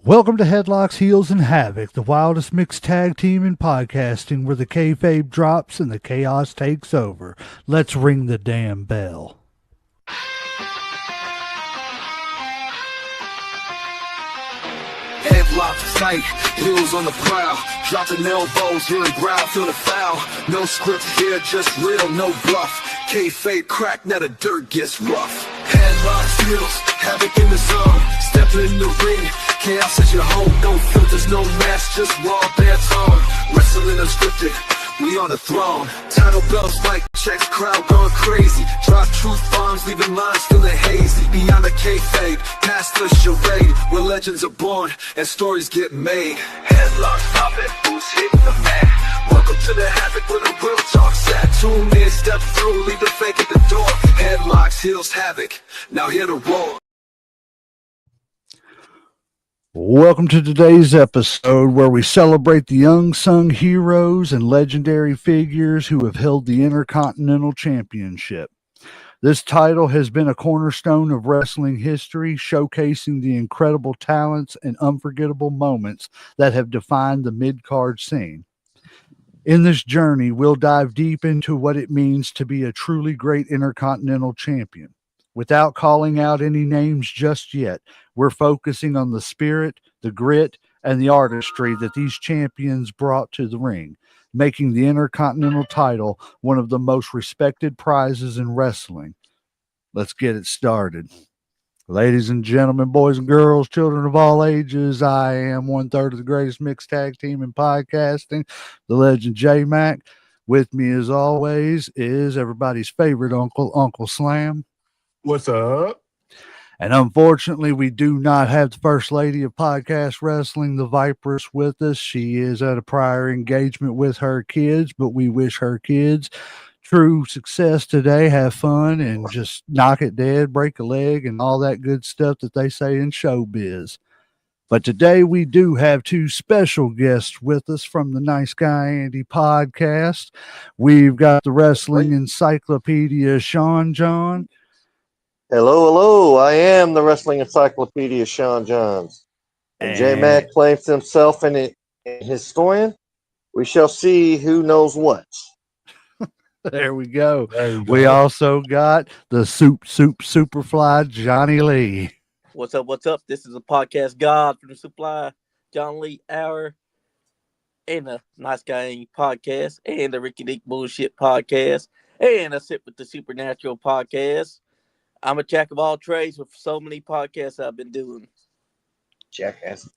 Welcome to Headlocks, Heels, and Havoc, the wildest mixed tag team in podcasting where the kayfabe drops and the chaos takes over. Let's ring the damn bell. Headlock tight, heels on the prowl, dropping elbows, hearing growl, feel the foul. No script here, just real, no bluff. Kayfabe crack, now the dirt gets rough. Headlocks, heels, havoc in the zone. Stepping in the ring, chaos at your home. No filters, no mask, just raw, bare tone. Wrestling unscripted, we on the throne. Title belts, mic checks, crowd going crazy. Drop truth bombs, leaving lines feeling hazy. Beyond the kayfabe, past the charade, where legends are born and stories get made. Headlock, stop it, who's hitting the mat? Welcome to the havoc where the real talk's at. Tune in, step through, leave the fake at the door. Headlocks, heels, havoc, now hear the roar. Welcome to today's episode where we celebrate the unsung heroes and legendary figures who have held the Intercontinental Championship. This title has been a cornerstone of wrestling history, showcasing the incredible talents and unforgettable moments that have defined the mid-card scene. In this journey, we'll dive deep into what it means to be a truly great Intercontinental Champion. Without calling out any names just yet, we're focusing on the spirit, the grit, and the artistry that these champions brought to the ring, making the Intercontinental title one of the most respected prizes in wrestling. Let's get it started. Ladies and gentlemen, boys and girls, children of all ages, I am 1/3 of the greatest mixed tag team in podcasting, the legend J-Mac. With me, as always, is everybody's favorite uncle, Uncle Slam. What's up? And unfortunately, we do not have the First Lady of Podcast Wrestling, the Viperess, with us. She is at a prior engagement with her kids, but we wish her kids true success today. Have fun and just knock it dead, break a leg, and all that good stuff that they say in showbiz. But today we do have two special guests with us from the Nice Guy Andy podcast. We've got the Wrestling Encyclopedia, Sean John. Hello. I am the Wrestling Encyclopedia, Sean Johns. And J-Mac claims himself an historian. We shall see who knows what. There we go. We also got the Superfly, Johnny Lee. What's up? This is a podcast god from the Supply, John Lee Hour, and a Nice Guy podcast, and the Ricky Dick Bullshit podcast, and a Sip with the Supernatural podcast. I'm a jack of all trades with so many podcasts I've been doing. Jackass.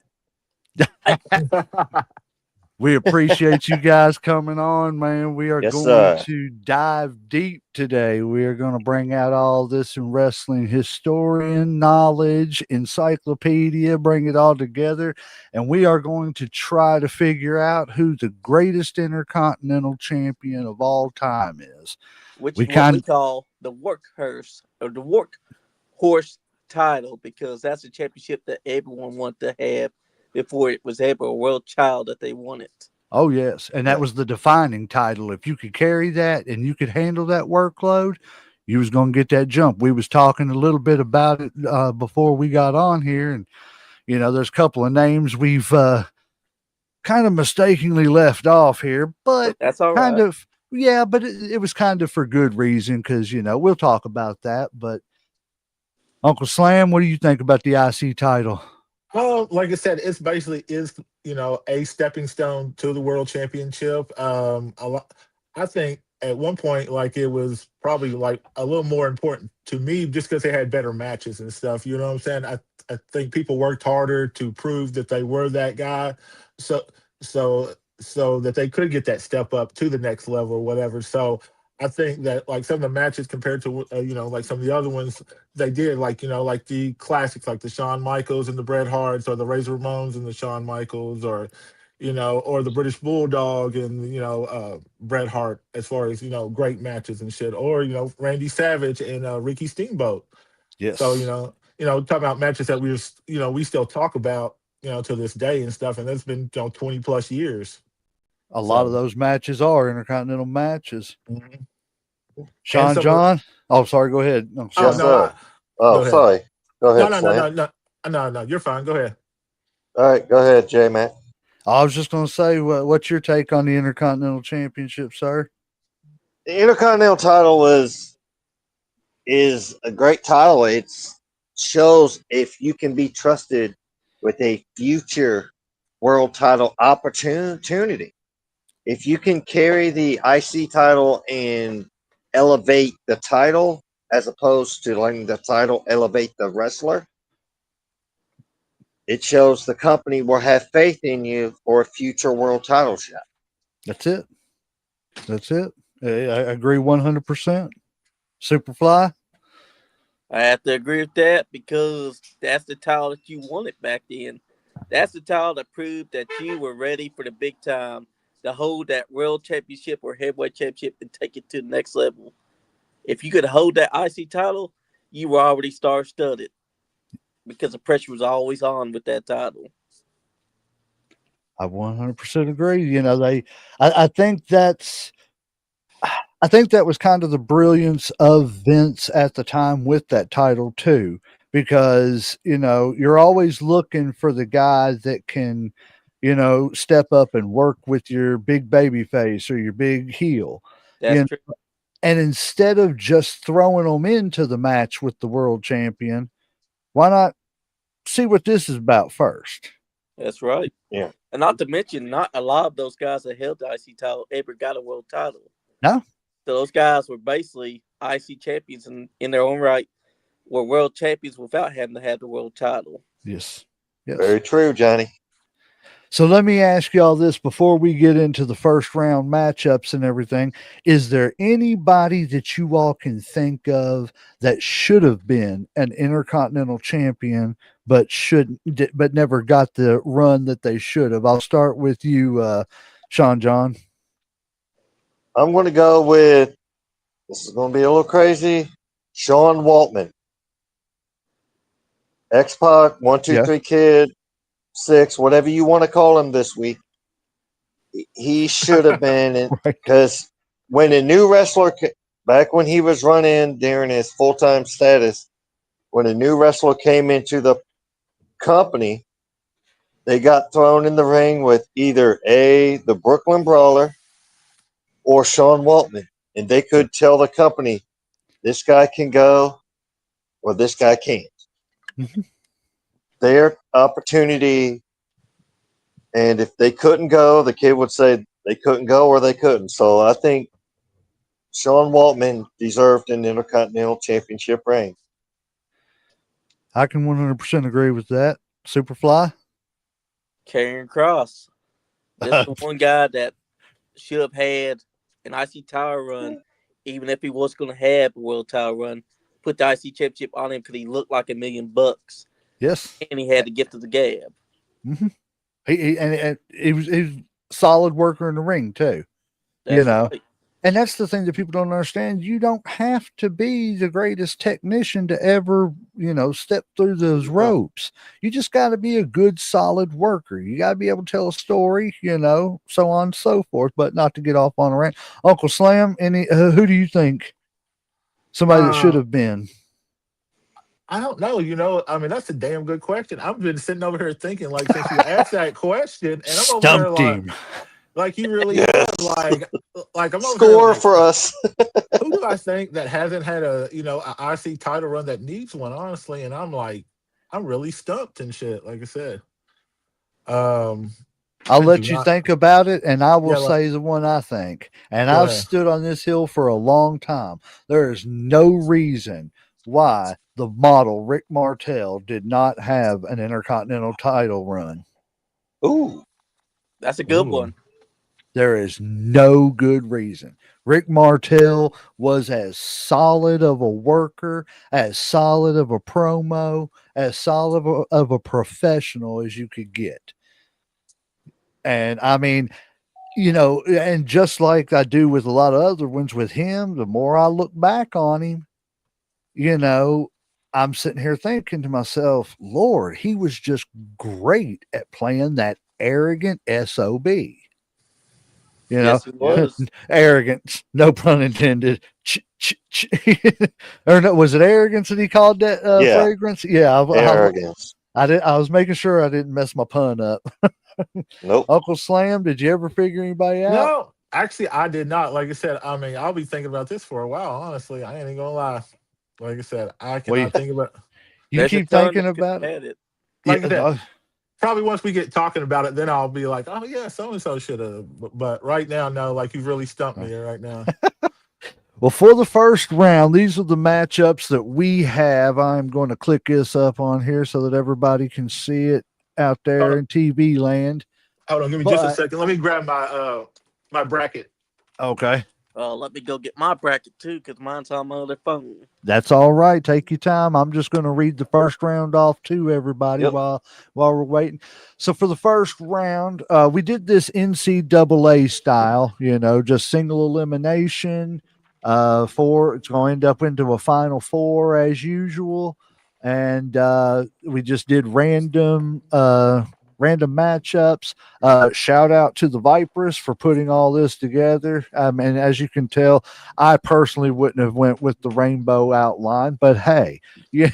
We appreciate you guys coming on, man. We are going to dive deep today. We are going to bring out all this in wrestling historian knowledge, encyclopedia, bring it all together. And we are going to try to figure out who the greatest Intercontinental Champion of all time is. Which we call the workhorse or the workhorse title, because that's a championship that everyone wanted to have before it was ever a world child that they wanted. Oh, yes. And that was the defining title. If you could carry that and you could handle that workload, you was going to get that jump. We was talking a little bit about it before we got on here. And, you know, there's a couple of names we've kind of mistakenly left off here, but that's all right. Yeah, but it was kind of for good reason because, you know, we'll talk about that. But Uncle Slam, what do you think about the IC title? Well, like I said, it's basically a stepping stone to the world championship. I think at one point, like, it was probably like a little more important to me just because they had better matches and stuff. You know what I'm saying? I think people worked harder to prove that they were that guy. So that they could get that step up to the next level or whatever. So I think that, like, some of the matches compared to, like some of the other ones they did, like the classics, like the Shawn Michaels and the Bret Harts, or the Razor Ramones and the Shawn Michaels, or the British Bulldog and, Bret Hart, as far as, great matches and shit, or, Randy Savage and Ricky Steamboat. Yes. So, talking about matches that we still talk about, to this day and stuff. And it's been 20 plus years. A lot of those matches are Intercontinental matches. Mm-hmm. Sean John? Oh, sorry. Go ahead. No, sorry. Go ahead. No. You're fine. Go ahead. All right, go ahead, J Mac. I was just going to say, what's your take on the Intercontinental Championship, sir? The Intercontinental title is a great title. It shows if you can be trusted with a future world title opportunity. If you can carry the IC title and elevate the title as opposed to letting the title elevate the wrestler, it shows the company will have faith in you for a future world title shot. That's it. That's it. I agree 100%. Superfly? I have to agree with that because that's the title that you wanted back then. That's the title that proved that you were ready for the big time to hold that world championship or heavyweight championship and take it to the next level. If you could hold that IC title, you were already star studded because the pressure was always on with that title. I 100% agree. You know, I think I think that was kind of the brilliance of Vince at the time with that title too, because you know you're always looking for the guy that can, you know, step up and work with your big baby face or your big heel. That's You know, true. and instead of just throwing them into the match with the world champion, why not see what this is about first? That's right. Yeah. And not to mention, not a lot of those guys that held the IC title ever got a world title. No, So those guys were basically IC champions in their own right, were world champions without having to have the world title. yes, yes. Very true, Johnny. So let me ask y'all this before we get into the first round matchups and everything. Is there anybody that you all can think of that should have been an intercontinental champion but never got the run that they should have? I'll start with you, Sean John. I'm going to go with, this is going to be a little crazy, Sean Waltman. X-Pac, 123 Yeah. Kid, 6, whatever you want to call him this week. He should have been in, Right. because when a new wrestler, back when he was running during his full-time status, when a new wrestler came into the company, they got thrown in the ring with either the Brooklyn Brawler or Sean Waltman. And they could tell the company, this guy can go or this guy can't. Mhm. Their opportunity, and if they couldn't go, the kid would say they couldn't go or they couldn't. So I think Sean Waltman deserved an Intercontinental Championship reign. I can 100% agree with that. Superfly? Karrion Cross. This is the one guy that should have had an IC title run, even if he was going to have a world title run. Put the IC championship on him because he looked like $1,000,000, Yes. and he had to get to the gab. Mm-hmm. And he was a solid worker in the ring too. That's You know, right. and that's the thing that people don't understand. You don't have to be the greatest technician to ever, you know, step through those ropes. You just got to be a good, solid worker. You got to be able to tell a story, you know, so on and so forth, but not to get off on a rant. Uncle Slam, who do you think somebody that should have been? I don't know. You know, I mean, that's a damn good question. I've been sitting over here thinking, like, since you asked that question, and I'm over here Stumped him. like he really Yes. has, like I'm over Score here, like, for us. who do I think that hasn't had a IC title run that needs one, honestly? And I'm like, I'm really stumped and shit. Like I said, I'll I do let you not. think about it, and I will Yeah, say the one I think. And go I've ahead. stood on this hill for a long time. There is no reason why the model Rick Martel did not have an intercontinental title run. Ooh. That's a good Ooh. one. There is no good reason. Rick Martel was as solid of a worker, as solid of a promo, as solid of a professional as you could get. And I mean, you know, and just like I do with a lot of other ones with him, the more I look back on him, you know, I'm sitting here thinking to myself, Lord, he was just great at playing that arrogant SOB. You know, Yes, he was. arrogance, no pun intended. Or no, was it arrogance that he called that Yeah. fragrance? Yeah, Arrogance. I was making sure I didn't mess my pun up. Nope. Uncle Slam, did you ever figure anybody out? No, actually, I did not. Like I said, I mean, I'll be thinking about this for a while. Honestly, I ain't even gonna lie. Like I said, I cannot think about. You There's a keep ton thinking that could about have it. had it. Like Yeah, I said, probably once we get talking about it, then I'll be like, oh yeah, so and so should have. But right now, no. Like you've really stumped me right now. well, for the first round, these are the matchups that we have. I'm going to click this up on here so that everybody can see it out Hold there on, in TV land. hold on, give me just a But second. Let me grab my my bracket. okay, Let me go get my bracket too, because mine's on my other phone. that's all right. Take your time. I'm just going to read the first round off to everybody Yep. while we're waiting. So for the first round, we did this NCAA style, just single elimination. Four. It's going to end up into a final four as usual, and we just did random matchups. Shout out to the Vipers for putting all this together. And as you can tell, I personally wouldn't have went with the rainbow outline, but hey, yeah,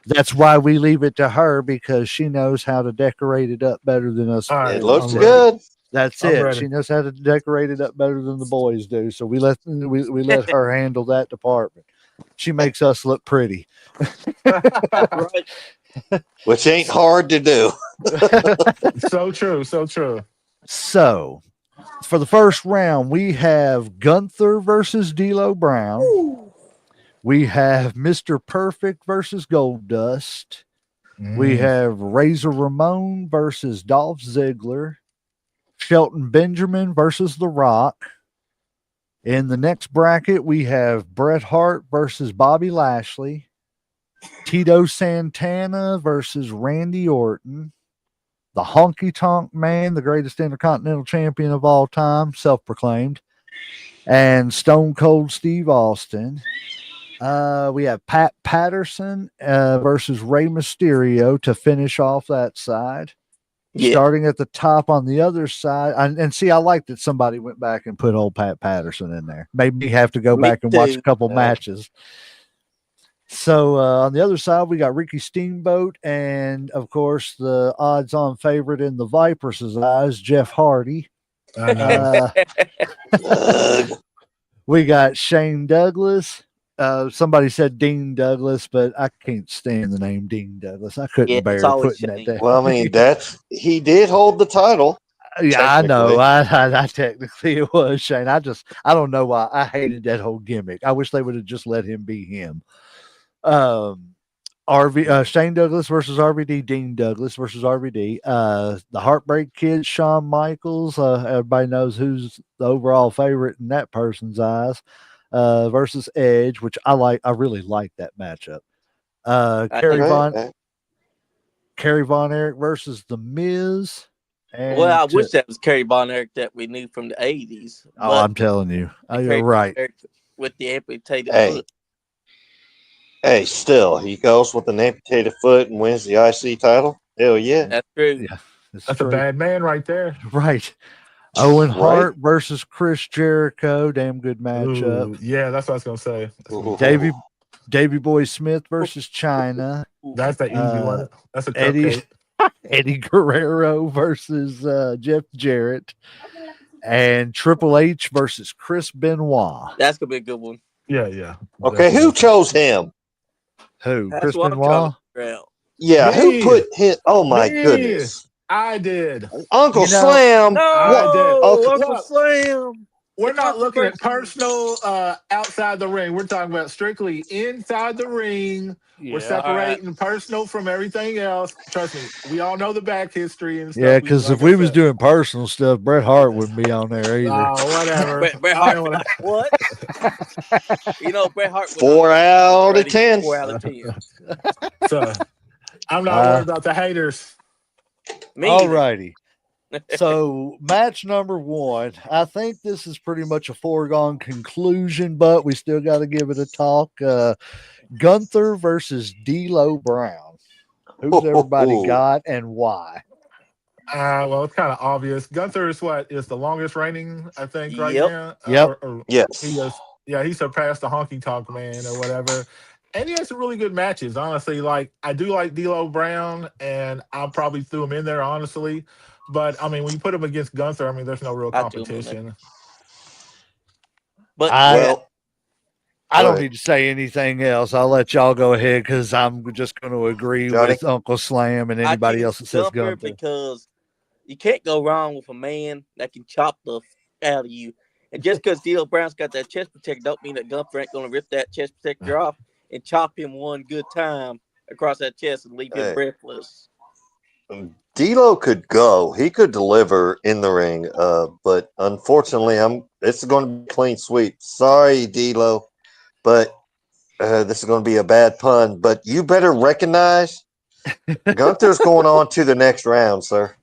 that's why we leave it to her because she knows how to decorate it up better than us. All right, It boys looks I'm do. ready. good. That's I'm it. ready. She knows how to decorate it up better than the boys do. So we let her handle that department. She makes us look pretty. Right. Which ain't hard to do. So true, so true. So for the first round, we have Gunther versus D'Lo Brown. We have Mr. Perfect versus Gold Dust. We have Razor Ramon versus Dolph Ziggler. Shelton Benjamin versus The Rock. In the next bracket, we have Bret Hart versus Bobby Lashley. Tito Santana versus Randy Orton. The Honky Tonk Man, the greatest Intercontinental Champion of all time, self-proclaimed. And Stone Cold Steve Austin. We have Pat Patterson versus Rey Mysterio to finish off that side. Yeah. Starting at the top on the other side. And see, I like that somebody went back and put old Pat Patterson in there. Made me have to go Me back and watch a too. couple Yeah. matches. So on the other side, we got Ricky Steamboat and, of course, the odds-on favorite in the Vipers' eyes, Jeff Hardy. I know. Ugh. We got Shane Douglas. Somebody said Dean Douglas, but I can't stand the name Dean Douglas. I couldn't Yeah, it's bear always putting that Shane. down. Well, I mean, he did hold the title. Yeah, I know. technically. I technically it was Shane. I don't know why I hated that whole gimmick. I wish they would have just let him be him. Shane Douglas versus RVD, Dean Douglas versus RVD. The Heartbreak Kid, Shawn Michaels. Everybody knows who's the overall favorite in that person's eyes. Versus Edge, which I like. I really like that matchup. Kerry Okay. Von Erich versus The Miz. And Well, I wish that was Kerry Von Erich that we knew from the 80s. oh, I'm telling you, you're Kerry right. Von Erich with the amputated Hey. foot. Hey, still, he goes with an amputated foot and wins the IC title. Hell yeah. That's true. Yeah, it's That's true. a bad man right there. Right. Owen Right? Hart versus Chris Jericho. Damn good matchup. Ooh, yeah, that's what I was gonna say. Ooh. Davey Boy Smith versus China. That's the easy one. That's a Eddie cupcake. Eddie Guerrero versus Jeff Jarrett. And Triple H versus Chris Benoit. That's gonna be a good one. Yeah, yeah. Okay, who chose him? Who? That's Chris what I'm Benoit? trying to figure out. Yeah, Me. who put him? Oh my Me. goodness. I did. Uncle You know- Slam. I did. No, Okay. Uncle Slam. We're It's not looking at controversial. personal outside the ring. We're talking about strictly inside the ring. Yeah, We're separating personal from everything else. Trust me, we all know the back history and stuff. Yeah, because if we was doing personal stuff, Bret Hart wouldn't be on there either. Oh, whatever. Bret I Hart. don't wanna- What? Bret Hart. 4 out of 10. 4 out of 10. So, I'm not worried about the haters. Me All either. righty. So match number one, I think this is pretty much a foregone conclusion, but we still got to give it a talk. Gunther versus D'Lo Brown. Who's everybody got and why? Well, it's kind of obvious. Gunther is the longest reigning, I think, right Yep. now. Yep. Or Yes. he surpassed the Honky Tonk Man or whatever. And he had some really good matches, honestly. Like I do like D'Lo Brown, and I'll probably threw him in there, honestly. But I mean, when you put him against Gunther, I mean, there's no real I threw him in there. competition. But I yeah, Well, I go don't ahead, need to say anything else. I'll let y'all go ahead because I'm just going to agree Johnny. with Uncle Slam and I anybody else choose that says Gunther Gunther. because you can't go wrong with a man that can chop the out of you. And just because D'Lo Brown's got that chest protector, don't mean that Gunther ain't going to rip that chest protector off and chop him one good time across that chest and leave him Hey, breathless. D'Lo could go. He could deliver in the ring. But unfortunately, This is going to be a clean sweep. Sorry, D'Lo, but this is going to be a bad pun. But you better recognize Gunther's going on to the next round, sir.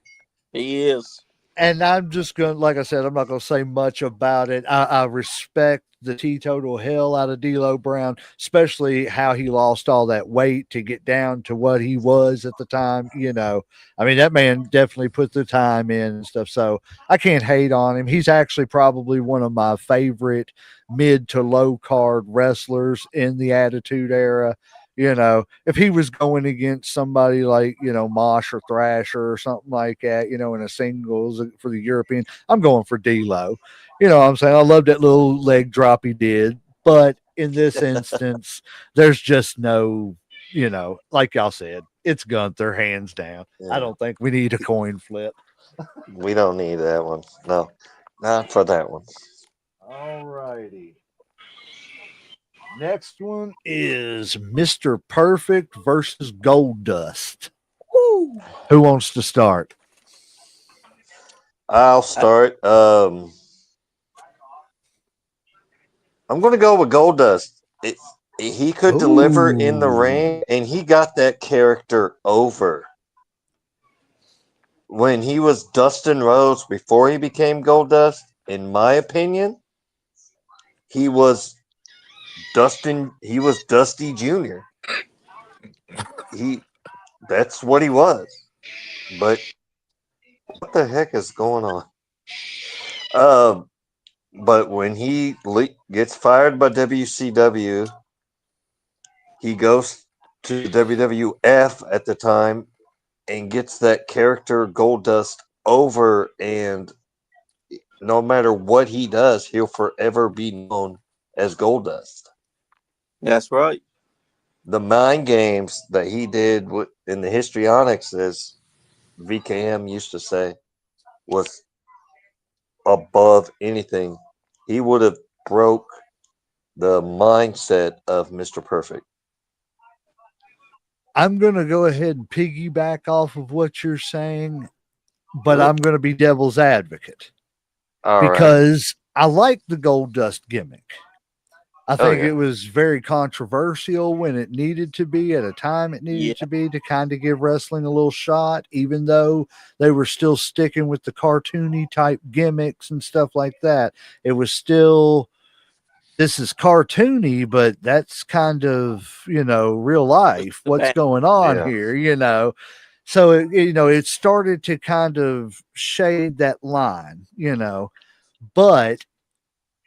He is. And I'm just going to, like I said, I'm not going to say much about it. I respect the teetotal hell out of D'Lo Brown, especially how he lost all that weight to get down to what he was at the time. I mean, that man definitely put the time in and stuff. So I can't hate on him. He's actually probably one of my favorite mid to low card wrestlers in the Attitude Era. If he was going against somebody like, Mosh or Thrasher or something like that, in a singles for the European, I'm going for D'Lo. You know what I'm saying? I love that little leg drop he did. But in this instance, there's just no, like y'all said, it's Gunther, hands down. I Yeah, don't think we need a coin flip. we don't need that one. No, not for that one. All righty. Next one is Mr. Perfect versus Gold Dust. Woo! Who wants to start? I'll I, start. I'm going to go with Goldust. He could deliver in the Ooh. ring, and he got that character over. When he was Dustin Rhodes before he became Goldust, in my opinion, he was Dustin. He was Dusty Jr. He That's what he was. But what the heck is going on? Um, but when he gets fired by WCW, he goes to WWF at the time and gets that character Goldust over, and no matter what he does, he'll forever be known as Goldust. that's right. The mind games that he did in the histrionics, as VKM used to say, was above anything. He would have broke the mindset of Mr. Perfect. I'm going to go ahead and piggyback off of what you're saying, but Good. I'm going to be devil's advocate All right. because I like the Gold Dust gimmick. I Oh think yeah. it was very controversial when it needed to be at a time it Yeah. needed to be to kind of give wrestling a little shot, even though they were still sticking with the cartoony type gimmicks and stuff like that. It was still, this is cartoony, but that's kind of, real life. The What's back. going on Yeah. here? So, it started to kind of shade that line. But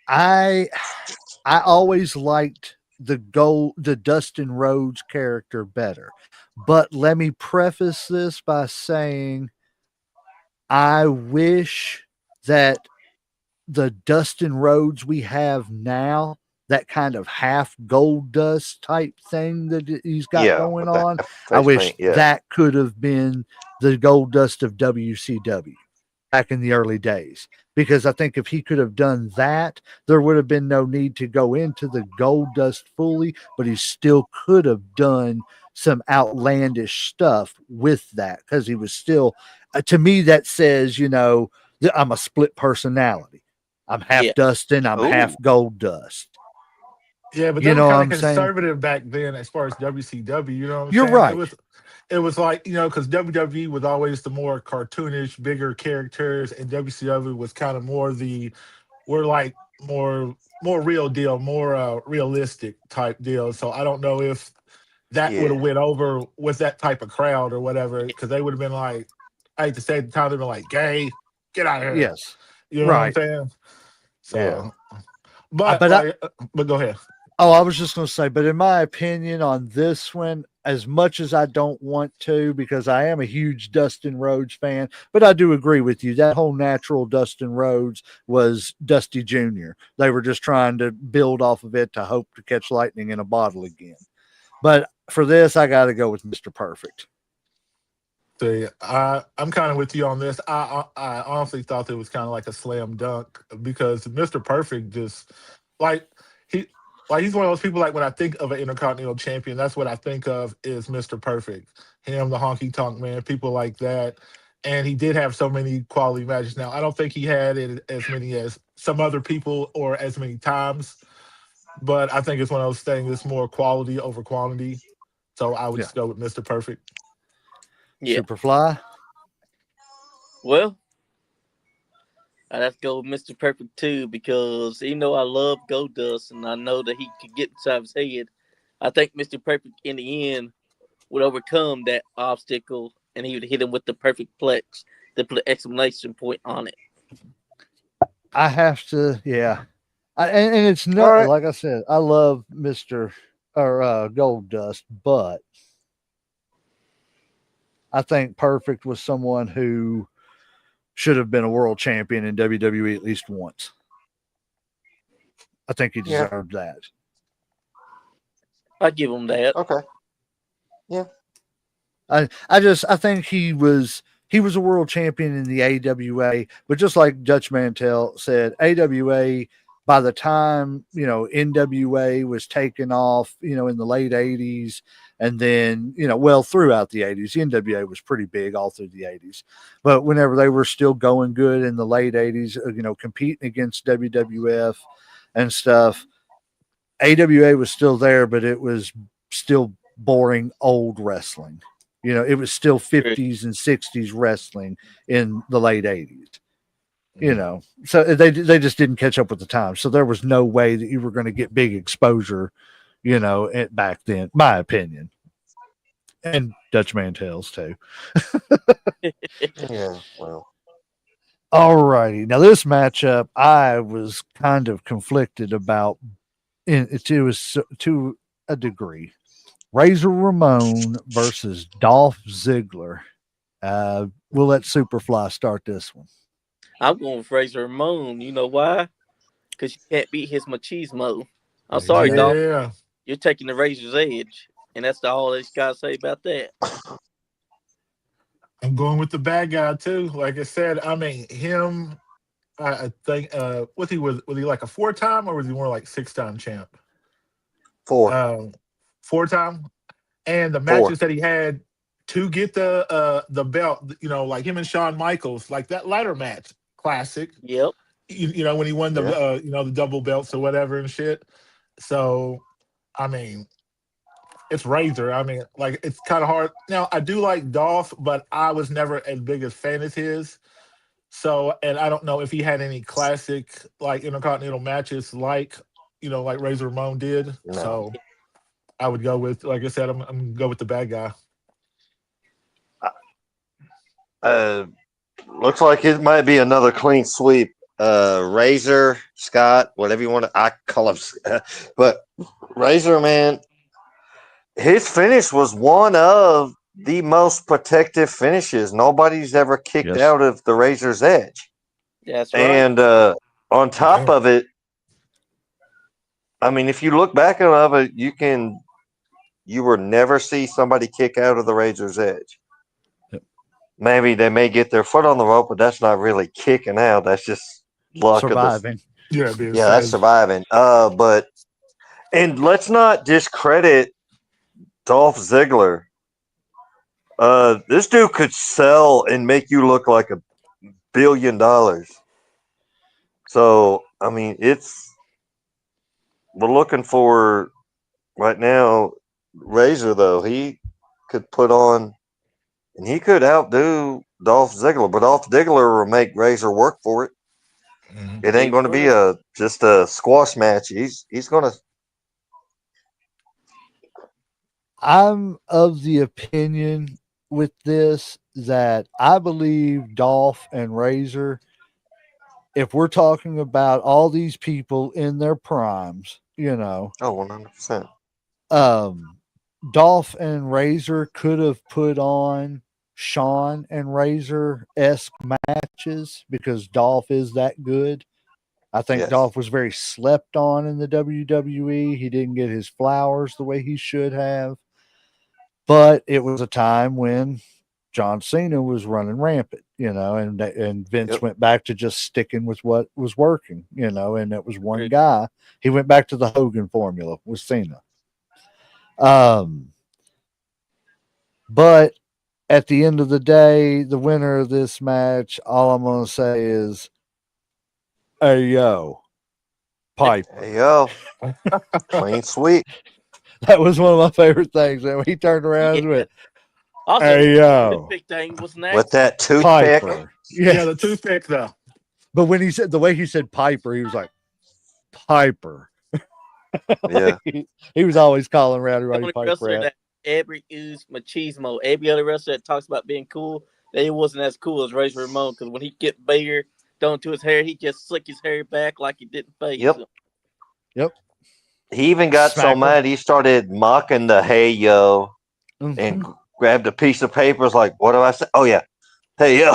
I I always liked the Dustin Rhodes character better. But let me preface this by saying I wish that the Dustin Rhodes we have now, that kind of half gold dust type thing that he's got Yeah. going With the on, I face wish paint. Yeah. that could have been the gold dust of WCW back in the early days. Because I think if he could have done that, there would have been no need to go into the gold dust fully, but he still could have done some outlandish stuff with that because he was still, to me, that says, I'm a split personality. I'm half Yeah. Dustin, I'm half Ooh. gold dust. Yeah, but they You were know what kind of I'm saying? conservative back then as far as WCW. You know what I'm You're saying? right. It was like because WWE was always the more cartoonish, bigger characters, and WCW was kind of more the we're like more real deal, more realistic type deal. So I don't know if that would Yeah. have went over with that type of crowd or whatever, because they would have been like, I hate to say at the time they've been like, "Gay, get out of here." Yes. You know what I'm Right. saying? Yeah. So, but But like, but go ahead. Oh, I was just going to say, but in my opinion on this one, as much as I don't want to, because I am a huge Dustin Rhodes fan, but I do agree with you. That whole natural Dustin Rhodes was Dusty Jr. They were just trying to build off of it to hope to catch lightning in a bottle again. But for this, I got to go with Mr. Perfect. See, I'm kind of with you on this. I honestly thought it was kind of like a slam dunk because Mr. Perfect just like he he's one of those people like when I think of an Intercontinental Champion, that's what I think of is Mr. Perfect. Him, the honky tonk man, people like that. And he did have so many quality matches. Now, I don't think he had it as many as some other people or as many times, but I think it's one of those things that's more quality over quantity. So I would Yeah. just go with Mr. Perfect. Yeah. Superfly. Well, I'd have to go with Mr. Perfect too because even though I love Goldust and I know that he could get inside his head, I think Mr. Perfect in the end would overcome that obstacle and he would hit him with the perfect plex to put an exclamation point on it. I have to, yeah. And it's All not, right. like I said, I love Mr. or Gold Dust, but I think Perfect was someone who should have been a world champion in WWE at least once. I think he Yeah. deserved that. I give him that. Okay. Yeah. I think he was a world champion in the AWA, but just like Dutch Mantel said, AWA by the time NWA was taken off, in the late '80s, and then well throughout the '80s, the NWA was pretty big all through the '80s, but whenever they were still going good in the late '80s, competing against WWF and stuff, AWA was still there, but it was still boring old wrestling. It was still 50s and 60s wrestling in the late 80s. So they just didn't catch up with the time. So there was no way that you were going to get big exposure, back then, my opinion. And Dutch Mantels too. Yeah. Well. All righty. Now this matchup, I was kind of conflicted about. To a degree. Razor Ramon versus Dolph Ziggler. We'll let Superfly start this one. I'm going with Razor Ramon. You know why? Because you can't beat his machismo. I'm There you sorry, go. Dolph. Yeah. You're taking the Razor's edge. And that's all I got to say about that. I'm going with the bad guy too. Like I said, I mean him. I think was he like a 4-time or was he more like 6-time champ? 4. Um, 4-time, and the 4. matches that he had to get the belt, like him and Shawn Michaels, like that ladder match, classic. Yep. When he won the Yeah. the double belts or whatever and shit. So, I mean, it's Razor. I mean, like it's kind of hard. Now I do like Dolph, but I was never as big a fan as his. So, and I don't know if he had any classic like Intercontinental matches like Razor Ramon did. No. So I would go with, like I said, I'm gonna go with the bad guy. Looks like it might be another clean sweep. Razor, Scott, whatever you want to, I call him, but Razor, man, his finish was one of the most protective finishes. Nobody's ever kicked Yes. out of the Razor's edge. That's right. And on top Yeah. of it, I mean, if you look back on it, you will never see somebody kick out of the Razor's edge. Yep. Maybe they may get their foot on the rope, but that's not really kicking out. That's just luck Surviving. of Yeah, being yeah, that's said. surviving. And let's not discredit Dolph Ziggler. This dude could sell and make you look like $1 billion. So I mean, we're looking for right now. Razor though, he could put on, and he could outdo Dolph Ziggler, but Dolph Ziggler will make Razor work for it. Mhm. It ain't going to be just a squash match. He's going to. I'm of the opinion with this that I believe Dolph and Razor, if we're talking about all these people in their primes, you know. Oh, 100%. Dolph and Razor could have put on Shawn and Razor esque matches because Dolph is that good. I think Yes. Dolph was very slept on in the WWE. He didn't get his flowers the way he should have. But it was a time when John Cena was running rampant, you know, and Vince Yep. went back to just sticking with what was working, you know, and it was one Right. guy. He went back to the Hogan formula with Cena. But at the end of the day, the winner of this match, all I'm going to say is, hey, yo, Piper. There you go. Clean sweep. That was one of my favorite things. And when he turned around and Yeah. went, Also, hey, yo, big thing was With next. that toothpick. Piper. Yeah, Yeah. the toothpick though. But when he said, the way he said Piper, he was like, Piper. Yeah. He was always calling around The everybody only Piper wrestler at. that ever used machismo. Every other wrestler that talks about being cool, they wasn't as cool as Razor Ramon because when he get bigger done to his hair, he just slick his hair back like he didn't phase Yep. him. Yep. He even got so Smack 'em. mad he started mocking the hey yo Mhm. and grabbed a piece of paper. Was like, what do I say? Oh yeah, hey yo.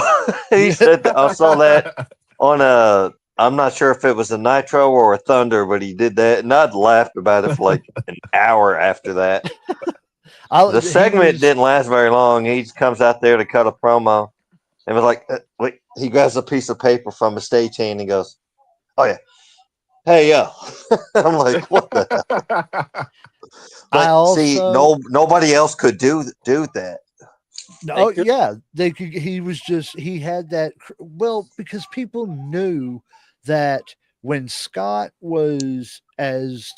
He Yeah. said that. I saw that on a. I'm not sure if it was a Nitro or a Thunder, but he did that, and I'd laughed about it for like an hour after that. The segment didn't last very long. He just comes out there to cut a promo, and was like, wait. He grabs a piece of paper from a stagehand and goes, "Oh yeah, hey yo." I'm like, what the hell? But see, nobody else could do that. Oh could- yeah, they could. He was just he had that. Well, because people knew that when Scott was as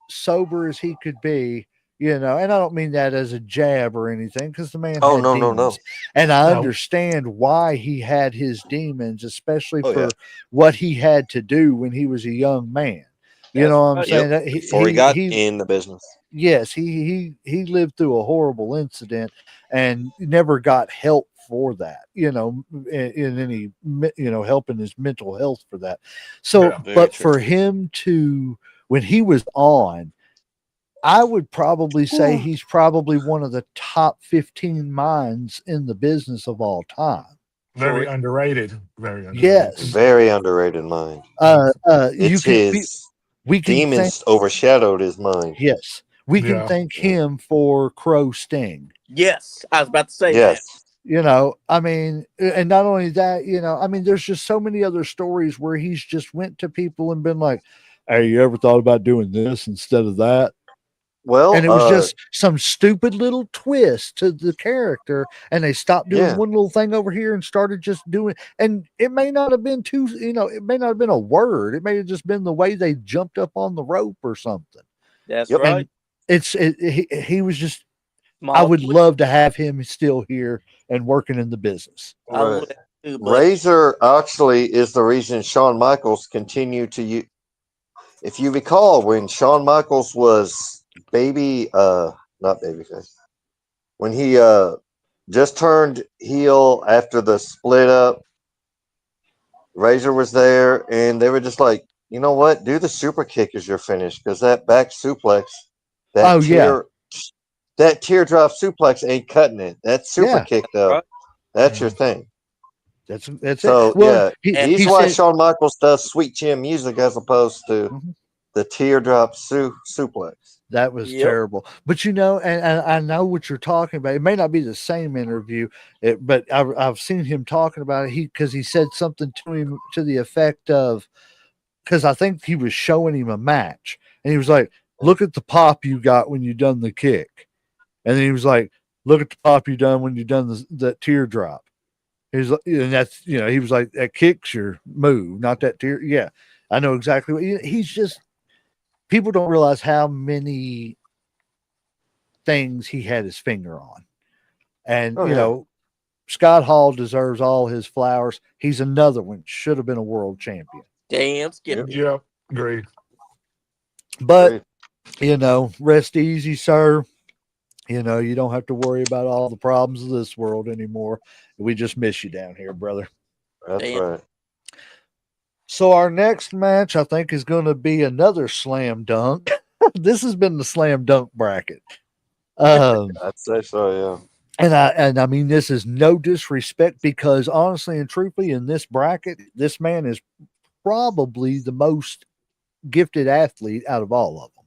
sober as he could be, you know, and I don't mean that as a jab or anything, because the man Oh had no, demons, no, no. and I No. understand why he had his demons, especially Oh, for yeah. what he had to do when he was a young man. You That's know what I'm right. saying? Yep. That Before he got in the business. yes, he lived through a horrible incident and never got help for that, you know, in any, you know, helping his mental health for that. So, Yeah. Very but true. for him to, when he was on, I would probably say he's probably one of the top 15 minds in the business of all time. Very underrated. Very underrated. Yes. Very underrated mind. You It's can, his we can thank, demons overshadowed his mind. yes, we can Yeah. thank him for Crow Sting. Yes, I was about to say Yes. You know, I mean, and not only that, you know, I mean, there's just so many other stories where he's just went to people and been like, hey, you ever thought about doing this instead of that? Well, And it was just some stupid little twist to the character, and they stopped doing Yeah. one little thing over here and started just doing, and it may not have been too, you know, it may not have been a word. It may have just been the way they jumped up on the rope or something. that's Yep. right. He was just, Small I would twist. love to have him still here and working in the business. I right. would too, but Razor actually is the reason Shawn Michaels continued to use. If you recall, when Shawn Michaels was not babyface, when he just turned heel after the split up, Razor was there, and they were just like, you know what? Do the super kick as your finish, because that back suplex, that Oh, yeah. that teardrop suplex ain't cutting it. That super Yeah. kick though, right. that's your thing. That's So it. Well, yeah, he's he why said, Shawn Michaels does sweet chin music as opposed to Mhm. the teardrop suplex. That was Yep. terrible. But you know, and I know what you're talking about. It may not be the same interview, but I've seen him talking about it. Because he said something to him to the effect of, because I think he was showing him a match, and he was like, "Look at the pop you got when you done the kick," and then he was like, "Look at the pop you done when you done that teardrop." He's like, and that's, you know, he was like, "That kick's your move, not that tear." Yeah, I know exactly what he's just. People don't realize how many things he had his finger on. And, Oh, you yeah. know, Scott Hall deserves all his flowers. He's another one, should have been a world champion. Damn Skip. Yeah. Agreed. But, Agreed. you know, rest easy, sir. You know, you don't have to worry about all the problems of this world anymore. We just miss you down here, brother. That's Damn. right. So our next match, I think, is going to be another slam dunk. This has been the slam dunk bracket. I'd say so, And I mean this is no disrespect because honestly and truthfully, in this bracket, this man is probably the most gifted athlete out of all of them.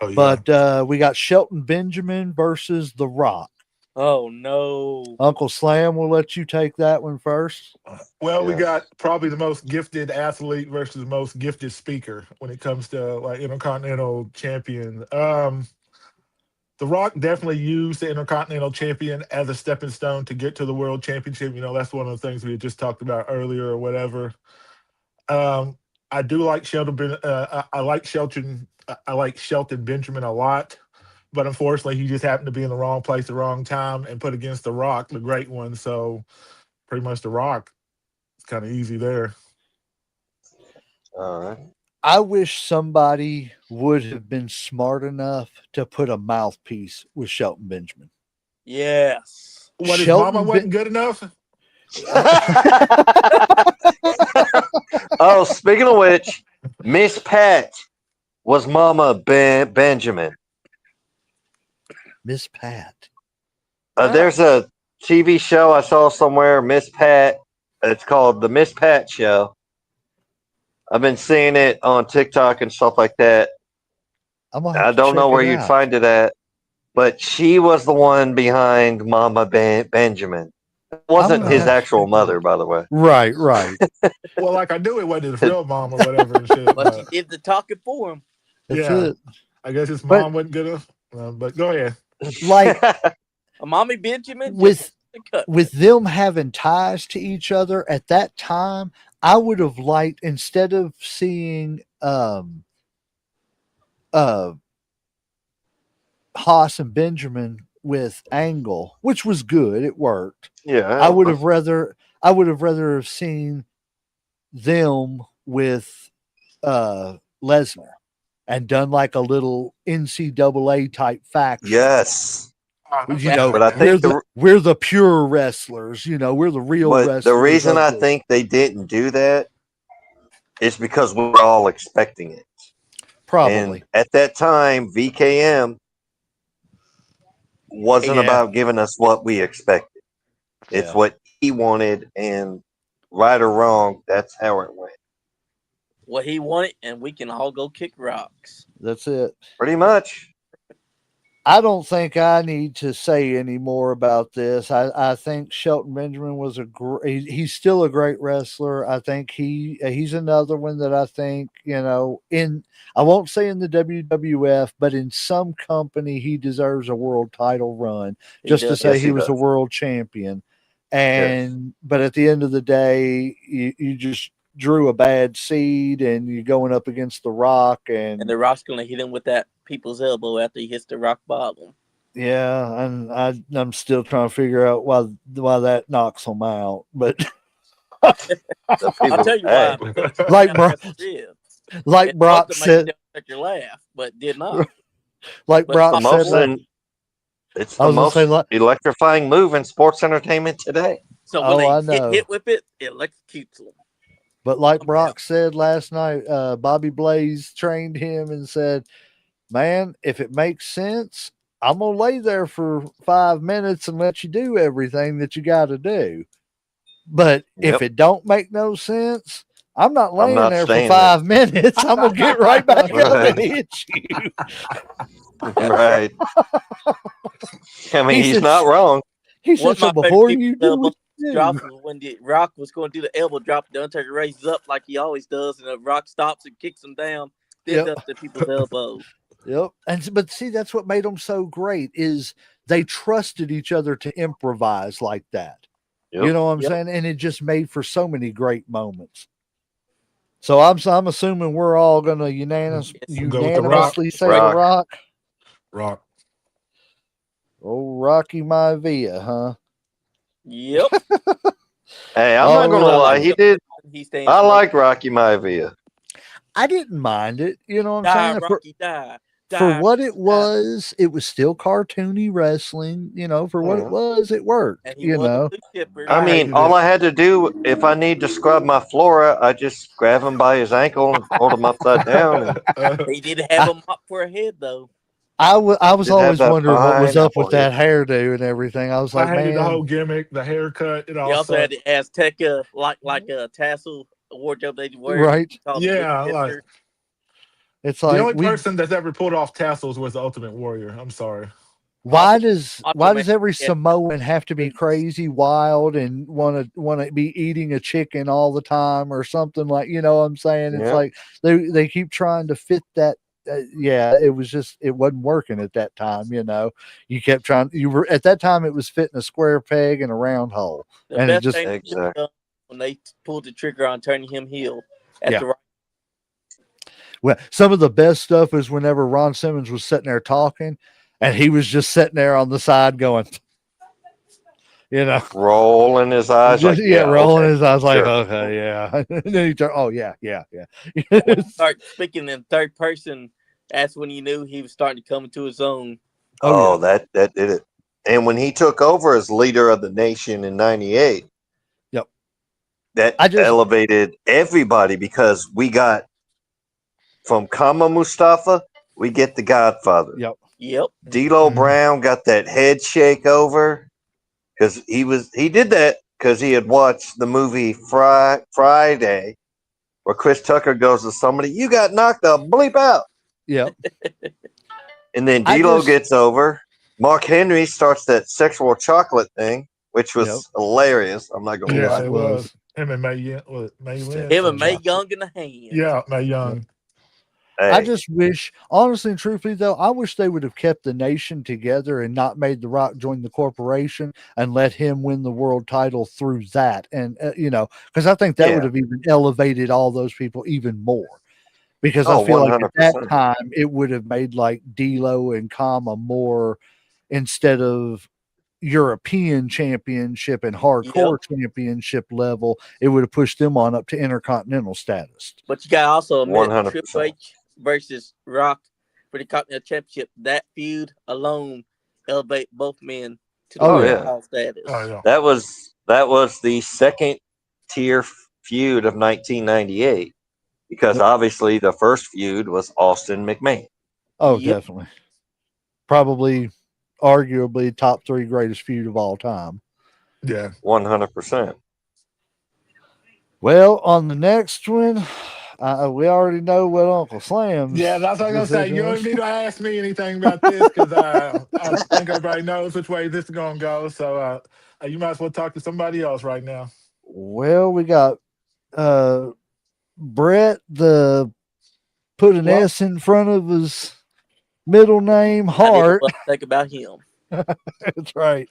Oh yeah. But we got Shelton Benjamin versus The Rock. Oh no. Uncle Slam, we'll let you take that one first. Well, we Yes. got probably the most gifted athlete versus most gifted speaker when it comes to like Intercontinental champion. The Rock definitely used the Intercontinental champion as a stepping stone to get to the World Championship. You know, that's one of the things we had just talked about earlier or whatever. I do like Shelton. I like Shelton. I like Shelton Benjamin a lot, but unfortunately, he just happened to be in the wrong place, the wrong time, and put against the Rock, the great one. So, pretty much the Rock. It's kind of easy there. All right. I wish somebody would have been smart enough to put a mouthpiece with Shelton Benjamin. Yes. What, his Shelton mama wasn't good enough? Oh, speaking of which, Miss Pat was Mama Benjamin. Miss Pat. There's a TV show I saw somewhere, Miss Pat. It's called The Miss Pat Show. I've been seeing it on TikTok and stuff like that. I'm gonna have I to don't know check where it you'd out. find it at, but she was the one behind Mama Benjamin. It wasn't gonna his have to actual check it mother, out. by the way. Right, right. Well, like I knew it wasn't his real mom or whatever and shit. But she But did the talking for him. That's yeah, it. I guess his But- mom wasn't good enough. But go ahead. Like A mommy Benjamin with just cut. with them having ties to each other at that time, I would have liked, instead of seeing Haas and Benjamin with Angle, which was good, it worked. Yeah, I would have rather have seen them with Lesnar and done like a little NCAA type faction. Yes, You know, but I think we're the pure wrestlers. You know, we're the real but wrestlers. the reason of I the- think they didn't do that is because we were all expecting it. probably And at that time, VKM wasn't Yeah. about giving us what we expected. It's Yeah. what he wanted, and right or wrong, that's how it went. What he wanted, and we can all go kick rocks. that's it. Pretty much. I don't think I need to say any more about this. I think Shelton Benjamin was he's still a great wrestler. I think he's another one that I think, you know, I won't say in the WWF, but in some company he deserves a world title run just to does. say Yes, he he was a does. world champion. And but at the end of the day, you just drew a bad seed and you're going up against The Rock And the Rock's gonna hit him with that people's elbow after he hits the rock bottom. yeah, and I'm still trying to figure out why that knocks them out. But I'll tell you why. Like like Brock said, Make your laugh, but did not. like But Brock The said, most it's I the was gonna most say, like, electrifying move in sports entertainment today. So when I they know. hit with it, it electrocutes them. But like Brock said last night, Bobby Blaze trained him and said, "Man, if it makes sense, I'm gonna lay there for 5 minutes and let you do everything that you got to do. But if Yep. it don't make no sense, I'm not laying not there for staying 5 minutes. I'm gonna get right back up Right. and hit you." Right. I mean, He he's said- not wrong. He One said, of "So my before favorite you people's do what you drop do, was when the Rock was going to do the elbow drop. The Undertaker raises up like he always does, and the Rock stops and kicks him down. Then Yep. does the people's elbow. Yep. But see, that's what made them so great is they trusted each other to improvise like that. Yep. You know what I'm saying? And it just made for so many great moments. So I'm assuming we're all gonna Yes. Go with The Rock. unanimously say Rock. The Rock. Rock. Oh, Rocky Maivia, huh? Yep. Hey, I'm Oh, not gonna I lie. like He did. He stands I for like Rocky Maivia. I didn't mind it. You know what I'm die, saying? Rocky, die. for Die. what it was still cartoony wrestling. For what it Yeah. was, it worked. And he was a good shipper. I I mean, hated all it. I had to do if I need to scrub my flora, I just grab him by his ankle and hold him upside down, and He did have I, a mop for a head, though. I was did have always that wondering what was up with pineapple that head. hairdo and everything. I was I like, hated the whole man, gimmick, the haircut. It He all also had sucked. the Azteca, like a tassel wardrobe they wear. right? Called the Yeah, like Winchester. It's the like only person that's ever pulled off tassels was the Ultimate Warrior. I'm sorry. Also, why Macho Man. does every Yeah, Samoan have to be crazy, wild, and want to be eating a chicken all the time or something like what I'm saying? It's Yeah. like they keep trying to fit that. Yeah, it wasn't working at that time. You kept trying. You were at that time. It was fitting a square peg in a round hole, the and it best just thing they could have Exactly. done when they pulled the trigger on turning him heel at yeah. the right. Well, some of the best stuff is whenever Ron Simmons was sitting there talking, and he was just sitting there on the side going, you know. Rolling his eyes Just like, yeah, yeah, rolling okay, his eyes like, sure. okay, yeah. And then he turned, oh yeah, yeah, yeah. When he started speaking in third person, that's when you knew he was starting to come into his own. Oh yeah, Oh, that did it. And when he took over as leader of the nation in '98, yep. that I just elevated everybody because we got from Kama Mustafa, we get the Godfather. yep. Yep. D'Lo Mhm. Brown got that head shake over because he did that because he had watched the movie Friday where Chris Tucker goes to somebody, you got knocked the bleep out. Yep. And then I D'Lo just gets over. Mark Henry starts that sexual chocolate thing, which yep. was hilarious. I'm not gonna Yeah, Yes, lie. it it was. was him and May Lynch Him and and May Yeah. Young in the hand. yeah, May Yep. Young. I Hey, just wish, honestly and truthfully, though, I wish they would have kept the nation together and not made The Rock join the corporation and let him win the world title through that. And, because I think that would yeah. have even elevated all those people even more. Because I Oh, feel like at that 100%. time, it would have made like D'Lo and Kama more instead of European championship and Yep. hardcore championship level, it would have pushed them on up to intercontinental status. But you got to also admit, Triple 100%. H versus Rock for the Continental Championship, that feud alone elevate both men to the Oh Oh, world yeah. yeah. title Oh status. yeah. That was the second tier feud of 1998 because Yep. obviously the first feud was Austin McMahon. Oh, Yep. definitely. Probably, arguably, top three greatest feud of all time. Yeah. 100%. Well, on the next one, we already know what Uncle Yeah, Slam's that's what I'm gonna say. decision You don't was. even need to ask me anything about this because I think everybody knows which way this is gonna go. So you might as well talk to somebody else right now. Well, we got uh, Brett, the put an Well, S in front of his middle name, I didn't know Hart. what to think about him. That's right.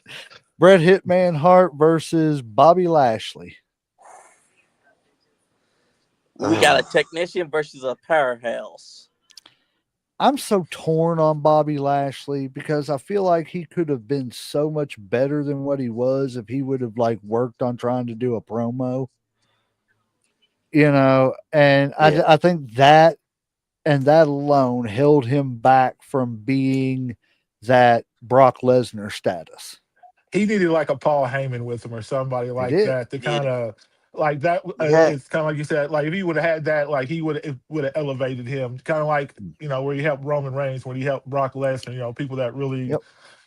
Bret Hitman Hart versus Bobby Lashley. We got a technician versus a powerhouse. I'm so torn on Bobby Lashley because I feel like he could have been so much better than what he was if he would have like worked on trying to do a promo, and Yeah. I think that and that alone held him back from being that Brock Lesnar status. he needed like a Paul Heyman with him or somebody He like did. that to He did. kind of like that. Yeah. It's kind of like you said, like if he would have had that, like he would have elevated him. Kind of like where he helped Roman Reigns, when he helped Brock Lesnar. People that really Yep.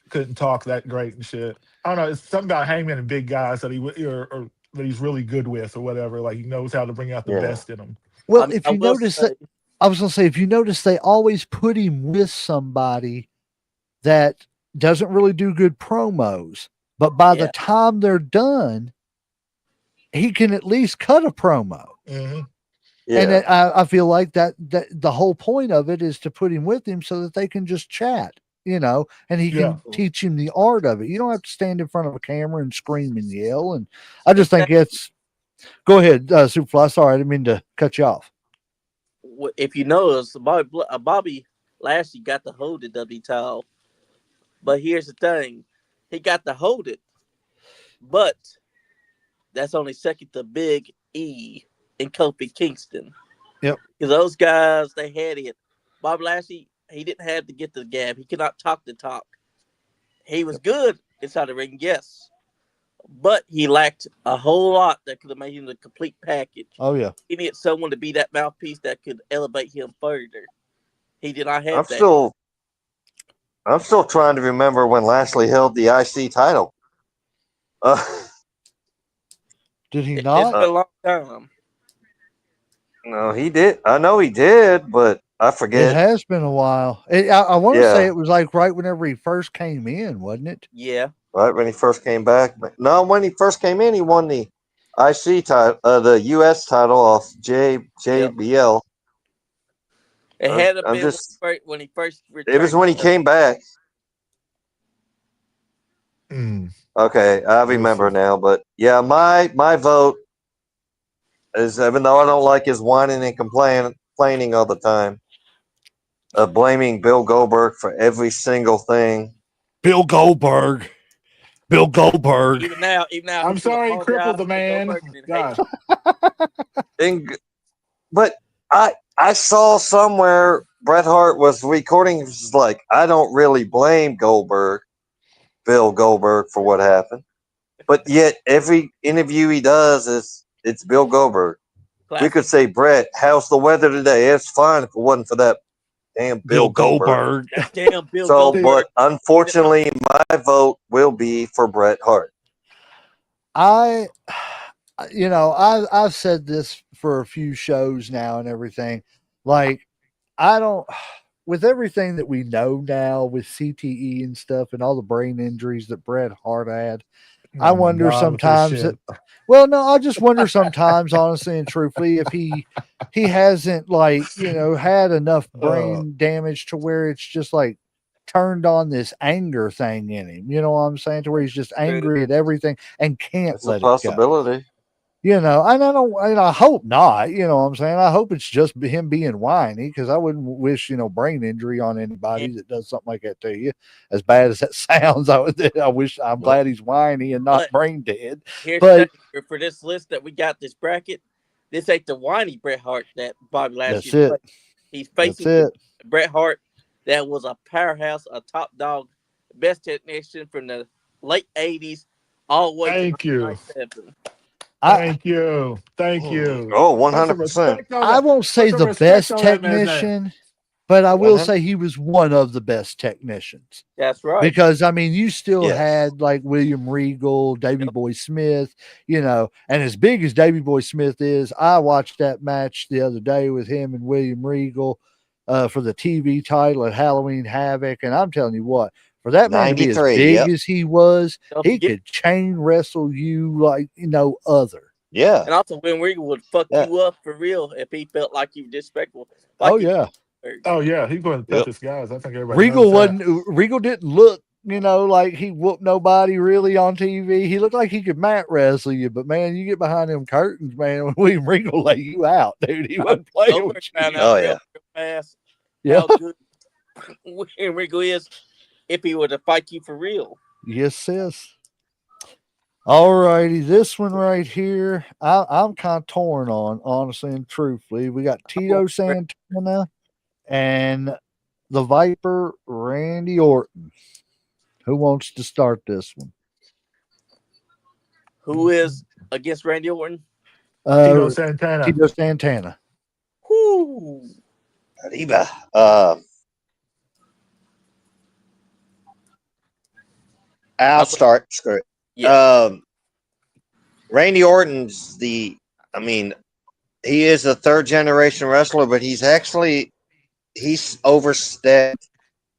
couldn't talk that great and shit. I don't know. It's something about Heyman and big guys that or that he's really good with or whatever. Like he knows how to bring out the Yeah. best in them. Well, if I you will notice that, say, I was going to say, if you notice, they always put him with somebody that doesn't really do good promos, but by the yeah, time they're done, he can at least cut a promo. Mm-hmm. And Yeah. I feel like that the whole point of it is to put him with him so that they can just chat, and he Yeah. can teach him the art of it. You don't have to stand in front of a camera and scream and yell. And I just think exactly. it's, go ahead, Superfly. Sorry, I didn't mean to cut you off. If you notice, Bobby Lashley got to hold the W title, but here's the thing: he got to hold it, but that's only second to Big E and Kofi Kingston. Yep. Because those guys, they had it. Bob Lashley He didn't have to get the gab. He could not talk the talk. He was good inside the ring, yes, but he lacked a whole lot that could have made him the complete package. Oh yeah. He needed someone to be that mouthpiece that could elevate him further. He did not have I'm that. still trying to remember when Lashley held the IC title. Did he It's not? been a long time. No, he did. I know he did, but I It forget. has been a while. I want to say Yeah, it was like right whenever he first came in, wasn't it? Yeah. right when he first came back. No, when he first came in, he won the IC title, the US title off Yep. JBL. It had to I'm been just. when he first It was returned. when he came back. Mm, Okay, I we'll remember see. now. But yeah, my vote is, even though I don't like his whining and complaining all the time, blaming Bill Goldberg for every single thing. Bill Goldberg. Bill Goldberg. Even now, I'm he still sorry, crippled apologized the to man. Goldberg and then hates God. him. But I saw somewhere Bret Hart was recording. He was like, I don't really blame Bill Goldberg, for what happened. But yet every interview he does it's Bill Goldberg. We could say, Brett, how's the weather today? It's fine if it wasn't for that damn Bill Goldberg. That damn Bill So, Goldberg. but unfortunately, my vote will be for Bret Hart. I've said this for a few shows now and everything. Like, I don't, with everything that we know now with CTE and stuff and all the brain injuries that Bret Hart had, I Oh my wonder God, with this sometimes shit. well, no, I just wonder sometimes, honestly and truthfully, if he hasn't had enough brain damage to where it's just like turned on this anger thing in him. You know what I'm saying? To where he's just angry at everything and can't It's a let it go. possibility. And I hope not. You know what I'm saying? I hope it's just him being whiny, because I wouldn't wish, brain injury on anybody that does something like that to you. As bad as that sounds, I'm glad he's whiny and not But brain dead. here's But the thing, for this list that we got, this bracket, this ain't the whiny Bret Hart that Bobby that's Lashley it. played. He's That's facing it. Bret Hart that was a powerhouse, a top dog, best technician from the late 80s all the way to Thank you. 1997. Thank you. Thank you. Oh, Put some 100%. respect on I that. won't say Put some the respect best on that man's name. technician, but I will 100. say he was one of the best technicians. That's right. Because you still Yes. had like William Regal, Davy Yep. Boy Smith, and as big as Davy Boy Smith is, I watched that match the other day with him and William Regal for the TV title at Halloween Havoc, and I'm telling you what, for that man to be as 93, big yep. as he was, Don't he forget- could chain wrestle you like no other. Yeah. And also, William Regal would fuck Yeah. you up for real if he felt like you were disrespectful. Oh yeah, Oh yeah, he's one of the Yep. toughest guys. I think everybody knows Regal didn't look, like he whooped nobody really on TV. He looked like he could mat wrestle you, but man, you get behind them curtains, man, when William Regal lay you out, dude. He wasn't playing Goldberg with found you. out Oh, real yeah. fast Yeah. how good William Regal is if he were to fight you for real. Yes, sis. All righty, this one right here, I'm kind of torn on, honestly and truthfully. We got Tito Santana and the Viper, Randy Orton. Who wants to start this one? Who is against Randy Orton? Tito Santana. Tito Santana. Whoo. Arriba. I'll start. Screw it. Yeah. Randy Orton's he is a third generation wrestler, but he's overstepped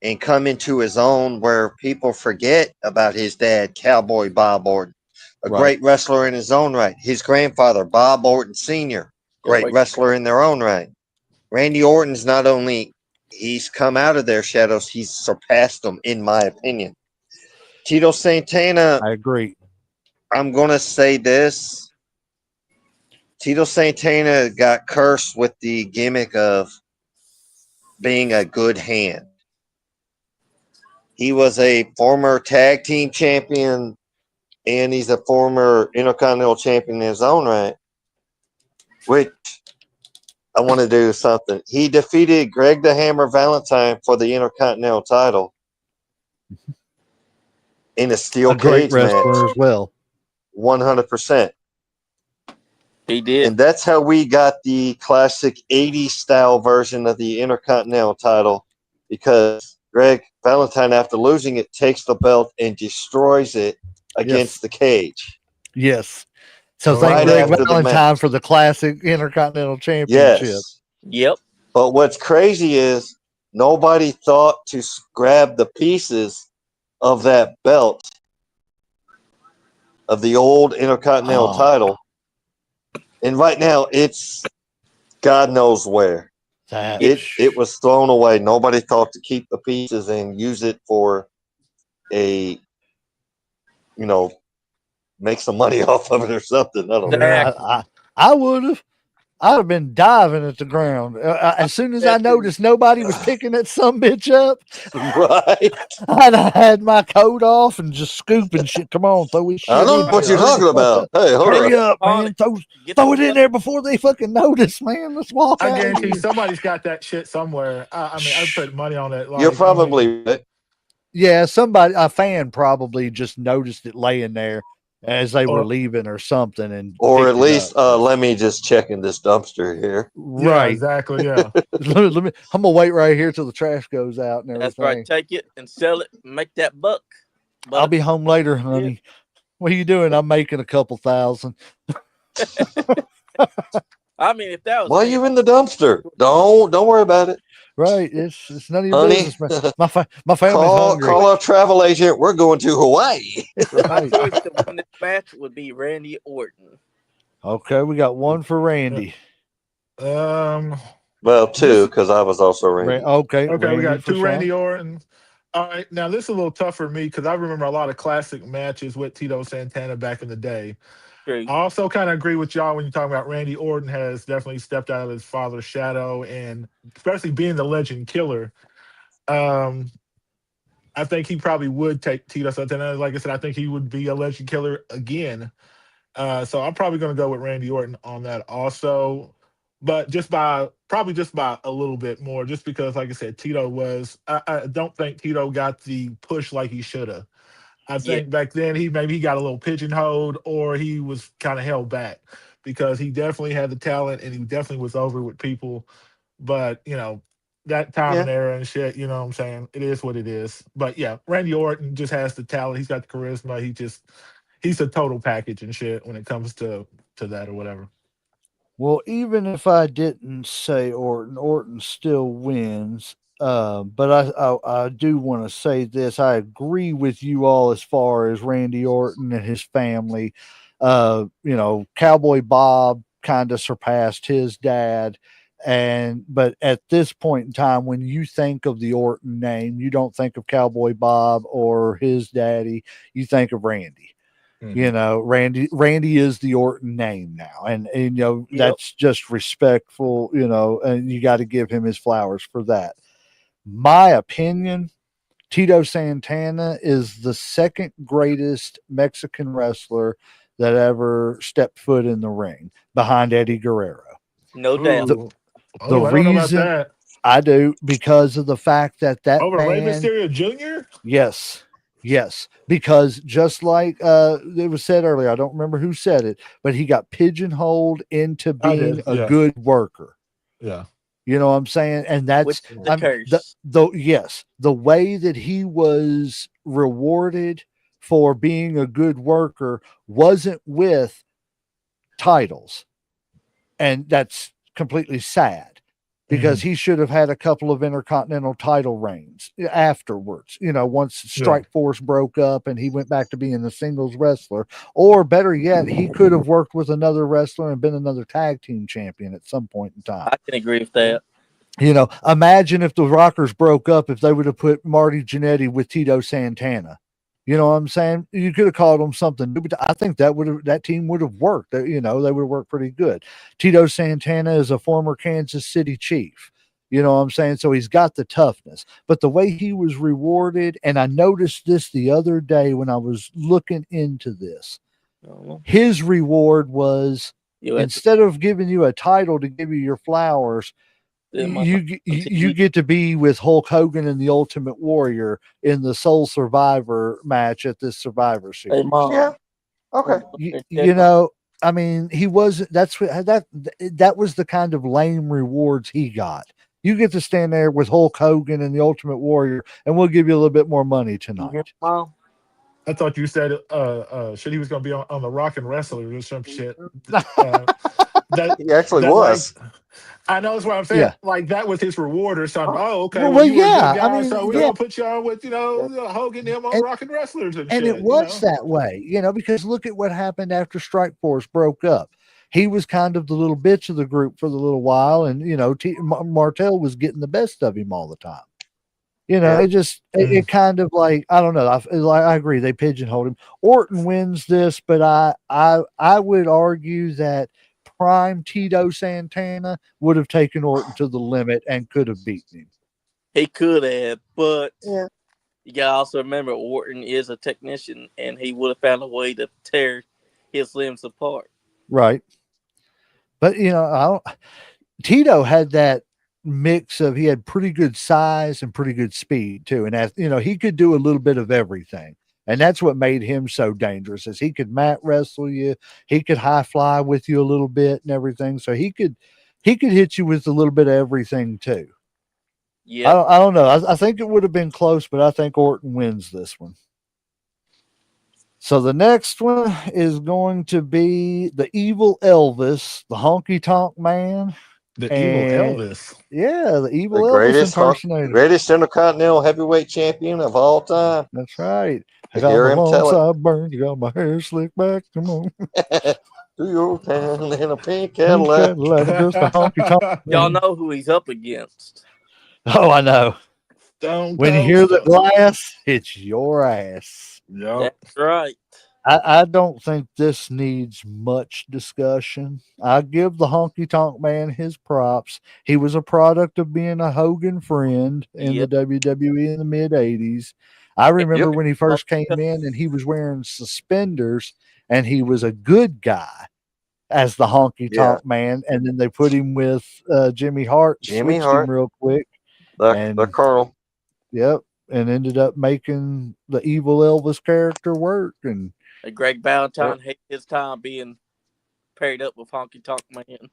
and come into his own, where people forget about his dad, Cowboy Bob Orton, a great wrestler in his own right. His grandfather, Bob Orton Sr., great wrestler in their own right. Randy Orton's not only he's come out of their shadows, he's surpassed them, in my opinion. Tito Santana, I agree. I'm going to say this. Tito Santana got cursed with the gimmick of being a good hand. He was a former tag team champion, and he's a former Intercontinental champion in his own right, which I want to do something. He defeated Greg the Hammer Valentine for the Intercontinental title in a steel A great cage match. wrestler as well. 100%. He did. And that's how we got the classic 80s style version of the Intercontinental title, because Greg Valentine, after losing it, takes the belt and destroys it against the cage. Yes. So Right thank Greg after the Valentine match. for the classic Intercontinental Championship. Yes. Yep. But what's crazy is nobody thought to grab the pieces of that belt, of the old Intercontinental title. And right now, it's God knows where. It was thrown away. Nobody thought to keep the pieces and use it for a, make some money off of it or something. I don't know. Exactly. I would have. I'd have been diving at the ground. As soon as I noticed nobody was picking that sumbitch up, Right. I'd have had my coat off and just scooping shit. Come on, throw this shit I know in what there. you're talking about. Hey, hold Hurry up. up, man. Throw it in there before they fucking notice, man. Let's walk I out. guarantee somebody's got that shit somewhere. I mean, I put money on it. Like, You're probably right. Yeah, a fan probably just noticed it laying there as they were leaving or something, and or at least let me just check in this dumpster here. Right, yeah, exactly. Yeah. let me. I'm gonna wait right here till the trash goes out and everything. That's right. Take it and sell it and make that buck. I'll be home later, honey. What are you doing? I'm making a couple thousand. I mean, if that was why are you in the dumpster? Don't worry about it. Right, it's none of your Honey, business. My family's hungry. Call our travel agent. We're going to Hawaii. My choice to win this match would be Randy Orton. Okay, we got one for Randy. Well, two, because I was also Randy. Okay, Randy, we got two Sean. Randy Orton. All right, now this is a little tough for me because I remember a lot of classic matches with Tito Santana back in the day. True. I also kind of agree with y'all when you're talking about Randy Orton has definitely stepped out of his father's shadow, and especially being the legend killer. I think he probably would take Tito Santana. Like I said, I think he would be a legend killer again. So I'm probably going to go with Randy Orton on that also, but probably just by a little bit more, just because, like I said, Tito was. I don't think Tito got the push like he should have. I think back then he got a little pigeonholed, or he was kind of held back because he definitely had the talent and he definitely was over with people. But that time and era and shit, you know what I'm saying? It is what it is. But yeah, Randy Orton just has the talent. He's got the charisma. He's a total package and shit when it comes to that or whatever. Well, even if I didn't say Orton still wins. But I do want to say this. I agree with you all as far as Randy Orton and his family. Cowboy Bob kind of surpassed his dad. But at this point in time, when you think of the Orton name, you don't think of Cowboy Bob or his daddy. You think of Randy. Randy is the Orton name now, and that's just respectful, and you got to give him his flowers for that. My opinion, Tito Santana is the second greatest Mexican wrestler that ever stepped foot in the ring, behind Eddie Guerrero. No doubt. The reason I do, because of the fact that over man, Rey Mysterio Jr. Yes, because just like it was said earlier, I don't remember who said it, but he got pigeonholed into being a good worker. Yeah. You know what I'm saying? And that's the way that he was rewarded for being a good worker wasn't with titles. And that's completely sad. Because he should have had a couple of Intercontinental title reigns afterwards, once Strike Force broke up and he went back to being a singles wrestler. Or better yet, he could have worked with another wrestler and been another tag team champion at some point in time. I can agree with that. Imagine if the Rockers broke up, if they would have put Marty Jannetty with Tito Santana. You know what I'm saying? You could have called them something new, but I think that team would have worked. They would have worked pretty good. Tito Santana is a former Kansas City Chief. You know what I'm saying? So he's got the toughness. But the way he was rewarded, and I noticed this the other day when I was looking into this, his reward was You have to Instead of giving you a title to give you your flowers, them you get to be with Hulk Hogan and the Ultimate Warrior in the Sole Survivor match at this Survivor Hey, Series. Mom. Yeah. Okay. You know, I mean, he wasn't. That's what that was the kind of lame rewards he got. You get to stand there with Hulk Hogan and the Ultimate Warrior, and we'll give you a little bit more money You tonight. hear, Mom? I thought you said shit he was gonna be on the Rock and Wrestler or some shit. Uh, that He actually that like was. I know that's what I'm saying. Yeah. Like that was his reward or something. Oh, okay. Well, Well, you were a good yeah. I guy, mean, so we're yeah. gonna put you on with Hogan them on And, Rock and Wrestlers and and it shit. was that way, because look at what happened after Strike Force broke up. He was kind of the little bitch of the group for the little while, and Martel was getting the best of him all the time. Yeah. It kind of like, I don't know. I agree. They pigeonholed him. Orton wins this, but I would argue that prime Tito Santana would have taken Orton to the limit and could have beaten him. He could have, but Yeah. you gotta also remember Orton is a technician, and he would have found a way to tear his limbs apart. Right. But Tito had that mix of, he had pretty good size and pretty good speed too, and as he could do a little bit of everything, and that's what made him so dangerous. Is he could mat wrestle you, he could high fly with you a little bit and everything, so he could hit you with a little bit of everything too. Yeah, I don't know. I think it would have been close, but I think Orton wins this one. So the next one is going to be the Evil Elvis, the Honky Tonk Man. The evil And Elvis. yeah, the Evil The Elvis impersonator. greatest Intercontinental Heavyweight Champion of all time. That's right. I To got hear my him long tell it. sideburns, got my hair slicked back. Come on. To your town in a pink Pink Cadillac. Cadillac, just a honky tonk. y'all know who he's up against. Oh, I know. Stone When you Cold hear the Stone. glass, it's your ass. Yep. That's right. I don't think this needs much discussion. I give the Honky Tonk Man his props. He was a product of being a Hogan friend in the Yep. WWE in the mid 80s. I remember Yep. when he first came in and he was wearing suspenders and he was a good guy as the Honky Yeah. Tonk Man. And then they put him with Jimmy Hart, Jimmy switched Hart. him real quick. The And Colonel. yep. And ended up making the evil Elvis character work. And Greg Valentine hated his time being paired up with Honky Tonk Man.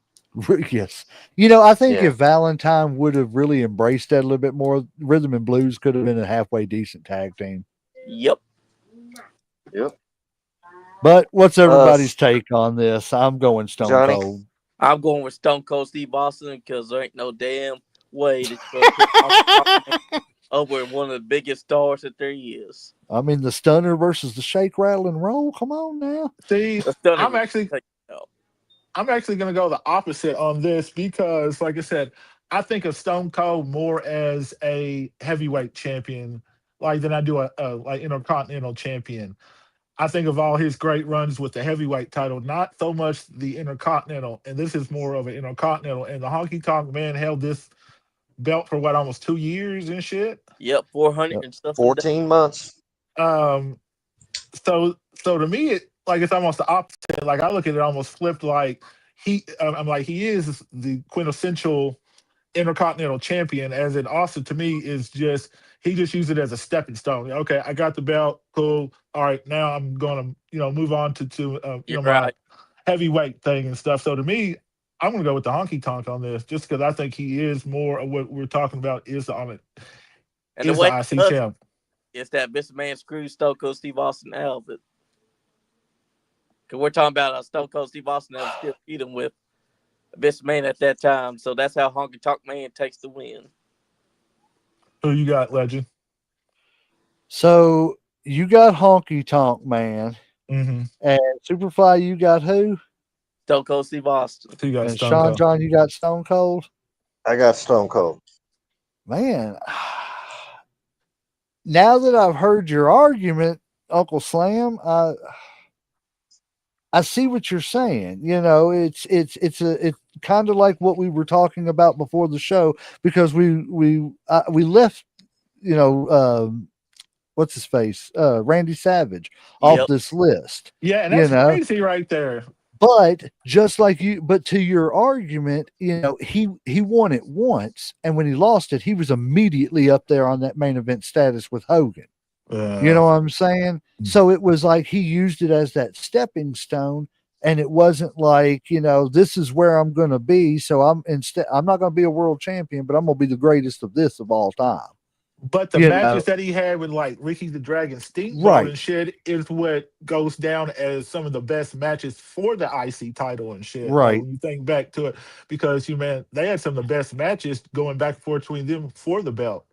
yes. I think Yeah. if Valentine would have really embraced that a little bit more, Rhythm and Blues could have been a halfway decent tag team. Yep. Yep. But what's everybody's take on this? I'm going Stone Johnny? Cold. I'm going with Stone Cold Steve Austin because there ain't no damn way that you're going to put Honky Tonk Man over one of the biggest stars that there is. I mean, the Stunner versus the Shake, Rattle, and Roll. Come on now. See, The Stunner I'm was actually taken out. I'm actually going to go the opposite on this because, like I said, I think of Stone Cold more as a heavyweight champion, like than I do a like Intercontinental champion. I think of all his great runs with the heavyweight title, not so much the Intercontinental, and this is more of an Intercontinental. And the Honky Tonk Man held this belt for what, almost 2 years and shit. Yep, 400 Yep. and stuff. 14 months. So to me, it's almost the opposite. Like I look at it almost flipped. Like I'm like he is the quintessential Intercontinental champion, as in Austin to me is just he just used it as a stepping stone. Okay, I got the belt, cool. All right, now I'm gonna move on to You're my right. heavyweight thing and stuff. So to me, I'm gonna go with the Honky Tonk on this, just because I think he is more of what we're talking about is on it And the is way the it IC does champ. is that Mr. Man screwed Stone Cold Steve Austin out of it. Because we're talking about Stone Cold Steve Austin that was still feuding with Mr. Man at that time. So that's how Honky Tonk Man takes the win. Who you got, Legend? So you got Honky Tonk Man. Mm-hmm. And Superfly, you got who? Stone Cold Steve Austin. So you got And Stone Sean Cold. John, you got Stone Cold? I got Stone Cold. Man, now that I've heard your argument, Uncle Slam, I see what you're saying. It's kind of like what we were talking about before the show, because we left, what's his face, Randy Savage off Yep. this list. Yeah, and that's crazy right there. But just like you, but to your argument, he won it once, and when he lost it, he was immediately up there on that main event status with Hogan. You know what I'm saying? So it was like he used it as that stepping stone, and it wasn't like, this is where I'm going to be. So I'm not going to be a world champion, but I'm going to be the greatest of this of all time. But the matches that he had with like Ricky the Dragon Steamboat and shit is what goes down as some of the best matches for the IC title and shit. Right. Like, when you think back to it, because they had some of the best matches going back and forth between them for the belt.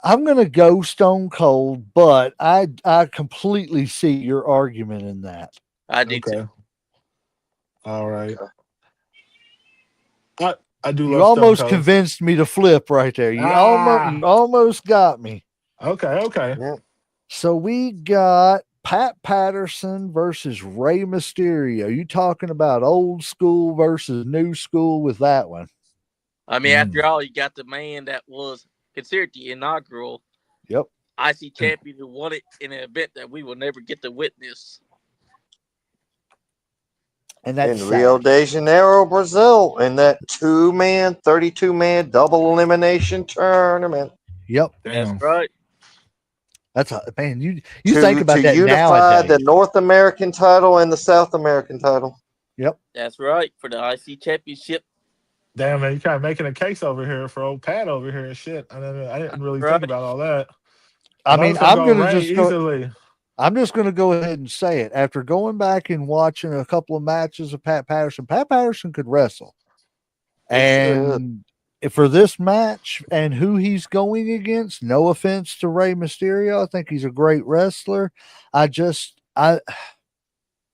I'm going to go Stone Cold, but I completely see your argument in that. I do too. All right. I do. You almost convinced me to flip right there. You almost got me. Okay. Yeah. So we got Pat Patterson versus Rey Mysterio. You talking about old school versus new school with that one? I mean, after all, you got the man that was considered the inaugural IC champion who won it in an event that we will never get to witness. And that's in Rio de Janeiro, Brazil, in that 32-man double elimination tournament. Yep, that's right. That's man. You think about that unify nowadays. the North American title and the South American title. Yep, that's right, for the IC championship. Damn, man, you kind of making a case over here for old Pat over here and shit. I didn't really think about all that. I mean, I'm just going to go ahead and say it. After going back and watching a couple of matches of Pat Patterson could wrestle. And for this match and who he's going against, no offense to Rey Mysterio, I think he's a great wrestler.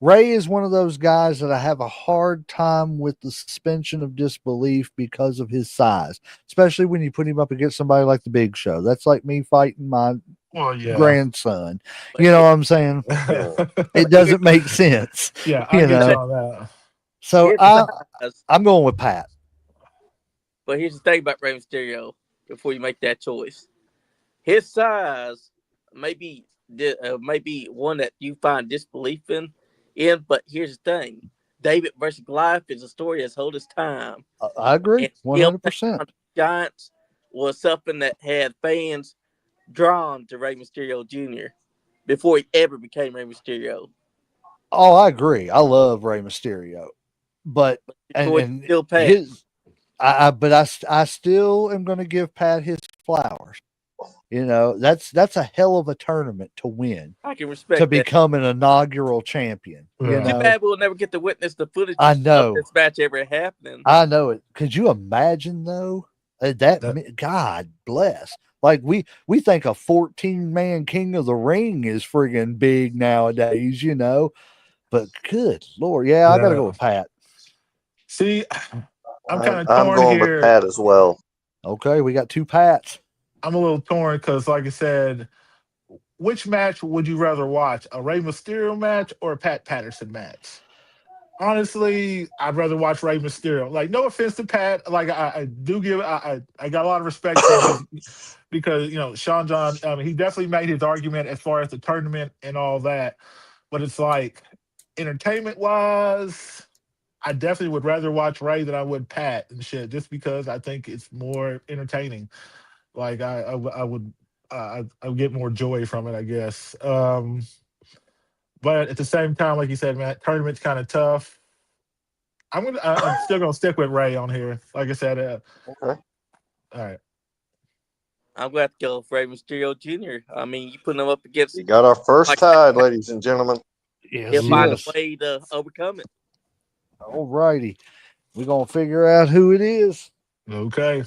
Rey is one of those guys that I have a hard time with the suspension of disbelief because of his size, especially when you put him up against somebody like the Big Show. That's like me fighting my grandson. You know what I'm saying? It doesn't make sense. Yeah, I get all that. So I'm going with Pat. But here's the thing about Rey Mysterio before you make that choice. His size may be one that you find disbelief in, but here's the thing. David versus Goliath is a story that's hold its time. I agree, 100%. Giants was something that had fans drawn to Rey Mysterio Jr. before he ever became Rey Mysterio. Oh, I agree. I love Rey Mysterio, but and still Pat. I still am going to give Pat his flowers. That's a hell of a tournament to win. I can respect to become an inaugural champion. Too bad we'll never get to witness the footage of this match ever happening. I know it. Could you imagine though? God bless. Like we think a 14-man King of the Ring is friggin' big nowadays, But good Lord, I gotta go with Pat. See, I'm kind of torn I'm going here. with Pat as well. Okay, we got two Pats. I'm a little torn because, like I said, which match would you rather watch? A Rey Mysterio match or a Pat Patterson match? Honestly, I'd rather watch Rey Mysterio. Like, no offense to Pat. Like, I do give I got a lot of respect for him because Sean John. He definitely made his argument as far as the tournament and all that. But it's like, entertainment wise, I definitely would rather watch Rey than I would Pat and shit, just because I think it's more entertaining. Like I would get more joy from it, I guess. But at the same time, like you said, man, tournament's kind of tough. I'm still gonna stick with Rey on here. Like I said, okay. All right. I'm going to have to go with Rey Mysterio Jr. I mean, you put him up against. You got our first tide, ladies and gentlemen. He'll find a way to overcome it. All righty. We're going to figure out who it is. Okay.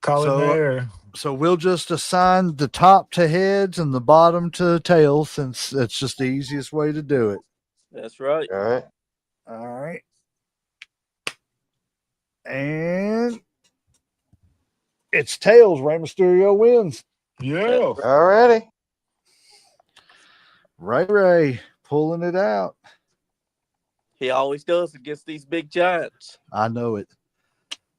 Call it there. So we'll just assign the top to heads and the bottom to tails, since it's just the easiest way to do it. That's right. All right. And it's tails. Rey Mysterio wins. Yeah. All righty. Ray pulling it out. He always does against these big giants. I know it.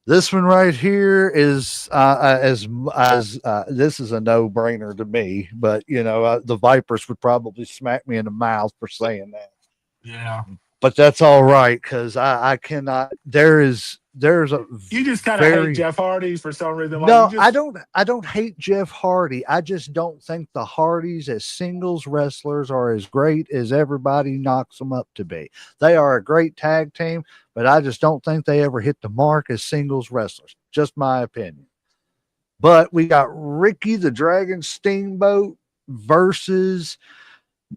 This one right here is this is a no-brainer to me, but the Vipers would probably smack me in the mouth for saying that. Yeah. but that's all right because I cannot. There's a You just kind of hate very Jeff Hardy for some reason. Like you no. just I don't hate Jeff Hardy. I just don't think the Hardys as singles wrestlers are as great as everybody knocks them up to be. They are a great tag team, but I just don't think they ever hit the mark as singles wrestlers. Just my opinion. But we got Ricky the Dragon Steamboat versus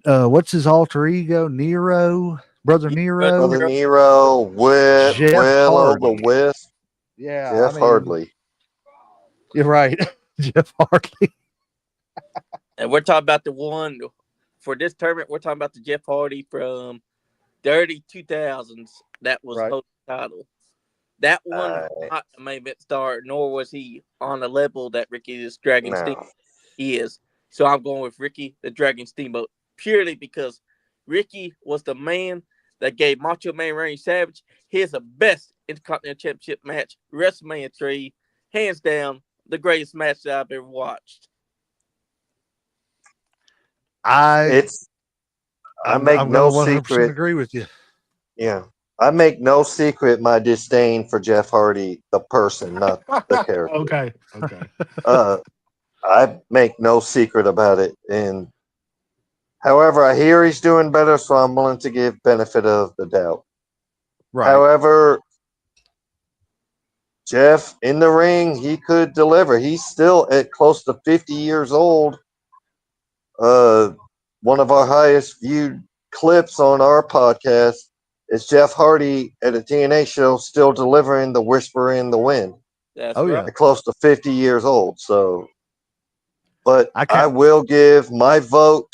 what's his alter ego? Nero, brother Brother Nero, Nero, Jeff Willow the Hardy. Wisp, Yeah, I Jeff mean, Hardley. you're right. Jeff Hardy. And we're talking about the one for this tournament. We're talking about the Jeff Hardy from the early 2000s that was Right. holding the title. That one was Uh, not a main event star, nor was he on the level that Ricky the Dragon Steamboat no. is. So I'm going with Ricky the Dragon Steamboat purely because Ricky was the man that gave Macho Man Randy Savage his best Intercontinental Championship match, WrestleMania 3, hands down the greatest match that I've ever watched. It's I make I'm gonna no 100% secret. agree with you. Yeah. I make no secret my disdain for Jeff Hardy, the person, not the character. okay. Okay. Uh, I make no secret about it. And however, I hear he's doing better, so I'm willing to give benefit of the doubt. Right. However, Jeff in the ring, he could deliver. He's still at close to 50 years old. One of our highest viewed clips on our podcast is Jeff Hardy at a TNA show still delivering the Whisper in the Wind That's Oh right. yeah. at close to 50 years old. So, but I I can't. will give my vote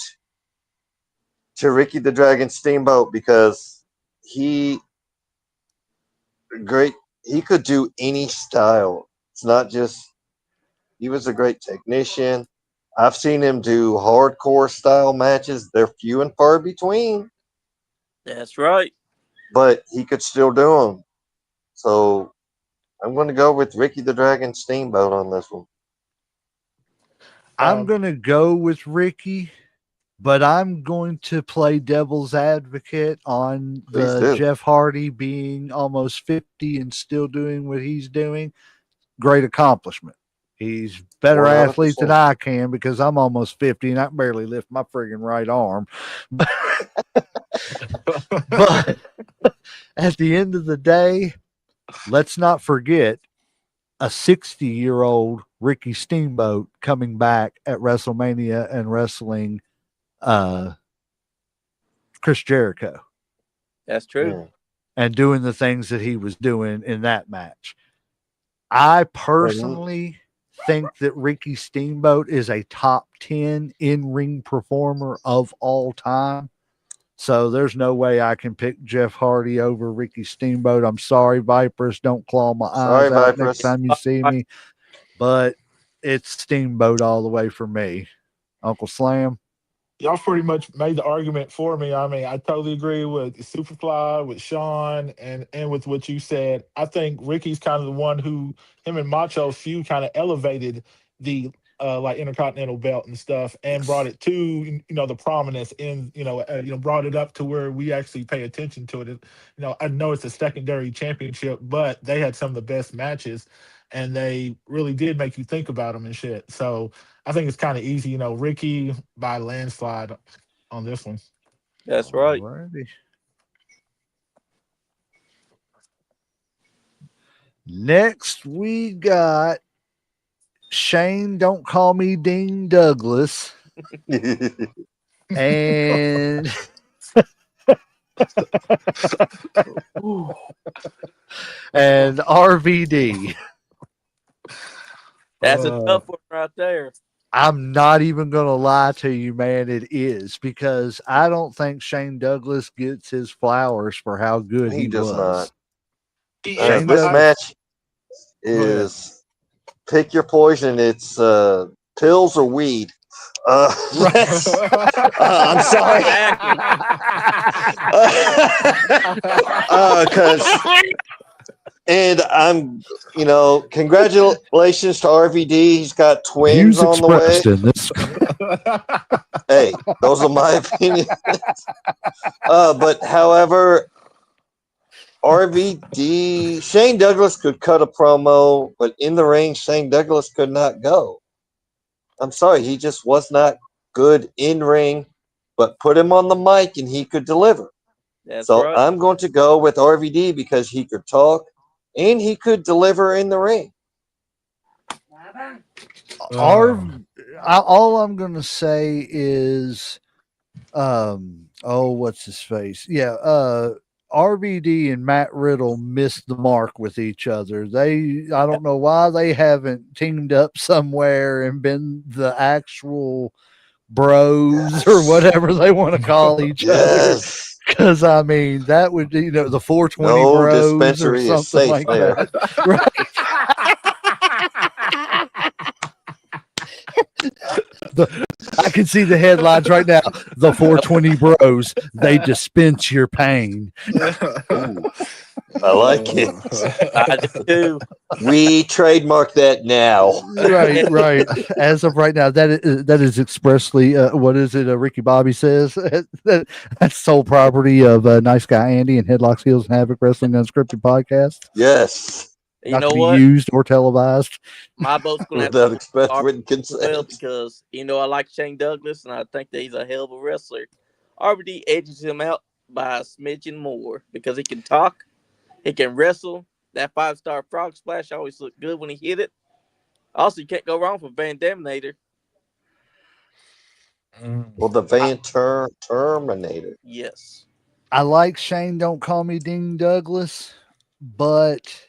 to Ricky the Dragon Steamboat because he great. He could do any style. It's not just he was a great technician. I've seen him do hardcore style matches. They're few and far between, That's right. but he could still do them. So I'm going to go with Ricky the Dragon Steamboat on this one. I'm Um, gonna go with Ricky, but I'm going to play devil's advocate on Please the do. Jeff Hardy being almost 50 and still doing what he's doing. Great accomplishment. He's better athlete than 100%. I can because I'm almost 50 and I can barely lift my friggin' right arm. But at the end of the day, let's not forget a 60-year-old Ricky Steamboat coming back at WrestleMania and wrestling uh, Chris Jericho That's true. Yeah. and doing the things that he was doing in that match. I personally think that Ricky Steamboat is a top 10 in ring performer of all time. So there's no way I can pick Jeff Hardy over Ricky Steamboat. I'm sorry, Vipers. Don't claw my Sorry, eyes out next Vipers. time you see me. But it's Steamboat all the way for me. Uncle Slam. Y'all pretty much made the argument for me. I mean, I totally agree with Superfly, with Sean, and with what you said. I think Ricky's kind of the one who him and Macho's feud kind of elevated the like Intercontinental belt and stuff, and brought it to the prominence in brought it up to where we actually pay attention to it. I know it's a secondary championship, but they had some of the best matches, and they really did make you think about them and shit. So I think it's kind of easy, Ricky by landslide on this one. That's right. Alrighty. Next, we got Shane, don't call me Dean Douglas. And and RVD. That's a tough one right there. I'm not even going to lie to you, man. It is because I don't think Shane Douglas gets his flowers for how good He he does was. He Shane but This Doug- match is pick your poison. It's pills or weed. I'm sorry. And I'm, congratulations to RVD. He's got twins Views on the way. expressed in this. Hey, those are my opinions. But however, RVD, Shane Douglas could cut a promo, but in the ring, Shane Douglas could not go. I'm sorry, he just was not good in ring, but put him on the mic and he could deliver. That's So right. I'm going to go with RVD because he could talk and he could deliver in the ring. All I'm going to say is, what's his face? Yeah, RVD and Matt Riddle missed the mark with each other. I don't know why they haven't teamed up somewhere and been the actual bros or whatever they want to call each other. Yes. Because I mean, that would the 420 No bros or dispensary is something safe like there. that, right? I can see the headlines right now. The 420 bros, they dispense your pain. Ooh, I like it. I do too. We trademark that now. Right. As of right now, that is expressly what is it? Ricky Bobby says that's sole property of Nice Guy Andy and Headlocks Heels and Havoc Wrestling Unscripted Podcast. Yes. You Not know to be what? used or televised. My vote's gonna have Without to express be written RVD as well consent. because I like Shane Douglas and I think that he's a hell of a wrestler. RVD edges him out by a smidgen more because he can talk, he can wrestle. That 5-star frog splash always looked good when he hit it. Also, you can't go wrong for Van Daminator. Well, the Van Terminator. Yes. I like Shane Don't Call Me Ding Douglas, but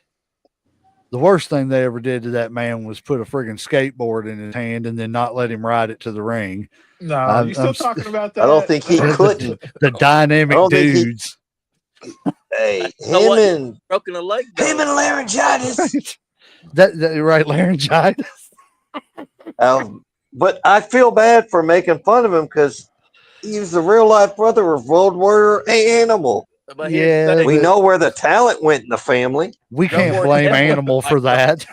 the worst thing they ever did to that man was put a friggin' skateboard in his hand and then not let him ride it to the ring. No, you still talking about that? I don't think he could. The dynamic I don't think he- dudes. Hey, You know him what? and Broken a leg, though. him and laryngitis. that right, laryngitis. But I feel bad for making fun of him because he was the real life brother of Road Warrior Animal. But here's the Yeah, thing. We know where the talent went in the family. we Go can't for it, blame Devin. Animal for that.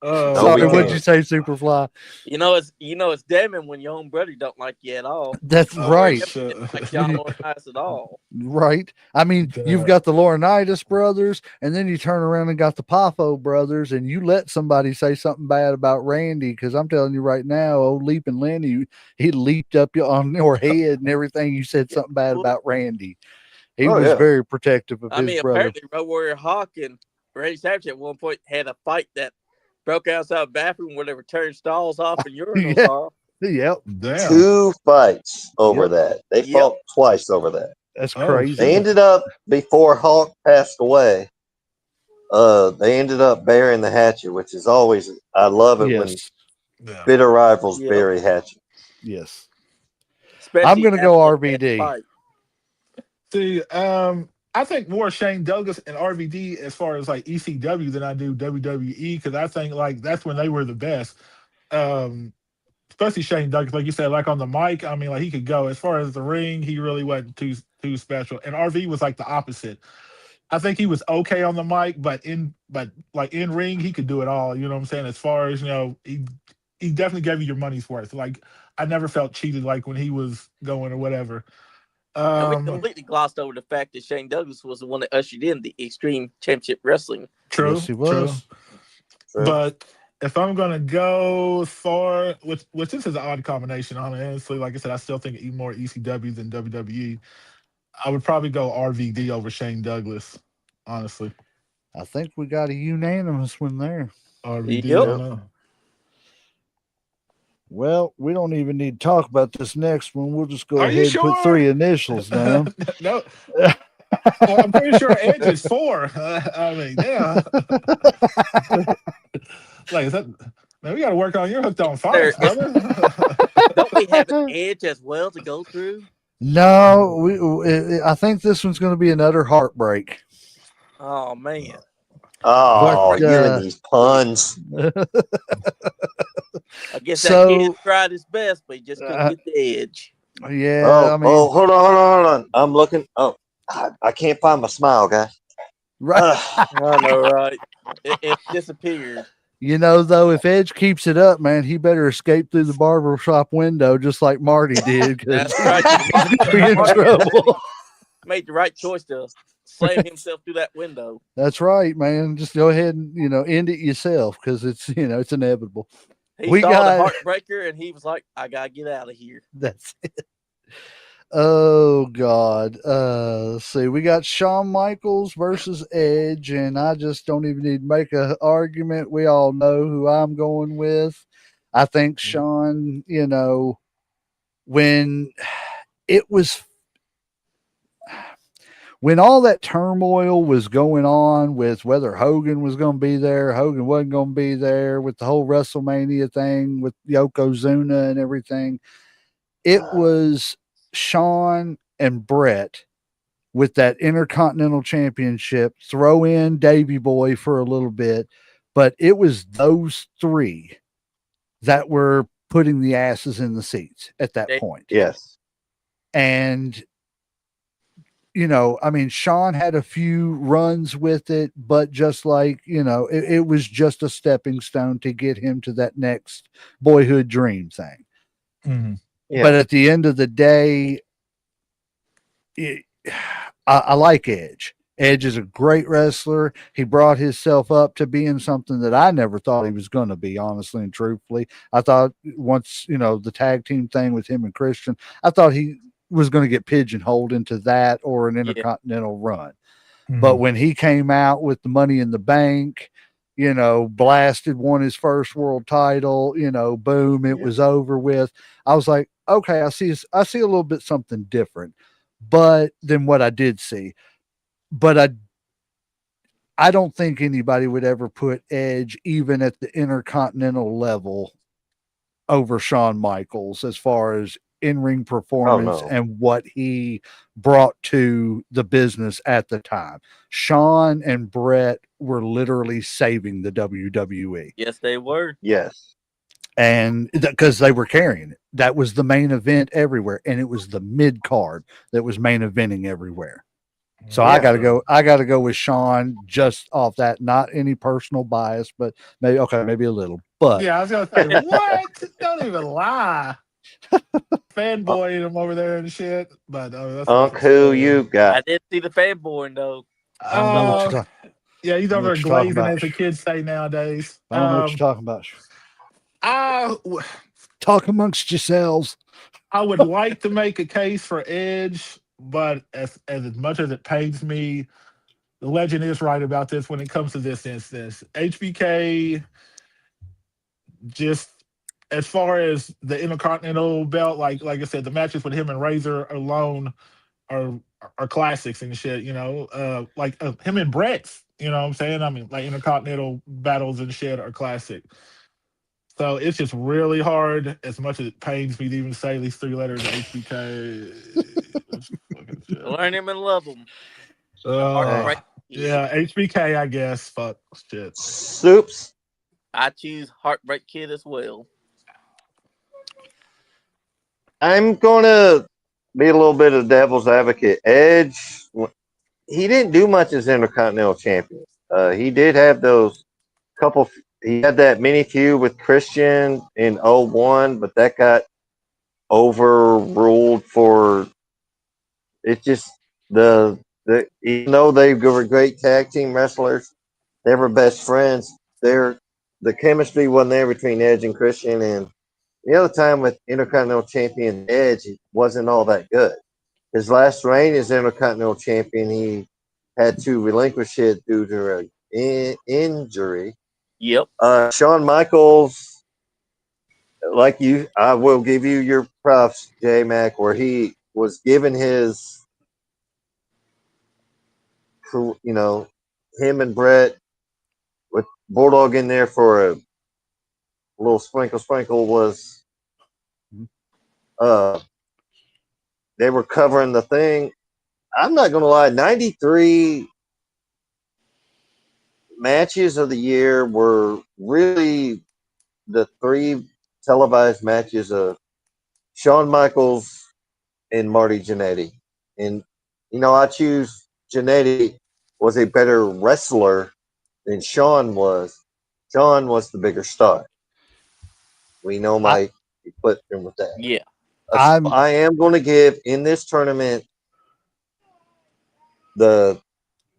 Oh, No, Sorry, we what'd can't. you say, Superfly? It's damning when your own brother don't like you at all. That's right. Didn't like John Laurinaitis at all. Right. I mean, you've got the Laurinaitis brothers, and then you turn around and got the Poffo brothers, and you let somebody say something bad about Randy, because I'm telling you right now, old Leaping Lenny, he leaped up on your head and everything. You said something bad about Randy. He was very protective of his brother. Apparently, Road Warrior Hawk and Randy Savage at one point had a fight that broke outside the bathroom where they were turning stalls off and urinals off. Yep. Damn. 2 fights over that. They fought twice over that. That's crazy. They ended up, before Hawk passed away, they ended up burying the hatchet, which is always, I love it when bitter rivals bury hatchet. Yes. Especially I'm going to go after that RVD. fight. See, I think more Shane Douglas and RVD as far as like ECW than I do WWE because I think like that's when they were the best. Especially Shane Douglas, like you said, like on the mic. I mean, like he could go as far as the ring. He really wasn't too special. And RV was like the opposite. I think he was okay on the mic, but in ring, he could do it all. You know what I'm saying? As far as he definitely gave you your money's worth. Like I never felt cheated like when he was going or whatever. And we completely glossed over the fact that Shane Douglas was the one that ushered in the Extreme Championship Wrestling. True, Yes, he was. True. But if I'm gonna go for which this is an odd combination, honestly. Like I said, I still think more ECW than WWE. I would probably go RVD over Shane Douglas, honestly. I think we got a unanimous one there. RVD, Yep. I don't know. Well, we don't even need to talk about this next one. We'll just go Are you ahead and put sure? 3 initials down. No. Well, I'm pretty sure Edge is 4. I mean, yeah. Like, is that, man, we got to work on your hooked on 5, brother. Don't we have an Edge as well to go through? No, I think this one's going to be an utter heartbreak. Oh, man. Oh, But, you're in these puns. I guess that kid tried his best, but he just couldn't get the Edge. Yeah, Oh, I mean, hold on. I'm looking. Oh, I can't find my smile, guys. Right. I know, right? It disappeared. You know, though, if Edge keeps it up, man, he better escape through the barber shop window just like Marty did, because That's right. he's going to be in Marty trouble. made the right choice to slam himself through that window. That's right, man. Just go ahead and, end it yourself, because it's, it's inevitable. He We saw the got heartbreaker and he was like, I gotta get out of here. that's it. Oh God. Let's see. We got Shawn Michaels versus Edge, and I just don't even need to make an argument. We all know who I'm going with. I think Shawn, when it was when all that turmoil was going on with whether Hogan was going to be there, Hogan wasn't going to be there, with the whole WrestleMania thing with Yokozuna and everything, it was Shawn and Brett with that Intercontinental Championship. Throw in Davy Boy for a little bit, but it was those three that were putting the asses in the seats at that point. Yes. And I mean, Shawn had a few runs with it, but just like, it was just a stepping stone to get him to that next boyhood dream thing. Mm-hmm. Yeah. But at the end of the day, I like Edge. Edge is a great wrestler. He brought himself up to being something that I never thought he was going to be, honestly and truthfully. I thought once, the tag team thing with him and Christian, I thought he was going to get pigeonholed into that or an Intercontinental run. Mm-hmm. But when he came out with the Money in the Bank, blasted, won his first world title, boom, it was over with. I was like, okay, I see a little bit something different, but than what I did see. But I don't think anybody would ever put Edge, even at the Intercontinental level, over Shawn Michaels as far as in-ring performance and what he brought to the business at the time. Shawn and Brett were literally saving the WWE. Yes, they were. Yes. And because they were carrying it. That was the main event everywhere. And it was the mid card that was main eventing everywhere. So I gotta go with Shawn just off that. Not any personal bias, but maybe a little. But yeah, I was gonna say, what? Don't even lie. Fanboying him over there and shit. But that's who you got? I did see the fanboy though. I don't know what you're talking. Yeah, he's over there talking glazing, about. as the kids say nowadays. I don't know what you're talking about. Talk amongst yourselves. I would like to make a case for Edge, but as much as it pains me, the legend is right about this when it comes to this instance. HBK, just as far as the Intercontinental belt, like I said, the matches with him and Razor alone are classics and shit. Like him and Brett's. You know what I'm saying? I mean, like Intercontinental battles and shit are classic. So it's just really hard, as much as it pains me to even say these three letters, HBK. Learn him and love him. Yeah, HBK, I guess. Fuck shit. Soups. I choose Heartbreak Kid as well. I'm going to be a little bit of devil's advocate. Edge, he didn't do much as Intercontinental Champion. He did have those couple. He had that mini feud with Christian in 01, but that got overruled for. It's just even though they were great tag team wrestlers, they were best friends. The chemistry wasn't there between Edge and Christian, and the other time with Intercontinental Champion Edge, it wasn't all that good. His last reign as Intercontinental Champion, he had to relinquish it due to an injury. Yep. Shawn Michaels, like you, I will give you your props, J Mac, where he was given his, him and Brett with Bulldog in there for a little sprinkle was, they were covering the thing. I'm not going to lie, 93 matches of the year were really the three televised matches of Shawn Michaels and Marty Jannetty. And I choose Jannetty was a better wrestler than Sean was. Sean was the bigger star. We know I, my put him with that. Yeah. I'm I am going to give in this tournament the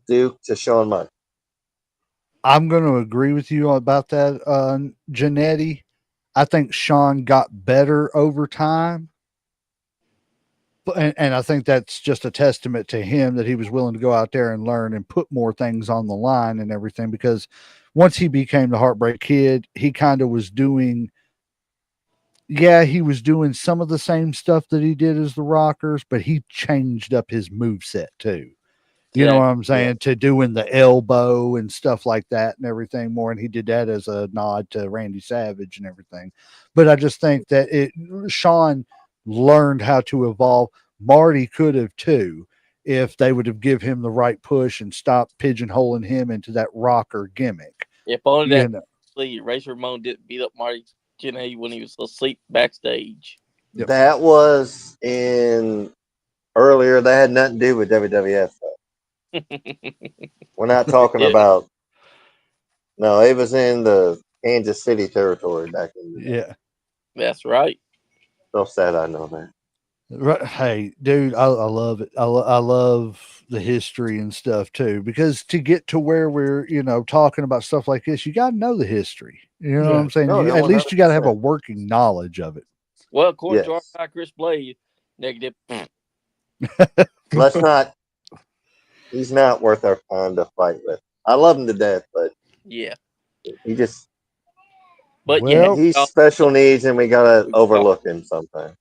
Duke to Shawn Michaels. I'm going to agree with you about that, Janetti. I think Sean got better over time. And I think that's just a testament to him that he was willing to go out there and learn and put more things on the line and everything. Because once he became the Heartbreak Kid, he kind of was doing, yeah, he was doing some of the same stuff that he did as the Rockers, but he changed up his move set too. You know what Exactly. I'm saying? To doing the elbow and stuff like that and everything more. And he did that as a nod to Randy Savage and everything. But I just think that Sean learned how to evolve. Marty could have too, if they would have give him the right push and stopped pigeonholing him into that rocker gimmick. If only You that know, Razor Ramon didn't beat up Marty Jannetty when he was asleep backstage. Yep. That was in earlier. That had nothing to do with WWF. We're not talking Yeah. about. No, it was in the Kansas City territory back in the day. Yeah. That's right. So sad I know that. Right. Hey, dude, I love it. I love the history and stuff too, because to get to where we're, talking about stuff like this, you got to know the history. You know what Yeah. I'm saying? No, You, no, at least you got to have a 100%. working knowledge of it. Well, according to our Yes. guy Chris Blade, negative. Let's not. He's not worth our time to fight with. I love him to death, but Yeah. he just But you Well, he's special needs, and we gotta have overlook him sometimes.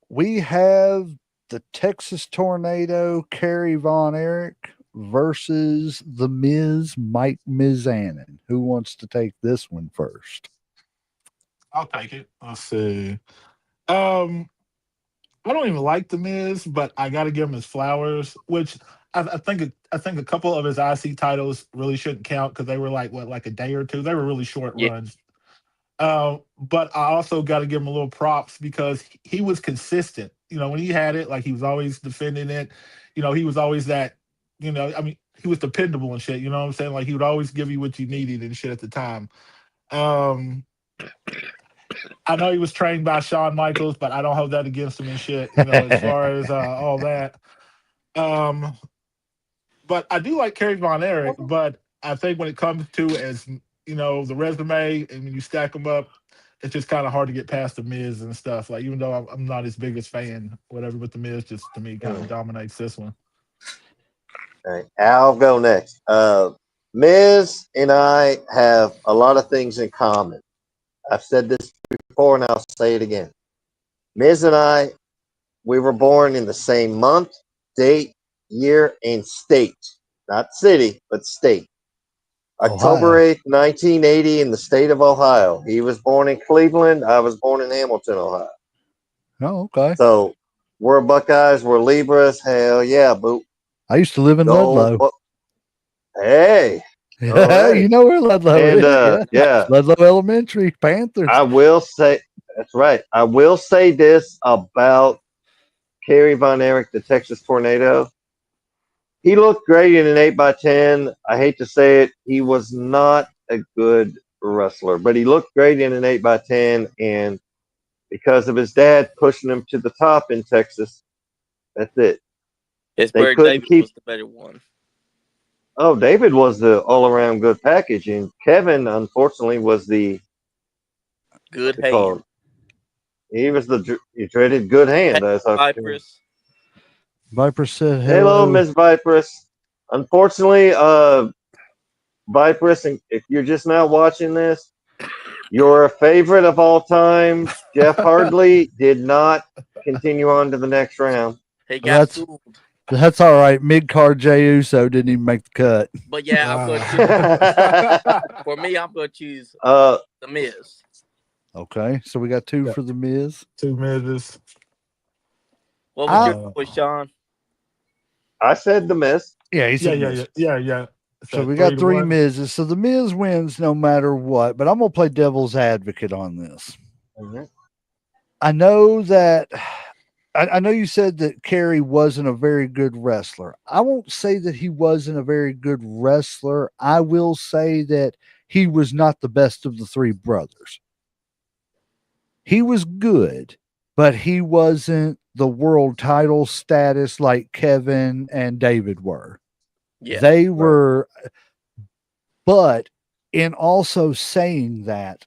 we have the Texas Tornado, Kerry Von Erich versus the Miz, Mike Mizanin. Who wants to take this one first? I'll take it. Let's see. Um, I don't even like the Miz, but I got to give him his flowers. Which I think a couple of his IC titles really shouldn't count because they were like a day or two. They were really short Yeah. runs. But I also got to give him a little props because he was consistent. When he had it, like he was always defending it. He was always that. I mean, he was dependable and shit. You know what I'm saying? Like he would always give you what you needed and shit at the time. Um, I know he was trained by Shawn Michaels, but I don't hold that against him and shit. As far as all that. Um, but I do like Kerry Von Erich. But I think when it comes to the resume and when you stack them up, it's just kind of hard to get past the Miz and stuff. Like even though I'm not his biggest fan, whatever, but the Miz just to me kind of dominates this one. All right, I'll go next. Miz and I have a lot of things in common. I've said this before, and I'll say it again. Miz and I, we were born in the same month, date, year, and state. Not city, but state. October Ohio. 8th, 1980, in the state of Ohio. He was born in Cleveland. I was born in Hamilton, Ohio. Oh, okay. So we're Buckeyes. We're Libras. Hell yeah, boo. I used to live in Go. Ludlow. Hey. All Yeah, you right. know where Ludlow And is. Yeah. yeah, Ludlow Elementary, Panthers. I will say that's right. I will say this about Kerry Von Erich, the Texas Tornado. He looked great in an 8x10. I hate to say it, he was not a good wrestler, but he looked great in an 8x10. And because of his dad pushing him to the top in Texas, that's it. They Pittsburgh couldn't David keep. was the better one. Oh, David was the all-around good package, and Kevin, unfortunately, was the Good what's it hand. called? He was the dreaded good hand. Hey, As I Cypress. Viper said hello, hello. Miss Viperous. Unfortunately, Viperous, and if you're just now watching this, your favorite of all time, Jeff Hardley, did not continue on to the next round. He Well, got schooled. that's all right. Mid card Jey Uso didn't even make the cut. But yeah, I'm going to choose. For me, I'm going to choose uh, The Miz. Okay, so we got two Yeah. for the Miz. 2 Mizes. What was I- your choice, Sean? I said the Miz. Yeah, he Yeah, said yeah, Miz. yeah. So we 3 got to 3 1. Mizes. So the Miz wins no matter what, but I'm gonna play devil's advocate on this. Mhm. I know that I know you said that Kerry wasn't a very good wrestler. I won't say that he wasn't a very good wrestler. I will say that he was not the best of the three brothers. He was good, but he wasn't the world title status like Kevin and David were. Yeah. They were, but in also saying that,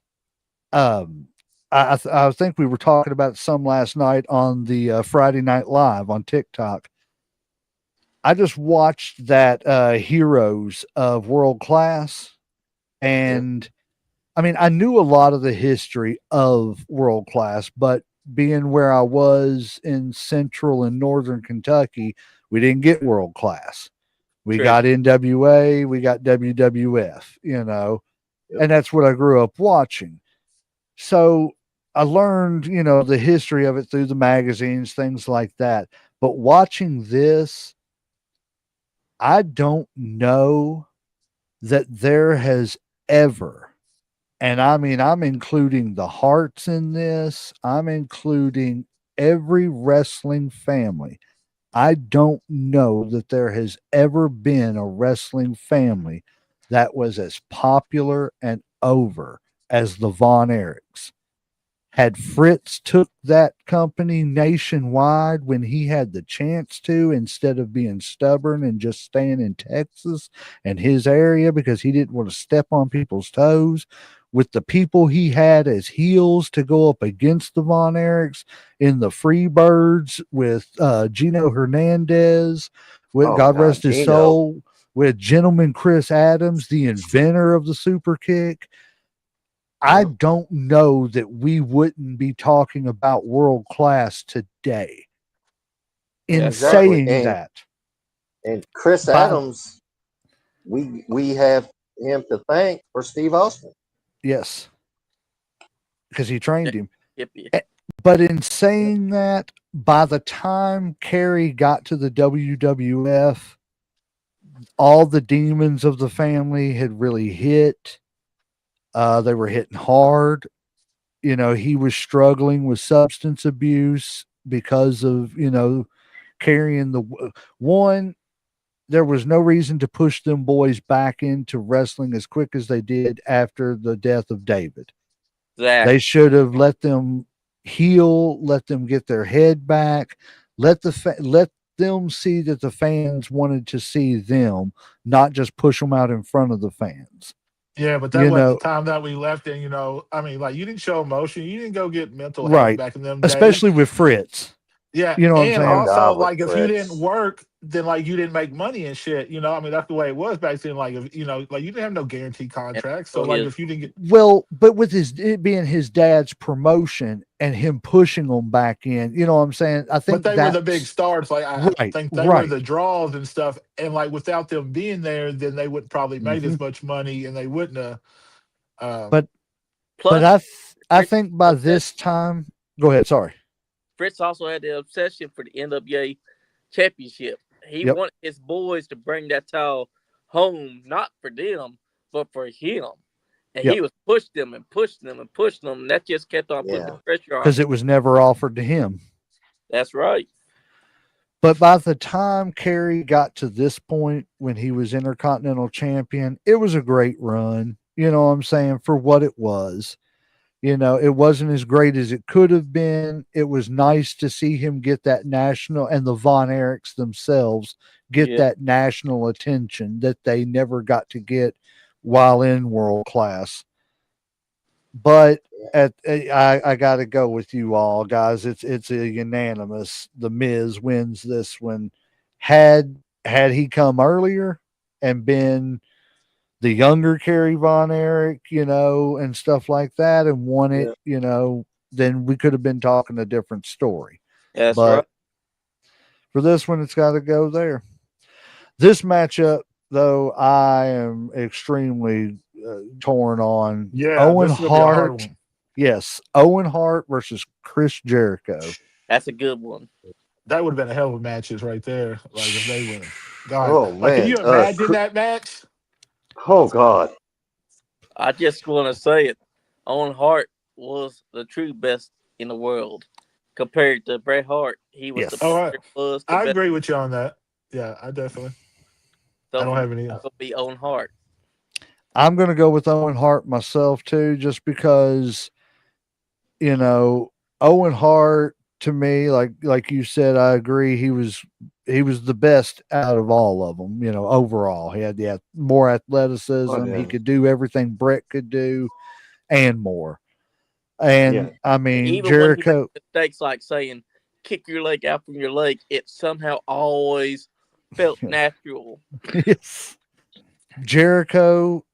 um, I think we were talking about some last night on the Friday Night Live on TikTok. I just watched that Heroes of World Class, and I mean, I knew a lot of the history of World Class, but being where I was in central and northern Kentucky, we didn't get World Class. We True. got NWA, we got WWF, and that's what I grew up watching. So I learned, the history of it through the magazines, things like that. But watching this, I don't know that there has ever, and I mean, I'm including the Hearts in this, I'm including every wrestling family. I don't know that there has ever been a wrestling family that was as popular and over as the Von Erichs. Had Fritz took that company nationwide when he had the chance to, instead of being stubborn and just staying in Texas and his area because he didn't want to step on people's toes, with the people he had as heels to go up against the Von Erichs in the Freebirds with Gino Hernandez, with Oh God God, rest his Gino. soul, with Gentleman Chris Adams, the inventor of the super kick. I don't know that we wouldn't be talking about world class today. In That's right. Exactly. saying that, And Chris by Adams, we have him to thank for Steve Austin. yes, because he trained him. Yep. Yeah. But in saying that, by the time Kerry got to the WWF, all the demons of the family had really hit. They were hitting hard. He was struggling with substance abuse because of, carrying the one. There was no reason to push them boys back into wrestling as quick as they did after the death of David. Exactly. They should have let them heal, let them get their head back, let them see that the fans wanted to see them, not just push them out in front of the fans. Yeah, but that You wasn't the know, time that we left in, I mean, like you didn't show emotion, you didn't go get mental help right? back in them days. Especially with Fritz. Yeah, You know what I'm and Oh saying? also God, with like if you didn't Fritz. work, then like you didn't make money and shit. I mean that's the way it was back then. Like if like you didn't have no guaranteed And contracts. So so like his if you didn't get Well, but with it being his dad's promotion and him pushing them back in, you know what I'm saying? I but think they were the big that's stars. Like I right, think they were right. the draws and stuff. And like without them being there, then they wouldn't probably made hmm as much money and they wouldn't have But but plus I Fritz think by obsession. this time, go ahead. Sorry. Fritz also had the obsession for the NWA championship. He Yep. wanted his boys to bring that title home, not for them, but for him. And Yep. he was pushing them and pushing them and pushing them. And that just kept on putting the Yeah. pressure on Because him. it was never offered to him. That's right. But by the time Kerry got to this point when he was Intercontinental Champion, it was a great run. You know what I'm saying? For what it was. It wasn't as great as it could have been. It was nice to see him get that national, and the Von Erichs themselves get Yeah. that national attention that they never got to get while in world class. But I got to go with you all, guys. It's a unanimous. The Miz wins this one. Had he come earlier and been the younger Kerry Von Erich, and stuff like that, and won it, Yeah. then we could have been talking a different story. That's right. But for this one, it's got to go there. This matchup, though, I am extremely torn on. yeah, Owen this is gonna be a hard Hart, one. yes, Owen Hart versus Chris Jericho. That's a good one. That would have been a hell of a matches right there. Like if they would have God. Oh Like can man. you imagine that match? Oh God. I just want to say it. Owen Hart was the true best in the world compared to Bret Hart. He was Yes. the Oh, better, was the I better. agree with you on that. Yeah, I definitely. So I don't for me, have any. it's gonna be Owen Hart. I'm going to go with Owen Hart myself too, just because you know Owen Hart to me, like you said, I agree. He was the best out of all of them. Overall, he had more athleticism. Oh, yeah. He could do everything Brett could do and more. And Yeah. I mean Even when he made Jericho. mistakes like saying "kick your leg out from your leg," it somehow always felt natural. Yes. Jericho,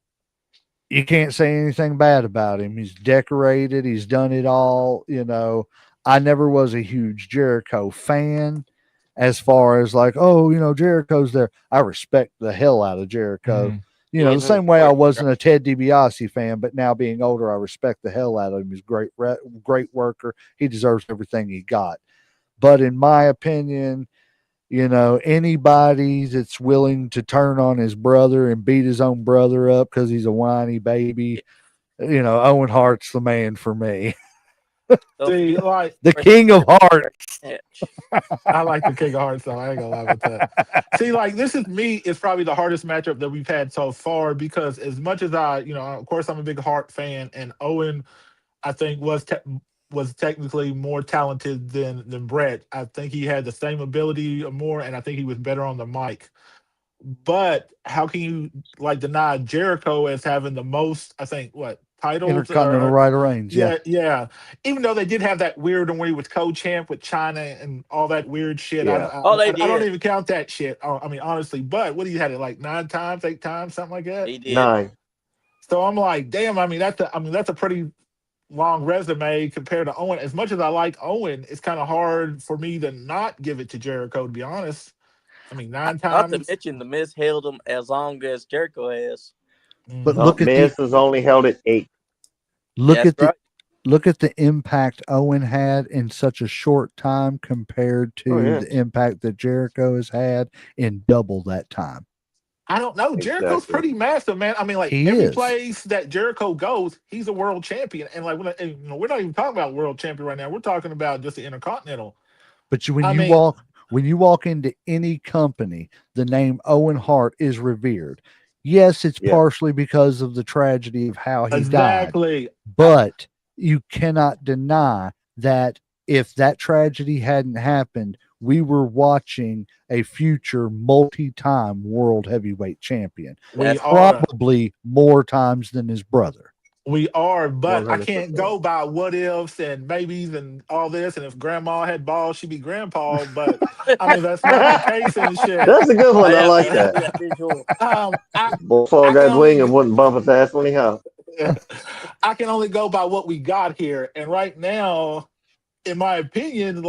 you can't say anything bad about him. He's decorated. He's done it all. I never was a huge Jericho fan as far as like, oh, Jericho's there. I respect the hell out of Jericho. Mhm. The Yes, same way I wasn't a Ted DiBiase fan, but now being older, I respect the hell out of him. He's a great worker. He deserves everything he got. But in my opinion, anybody that's willing to turn on his brother and beat his own brother up because he's a whiny baby, Owen Hart's the man for me. don't See, forget like The king of hearts. match. I like the King of Hearts, though. I ain't gonna lie with that. See, like this is me. It's probably the hardest matchup that we've had so far because as much as of course, I'm a big Hart fan, and Owen, I think was technically more talented than Brett. I think he had the same ability or more, and I think he was better on the mic. But how can you like deny Jericho as having the most? I think what titles Intercontinental right of reigns. Yeah. yeah, yeah. Even though they did have that weird one where he was co-champ with China and all that weird shit, Yeah. Oh, they I don't did. even count that shit. I mean, honestly, but what do you had it like 9 times, 8 times, something like that? He did. 9. So I'm like, damn. That's a pretty long resume compared to Owen. As much as I like Owen, it's kind of hard for me to not give it to Jericho. To be honest, I mean, 9 times. Not to mention the Miz held him as long as Jericho has. But Mhm. No, look at the Miz has only held it 8. look That's at the right. look at the impact Owen had in such a short time compared Oh, to yeah. the impact that Jericho has had in double that time. I don't know. Jericho's Exactly. pretty massive, man. I mean, like He every is. place that Jericho goes, he's a world champion. And like, we're not even talking about world champion right now. We're talking about just the Intercontinental. But when I you mean, walk into any company, the name Owen Hart is revered. Yes, it's Yeah. partially because of the tragedy of how he died, exactly. but you cannot deny that if that tragedy hadn't happened, we were watching a future multi-time world heavyweight champion, We That's are, probably more times than his brother. but I can't 100%. go by what ifs and maybes and all this. And if grandma had balls, she'd be grandpa. But I mean, that's not the case and shit. That's a good one. I I like can that. see that visual. Bullfrog I can got wing and only wouldn't bump his ass when he hopped. I can only go by what we got here. And right now, in my opinion,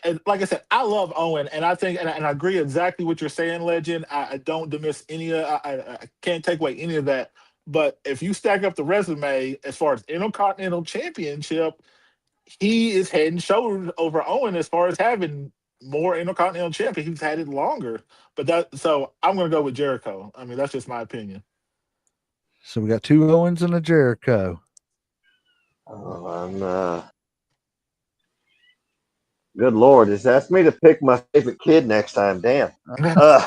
and like I said, I love Owen, and I think, and I agree exactly what you're saying, Legend. I don't dismiss any of, I can't take away any of that. But if you stack up the resume as far as Intercontinental Championship, he is head and shoulders over Owen as far as having more Intercontinental Champion. He's had it longer, so I'm going to go with Jericho. I mean, that's just my opinion. So we got two Owens and a Jericho. Oh, good Lord. Just ask me to pick my favorite kid next time. Damn. Uh,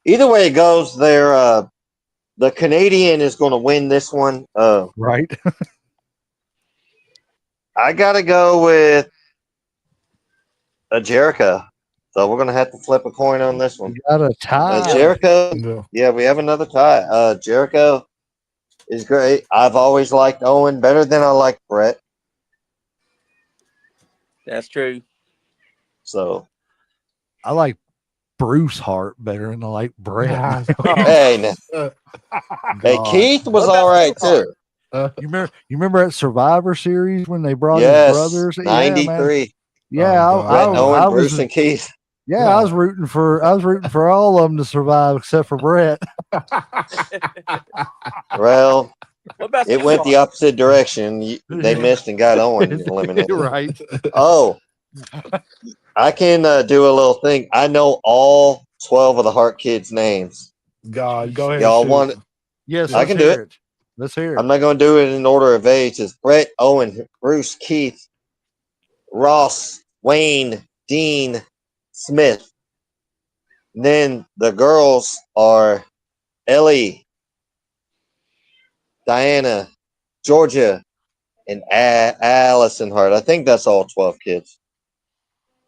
either way it goes, the Canadian is going to win this one. Right? I got to go with a Jericho. So we're going to have to flip a coin on this one. We got a tie. Jericho, No. yeah, we have another tie. Jericho is great. I've always liked Owen better than I like Brett. That's true. So, I like Bruce Hart better than I like Brett. hey, hey, God. Keith was What about all right Bret Hart? too. You remember that Survivor Series when they brought his Yes, brothers? Yeah, man. 93. Yeah, Oh, Brett, God. Owen, I Bruce, was. and Keith. Yeah, I was rooting for all of them to survive except for Brett. Well, What about it you, went the Mark? opposite direction. They missed and got Owen eliminated. Right. Oh, I can do a little thing. I know all 12 of the Hart kids' names. God, go ahead and Y'all shoot. want it? Yes, I let's can do hear it. it. Let's hear I'm it. not going to do it in order of age. It's Brett, Owen, Bruce, Keith, Ross, Wayne, Dean, Smith. And then the girls are Ellie, Diana, Georgia, and Allison Hart. I think that's all 12 kids.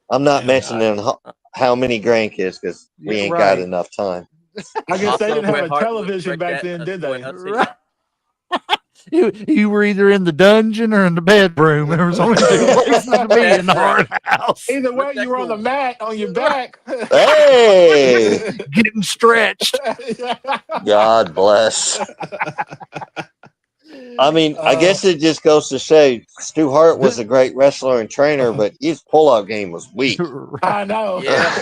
I'm not Yeah. mentioning how many grandkids because we Yeah, ain't got right. enough time. I guess they Also, didn't have Bret a Hart would television break back that then, as did well, they? too. Right. You were either in the dungeon or in the bedroom. There was only two places to be in the That's right. hard house. Either way, Flip that you were on the coin. mat on your back. Hey, Getting stretched. God bless. I mean, I guess it just goes to say Stu Hart was a great wrestler and trainer, but his pull-out game was weak. I know. Yeah.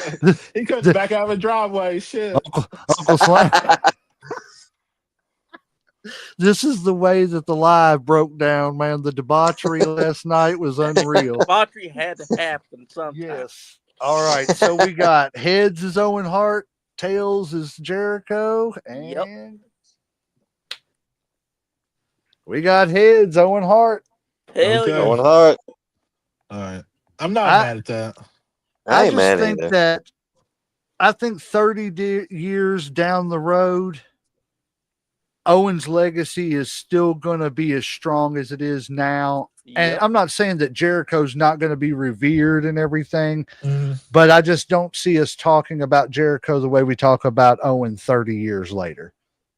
He couldn't back out of a driveway. Shit. Uncle Slam. This is the way that the live broke down, man. The debauchery last night was unreal. Debauchery had to happen sometime. Yes. All right. So we got heads is Owen Hart, tails is Jericho, and Yep. we got heads Owen Hart. Hell Okay. Owen yeah. Hart. All right. I'm not I- mad at that. I I ain't just mad think either. that I think 30 years down the road, Owen's legacy is still going to be as strong as it is now. And Yep. I'm not saying that Jericho's not going to be revered and everything, Mhm. but I just don't see us talking about Jericho the way we talk about Owen 30 years later.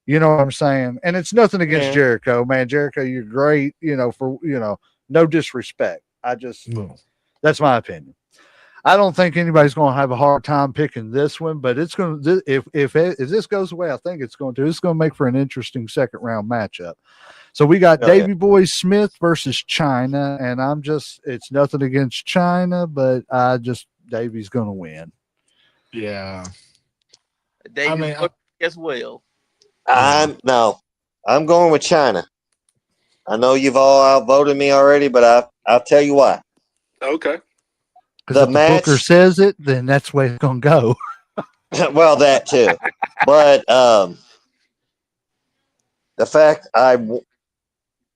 You know what I'm saying? And it's nothing against Yeah. Jericho, man. Jericho, you're great, no disrespect. No. That's my opinion. I don't think anybody's going to have a hard time picking this one, but it's going to if this goes the way I think it's going to, it's going to make for an interesting second round matchup. So we got Oh, yeah. Davey Boy Smith versus China, and it's nothing against China, but Davey's going to win. Yeah. David mean, Bowie as well. I'm going with China. I know you've all outvoted me already, but I'll tell you why. Okay. Because The if the booker match, says it, then that's the way it's going to go. well, that too, but the fact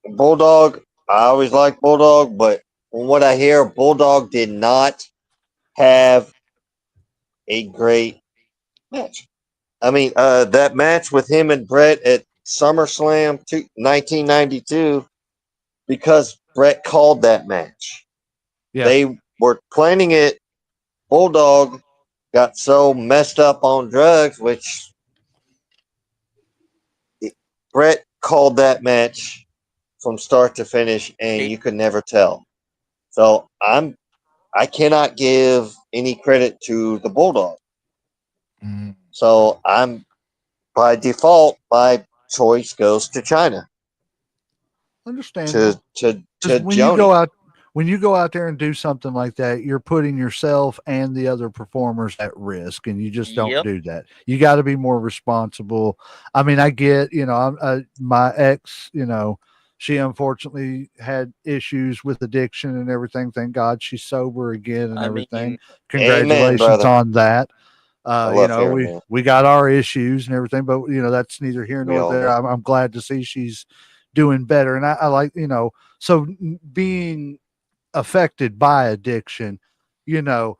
Bulldog, I always like Bulldog, but from what I hear, Bulldog did not have a great match. I mean, that match with him and Brett at SummerSlam 1992, because Brett called that match. Yeah. They were planning it. Bulldog got so messed up on drugs, which Brett called that match from start to finish, and you could never tell. So I cannot give any credit to the Bulldog. Mhm. So I'm by default, my choice goes to China, Understandable. to When you Joni. go out there and do something like that, you're putting yourself and the other performers at risk, and you just don't Yep. do that. You got to be more responsible. I mean, I get, my ex, she unfortunately had issues with addiction and everything. Thank God she's sober again and I everything. mean, Amen, Congratulations brother. on that. I love hearing we that. we got our issues and everything, but that's neither here We nor all there. do. I'm glad to see she's doing better, and I like so being affected by addiction, you know,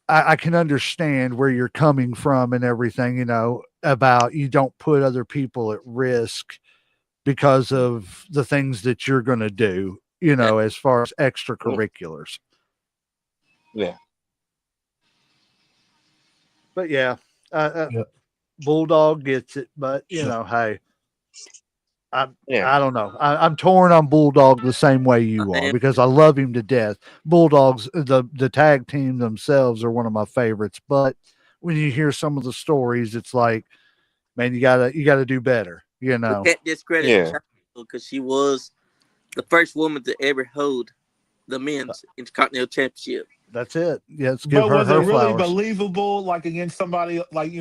I can understand where you're coming from and everything, about you don't put other people at risk because of the things that you're going to do, as far as extracurriculars. Yeah. But yeah, Yep. Bulldog gets it, but hey, Yeah. I don't know. I'm torn on Bulldog the same way you are because I love him to death. Bulldogs, the tag team themselves are one of my favorites, but when you hear some of the stories, it's like, man, you gotta do better. we can't discredit Yeah. China because she was the first woman to ever hold the men's Intercontinental Championship. That's it. Yeah, let's give But her was it her really flowers. believable, like against somebody like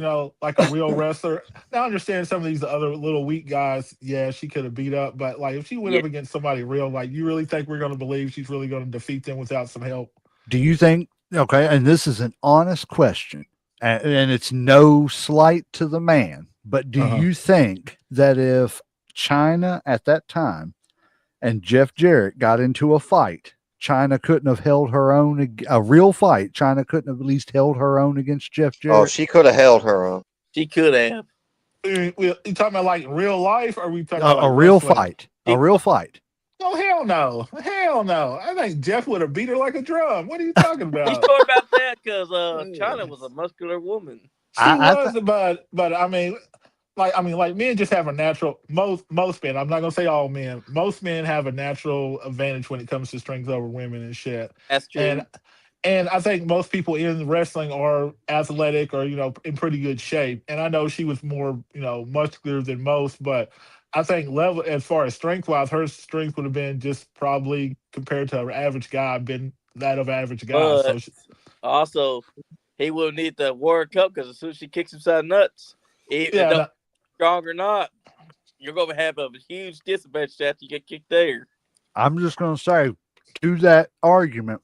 like a real wrestler? Now I understand some of these other little weak guys. Yeah, she could have beat up, but like if she went Yeah. up against somebody real, like you really think we're going to believe she's really going to defeat them without some help? Do you think? Okay, and this is an honest question, and it's no slight to the man, but do Uh-huh. you think that if China at that time and Jeff Jarrett got into a fight, China couldn't have held her own, a real fight, China couldn't have at least held her own against Jeff Oh, Jarrett? she could have held her own. She could have. You talking about like real life, or are we talking A, about like a real wrestling? fight. A real fight. Oh hell no, hell no! I think Jeff would have beat her like a drum. What are you talking You about? sure about that? Because China was a muscular woman. She was, but I mean, like men just have a natural. Most men. I'm not gonna say all men. Most men have a natural advantage when it comes to strength over women and shit. That's true. And I think most people in wrestling are athletic or in pretty good shape. And I know she was more muscular than most, but I think level as far as strength wise, her strength would have been just probably compared to her average guy, been that of average guy. But also, he will need the World Cup because as soon as she kicks him side nuts, strong or not, you're going to have a huge disadvantage after you get kicked there. I'm just going to say, to that argument,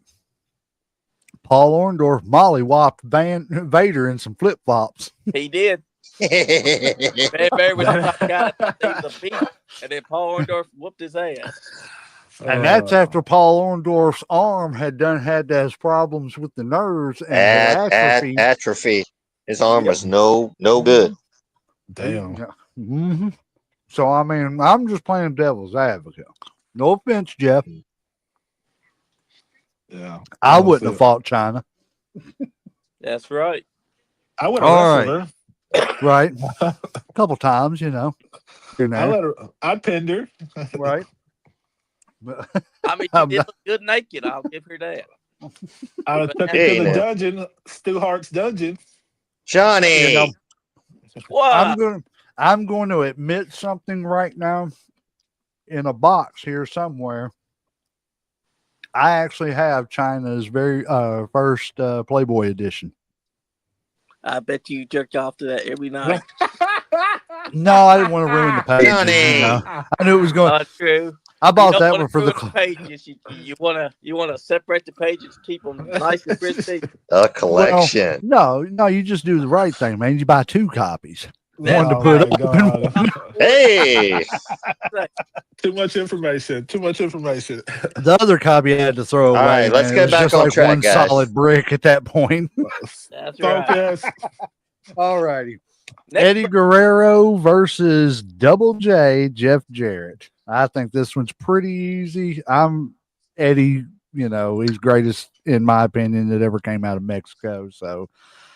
Paul Orndorff molly-whopped Vader in some flip-flops. He did. Van Bear was the guy that he was a beast, and then Paul Orndorff whooped his ass. And that's after Paul Orndorff's arm had has problems with the nerves and atrophy. Atrophy. His arm was no good. Damn. Mm-hmm. So I mean, I'm just playing devil's advocate. No offense, Jeff. Yeah, I wouldn't have fought China. That's right. I would have wrestled her. Right. A couple times, I'd pinned her. Right. I mean, she did look good naked. I'll give her that. I took her to the dungeon, Stu Hart's dungeon. Johnny. What? I'm going to admit something right now. In a box here somewhere, I actually have China's very first Playboy edition. I bet you jerked off to that every night. No, I didn't want to ruin the pages. I knew it was going. True. I bought that one for the pages. You want to separate the pages, keep them nice and pretty. A collection. Well, no, you just do the right thing, man. You buy 2 copies. One to put up and one. Hey, too much information. The other copy I had to throw away. All right, let's get back on track, one guys. solid brick at that point. That's right. All righty. Eddie Guerrero versus Double J, Jeff Jarrett. I think this one's pretty easy. Eddie, he's greatest, in my opinion, that ever came out of Mexico. So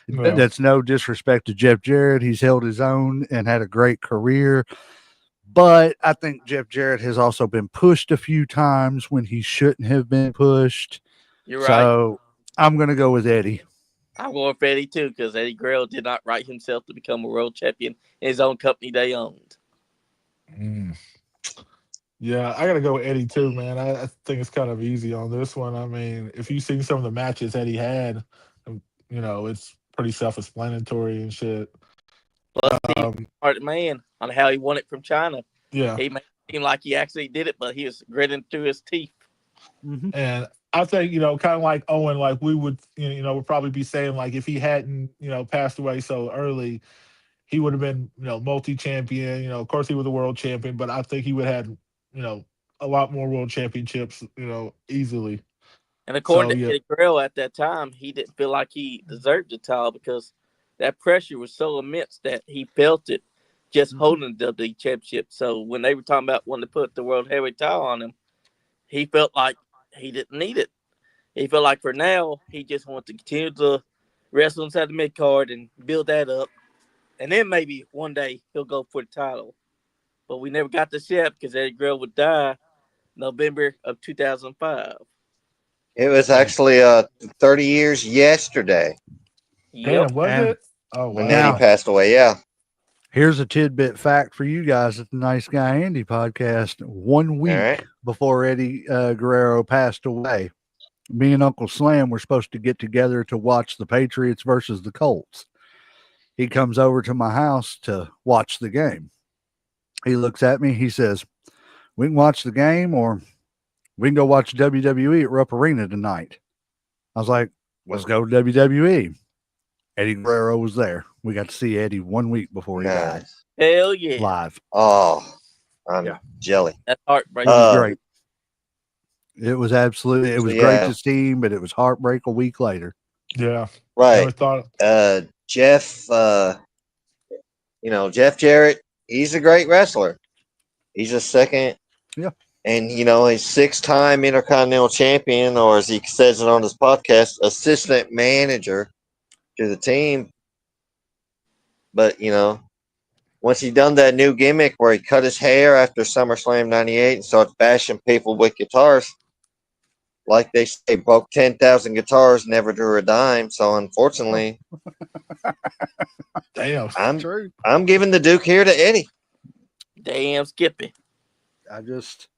that's no disrespect to Jeff Jarrett. He's held his own and had a great career. But I think Jeff Jarrett has also been pushed a few times when he shouldn't have been pushed. You're right. So I'm going to go with Eddie. I'm going for Eddie too, because Eddie Guerrero did not write himself to become a world champion in his own company they owned. Yeah, I got to go with Eddie too, man. I think it's kind of easy on this one. I mean, if you've seen some of the matches Eddie had, it's pretty self-explanatory and shit. Plus, he's a man on how he won it from China. Yeah. He made it seem like he actually did it, but he was gritting through his teeth. Mm-hmm. And I think, kind of like Owen, like we would, would probably be saying, like, if he hadn't, passed away so early, he would have been, multi-champion. Of course, he was a world champion, but I think he would have had, a lot more world championships, easily. And according to Eddie Guerrero at that time, he didn't feel like he deserved the title because that pressure was so immense that he felt it just holding the WWE championship. So when they were talking about wanting to put the world heavyweight title on him, he felt like he didn't need it. He felt like for now, he just wanted to continue to wrestle inside the mid card and build that up. And then maybe one day he'll go for the title. But we never got this yet because Eddie Guerrero would die November of 2005. It was actually 30 years yesterday. Damn, was it? Oh, wow. When Eddie passed away, yeah. Here's a tidbit fact for you guys at the Nice Guy Andy podcast. 1 week before Eddie Guerrero passed away, me and Uncle Slam were supposed to get together to watch the Patriots versus the Colts. He comes over to my house to watch the game. He looks at me. He says, "We can watch the game or we can go watch WWE at Rupp Arena tonight." I was like, "Let's go to WWE." Eddie Guerrero was there. We got to see Eddie 1 week before he died. Hell yeah. Live. Oh. I'm jelly. That's It heartbreaking. was great. It was absolutely. It So, was great yeah. to see him, but it was heartbreak a week later. Yeah. Right. Never thought. Jeff, Jeff Jarrett, he's a great wrestler. He's a second. Yeah. And, he's 6-time Intercontinental Champion, or as he says it on his podcast, assistant manager to the team. But, once he done that new gimmick where he cut his hair after SummerSlam 98 and started bashing people with guitars, like they say, broke 10,000 guitars, never drew a dime. So, unfortunately, Damn. True. I'm giving the Duke here to Eddie. Damn, Skippy. I just,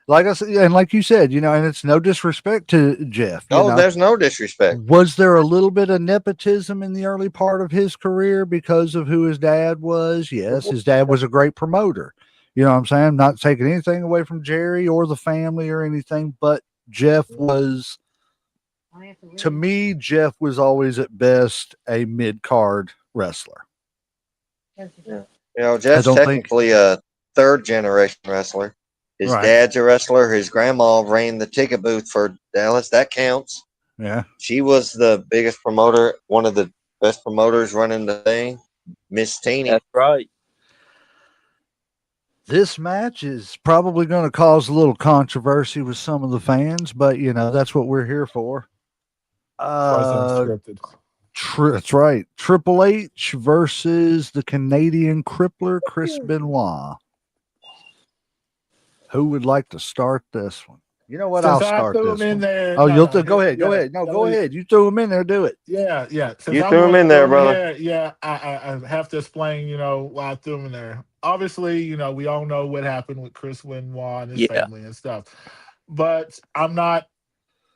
like I said, and like you said, and it's no disrespect to Jeff. There's no disrespect. Was there a little bit of nepotism in the early part of his career because of who his dad was? Yes, his dad was a great promoter. You know what I'm saying? I'm not taking anything away from Jerry or the family or anything, but Jeff was, to me, Jeff was always at best a mid-card wrestler. Jeff's don't technically a third-generation wrestler. His Right. dad's a wrestler. His grandma ran the ticket booth for Dallas. That counts. Yeah. She was the biggest promoter, one of the best promoters running the thing, Miss Teeny. That's right. This match is probably going to cause a little controversy with some of the fans, but that's what we're here for. Unscripted. That's right. Triple H versus the Canadian crippler Chris Benoit. Who would like to start this one? You know what? Since I'll I start threw this him in one. there. Oh, no, go ahead. Go yeah, ahead. No, go ahead. You threw him in there. Do it. Yeah. Since You I'm threw him going in to there, throw him brother. Yeah, I have to explain, why I threw him in there. Obviously, we all know what happened with Chris Benoit and his Yeah. family and stuff. But I'm not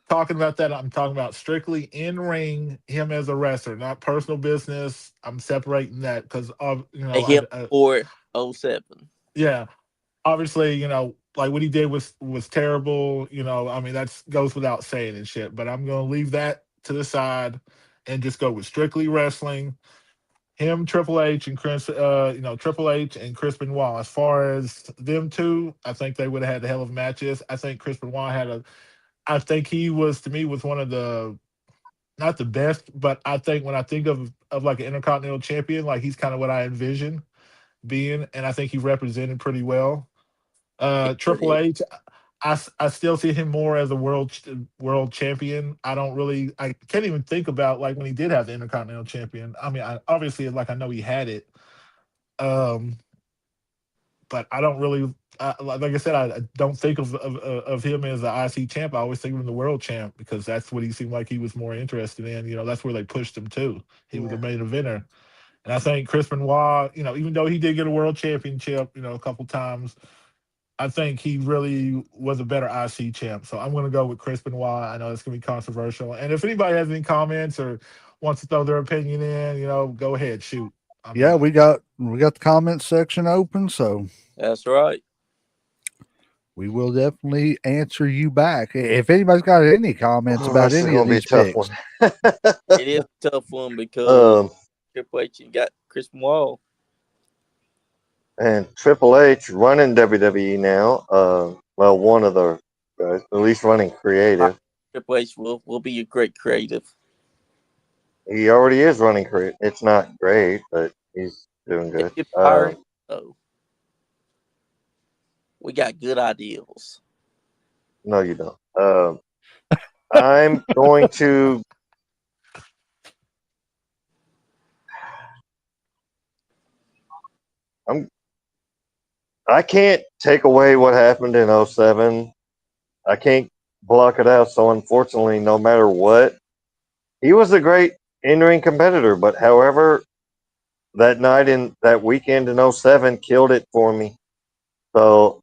talking about that. I'm talking about strictly in ring, him as a wrestler, not personal business. I'm separating that because of Him for 07. yeah, obviously, like what he did was terrible. I mean that goes without saying and shit. But I'm gonna leave that to the side and just go with strictly wrestling. Him, Triple H, and Chris, Triple H and Chris Benoit. As far as them two, I think they would have had the hell of matches. I think Chris Benoit I think he was to me was one of the not the best, but I think when I think of like an Intercontinental Champion, like he's kind of what I envision being, and I think he represented pretty well. Triple H, I still see him more as a world champion. I can't even think about like when he did have the Intercontinental Champion. I mean, obviously like I know he had it, but I don't really like I said I don't think of him as an IC champ. I always think of him the world champ because that's what he seemed like he was more interested in. That's where they pushed him to. He was the main eventer. And I think Chris Benoit, even though he did get a world championship, a couple times, I think he really was a better IC champ. So I'm going to go with Chris Benoit. I know it's going to be controversial. And if anybody has any comments or wants to throw their opinion in, go ahead, shoot. We got the comment section open, so That's right. we will definitely answer you back. If anybody's got any comments about This is any gonna of be a these tough picks, one. It is a tough one because Triple H got Chris Benoit. And Triple H running WWE now. Well, one of the guys, at least running creative. Triple H will be a great creative. He already is running creative. It's not great, but he's doing good. If you we got good ideals. No, you don't. I'm going to. I can't take away what happened in 07. I can't block it out. So unfortunately, no matter what, he was a great in-ring competitor. But however, that night in that weekend in 07 killed it for me. So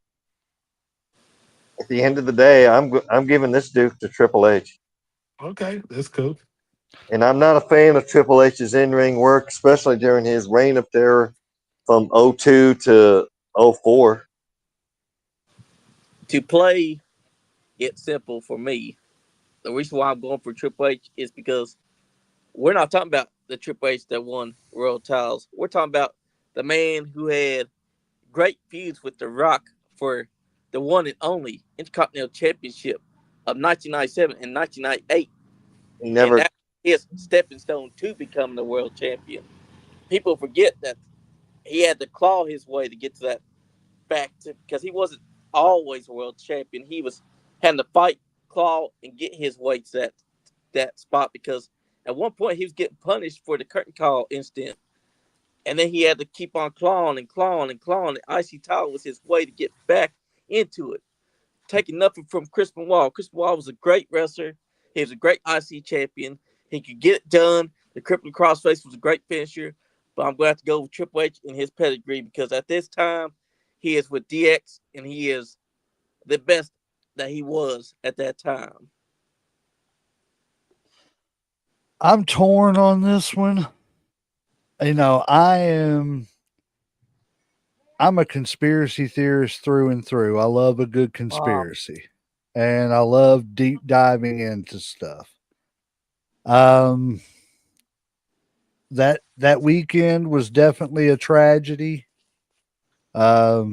at the end of the day, I'm giving this Duke to Triple H. Okay, that's cool. And I'm not a fan of Triple H's in-ring work, especially during his reign of terror from 02 to 04. To play it simple for me, the reason why I'm going for Triple H is because we're not talking about the Triple H that won world titles. We're talking about the man who had great feuds with The Rock for the one and only Intercontinental Championship of 1997 and 1998. He And never. that is stepping stone to becoming the world champion. People forget that he had to claw his way to get to that back to, because he wasn't always a world champion. He was having to fight, claw, and get his way to that spot because at one point he was getting punished for the curtain call incident. And then he had to keep on clawing and clawing and clawing. The IC title was his way to get back into it. Taking nothing from Chris Benoit. Chris Benoit was a great wrestler. He was a great IC champion. He could get it done. The crippling crossface was a great finisher. But I'm going to have to go with Triple H and his pedigree because at this time, he is with DX and he is the best that he was at that time. I'm torn on this one. You know, I'm a conspiracy theorist through and through. I love a good conspiracy. And I love deep diving into stuff. That weekend was definitely a tragedy. I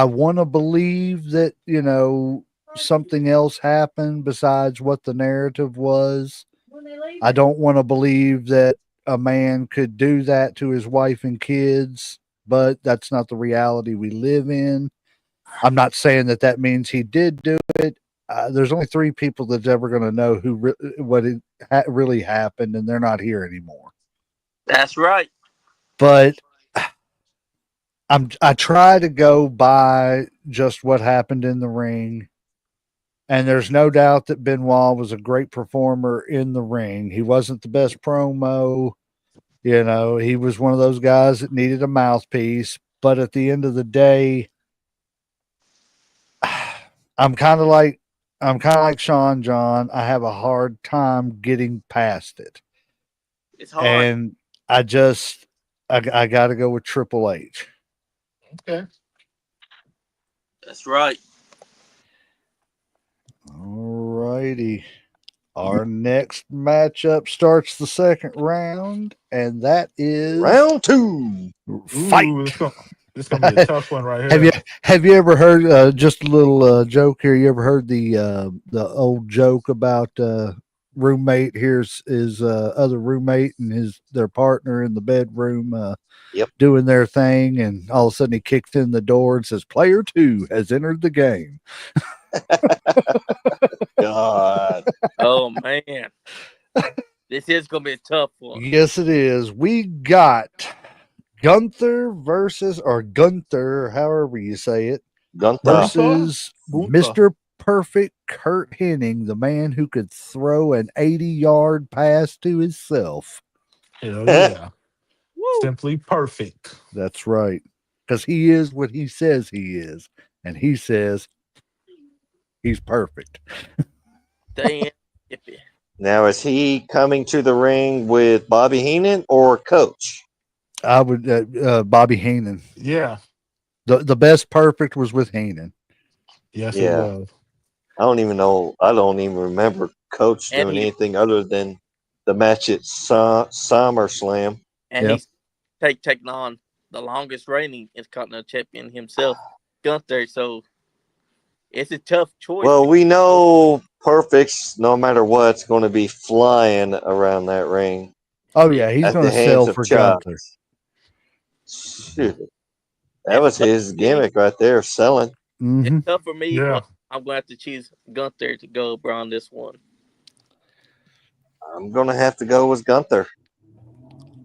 want to believe that, you know, something else happened besides what the narrative was. I don't want to believe that a man could do that to his wife and kids, but that's not the reality we live in. I'm not saying that means he did do it. There's only 3 people that's ever going to know what really happened, and they're not here anymore. That's right. But I try to go by just what happened in the ring. And there's no doubt that Benoit was a great performer in the ring. He wasn't the best promo. You know, he was one of those guys that needed a mouthpiece. But at the end of the day, I'm kind of like Sean John. I have a hard time getting past it. It's hard. And I got to go with Triple H. Okay. That's right. All righty. Our next matchup starts the second round, and that is Round 2. fight. Ooh, this gonna be a tough one right here. Have you ever heard just a little joke here? You ever heard the old joke about roommate? Here's his other roommate and their partner in the bedroom doing their thing, and all of a sudden he kicks in the door and says, "Player 2 has entered the game." God. Oh, man. This is going to be a tough one. Yes, it is. We got Gunther, however you say it, Gunther. versus Mr. Perfect Kurt Hennig, the man who could throw an 80-yard pass to himself. Hell yeah. Simply perfect. That's right. Because he is what he says he is. And he says he's perfect. Damn. Now, is he coming to the ring with Bobby Heenan or Coach? I would Bobby Heenan. Yeah. The best perfect was with Heenan. Yes, Yeah. it was. I don't even know. I don't even remember Coach doing anything other than the match at SummerSlam. And he's taking on the longest reigning Intercontinental Champion himself, Gunther. So it's a tough choice. Well, we know Perfect's, no matter what's going to be flying around that ring. Oh, yeah. He's going to sell for Gunther. Shoot. That was his gimmick right there, selling. Mm-hmm. It's tough for me. Yeah. I'm going to have to choose Gunther to go on this one. I'm going to have to go with Gunther.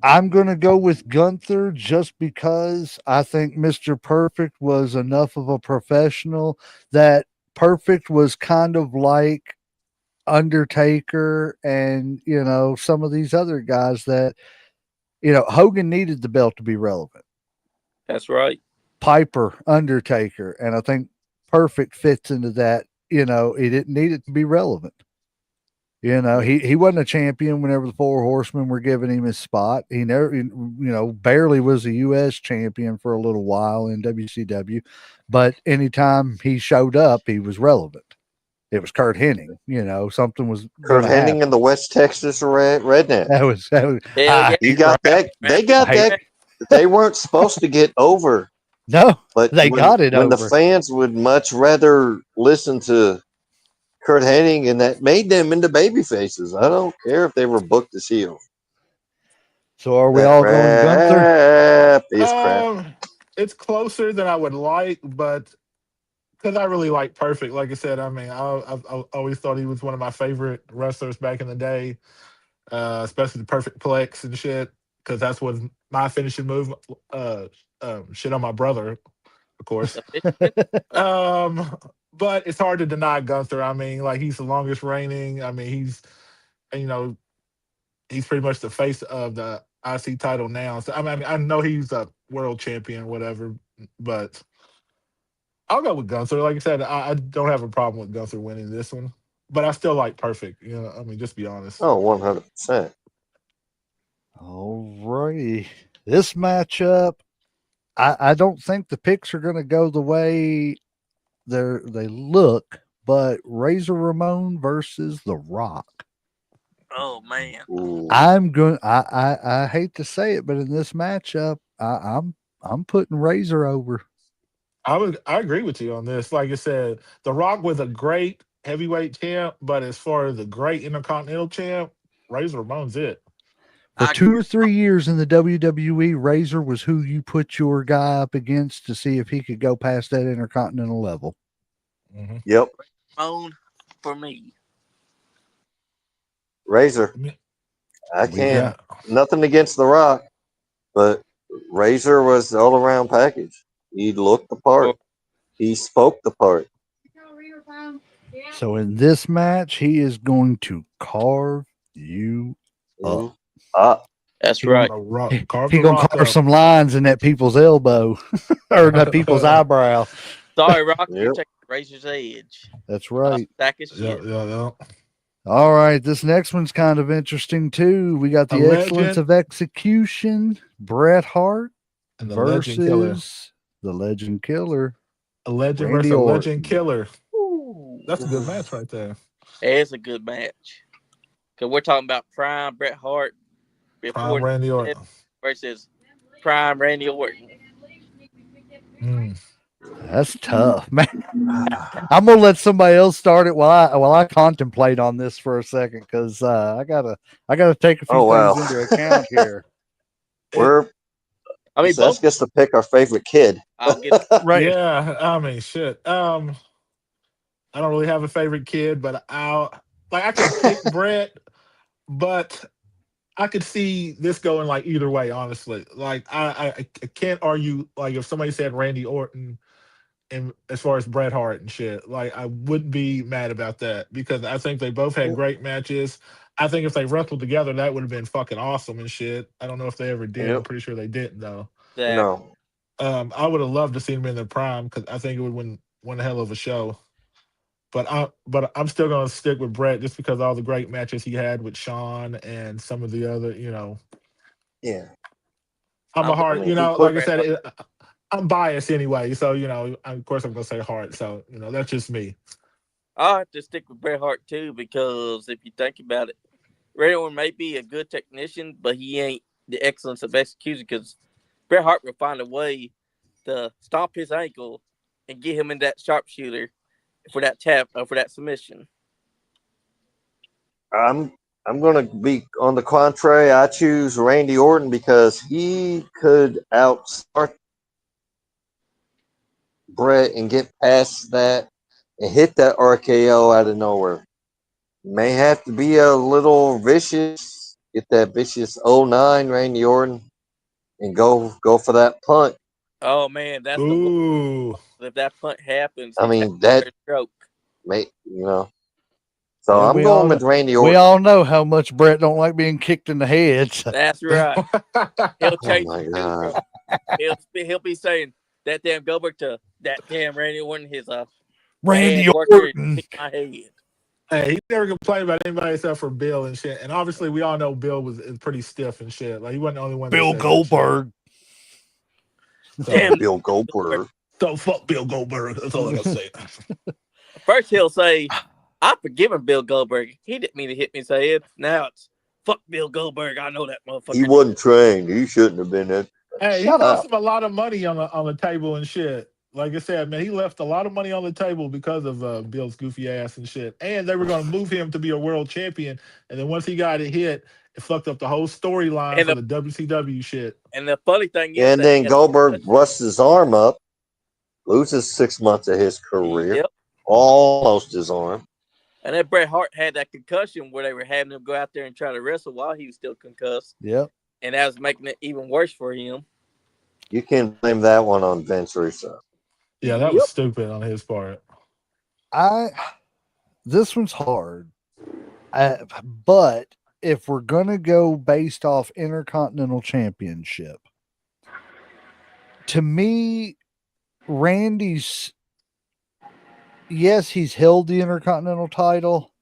I'm going to go with Gunther just because I think Mr. Perfect was enough of a professional that Perfect was kind of like Undertaker and, you know, some of these other guys that, you know, Hogan needed the belt to be relevant. That's right. Piper, Undertaker, and I think Perfect fits into that. You know, he didn't need it to be relevant. You know, he wasn't a champion whenever the Four Horsemen were giving him his spot. He never, you know, barely was a U.S. champion for a little while in WCW, but anytime he showed up, he was relevant. It was Kurt Hennig, you know, something was Kurt Hennig and the West Texas Redneck. That was you got that. They got that. They weren't supposed to get over No, But they got it when the over. fans would much rather listen to Kurt Hennig, and that made them into baby faces. I don't care if they were booked as heels. So are we That all going Gunther? rap is crap. It's closer than I would like, but because I really like Perfect. Like I said, I mean, I always thought he was one of my favorite wrestlers back in the day, especially the Perfect Plex and shit. Because that's what my finishing move. Shit on my brother, of course. Um, but it's hard to deny Gunther. I mean, like he's the longest reigning. I mean, you know he's pretty much the face of the IC title now. So I mean, I know he's a world champion, whatever, but I'll go with Gunther. Like I said, I don't have a problem with Gunther winning this one, but I still like Perfect. You know, I mean, just be honest. Oh, 100%. All righty. This matchup, I don't think the picks are going to go the way they look, but Razor Ramon versus The Rock. Oh man. Ooh. I'm going. I hate to say it, but in this matchup, I'm putting Razor over. I agree with you on this. Like I said, The Rock was a great heavyweight champ, but as far as a great Intercontinental champ, Razor Ramon's it. For I 2 or 3 years in the WWE, Razor was who you put your guy up against to see if he could go past that Intercontinental level. Mm-hmm. Yep. Ramon for me. Razor. I We can't. Yeah, Nothing against The Rock, but Razor was the all around package. He looked the part. He spoke the part. So in this match, he is going to carve you up. Mhm. Ah, That's he right. carve He the gonna Rock carve up. some lines in that people's elbow or that people's eyebrow. Sorry, Rock, you're yep. taking Razor's edge. That's right. Stack his Yeah, shit. yeah. All right, this next one's kind of interesting too. We got A the excellence legend of execution, Bret Hart and the Legend Killer. versus the Legend Killer, A legend Randy versus a legend Orton. killer. Ooh. That's a good match right there. It's a good match. Because we're talking about prime Bret Hart before Prime Randy Orton. versus prime Randy Orton. That's tough, man. I'm gonna let somebody else start it while I contemplate on this for a second because I gotta take a few Oh wow. things into account here. We're I mean, just ask both. us to pick our favorite kid. I'll get Right. Yeah, I mean, shit. I don't really have a favorite kid, but I could pick Brett, but I could see this going like either way. Honestly, like I can't argue. Like if somebody said Randy Orton, and as far as Bret Hart and shit, like I wouldn't be mad about that because I think they both had great matches. I think if they wrestled together, that would have been fucking awesome and shit. I don't know if they ever did. I'm Yep. pretty sure they didn't though. that. No. I would have loved to see them in their prime because I think it would win one hell of a show. But I'm still gonna stick with Brett just because all the great matches he had with Sean and some of the other, Yeah. I'm a I'm hard, I mean, he like put I said, I'm biased anyway, so of course I'm gonna say Hart. So that's just me. I'll have to stick with Bret Hart too because if you think about it, Randy Orton may be a good technician, but he ain't the excellence of execution because Bret Hart will find a way to stomp his ankle and get him in that sharpshooter for that tap or for that submission. I'm gonna be on the contrary. I choose Randy Orton because he could outsmart Brett and get past that and hit that RKO out of nowhere. May have to be a little vicious, get that vicious '09 Randy Orton and go for that punt. Oh man, that's the one. Ooh, If that punt happens, I he takes mean that a stroke. may So Yeah, I'm going with Randy we Orton. all know how much Brett don't like being kicked in the head. So. That's right. He'll Oh change my it too, god. bro. He'll be saying that damn Goldberg to that damn Randy Orton. His bad Randy worker Orton. kicked my head. hey, he never complained about anybody except for Bill and shit. And obviously, we all know Bill is pretty stiff and shit. Like he wasn't the only one that Bill said that shit. Goldberg. So, Damn. Bill Goldberg. so fuck Bill Goldberg. That's all I gotta say. First he'll say, "I forgiven Bill Goldberg. He didn't mean to hit me in the head." Now it's fuck Bill Goldberg. I know that He motherfucker. wasn't trained. He shouldn't have been that. Hey, he Shut cost up. him a lot of money on the table and shit. Like I said, man, he left a lot of money on the table because of Bill's goofy ass and shit. And they were going to move him to be a world champion. And then once he got it hit, it fucked up the whole storyline And for the the WCW shit. and the funny thing is And that he then had Goldberg busts his arm up, loses 6 months of his career, yep. almost his arm. And then Bret Hart had that concussion where they were having him go out there and try to wrestle while he was still concussed. Yep. And that was making it even worse for him. You can blame that one on Vince Russo. Yeah, that was stupid on his part. This one's hard. But if we're gonna go based off Intercontinental Championship, to me, Randy's yes, he's held the Intercontinental title,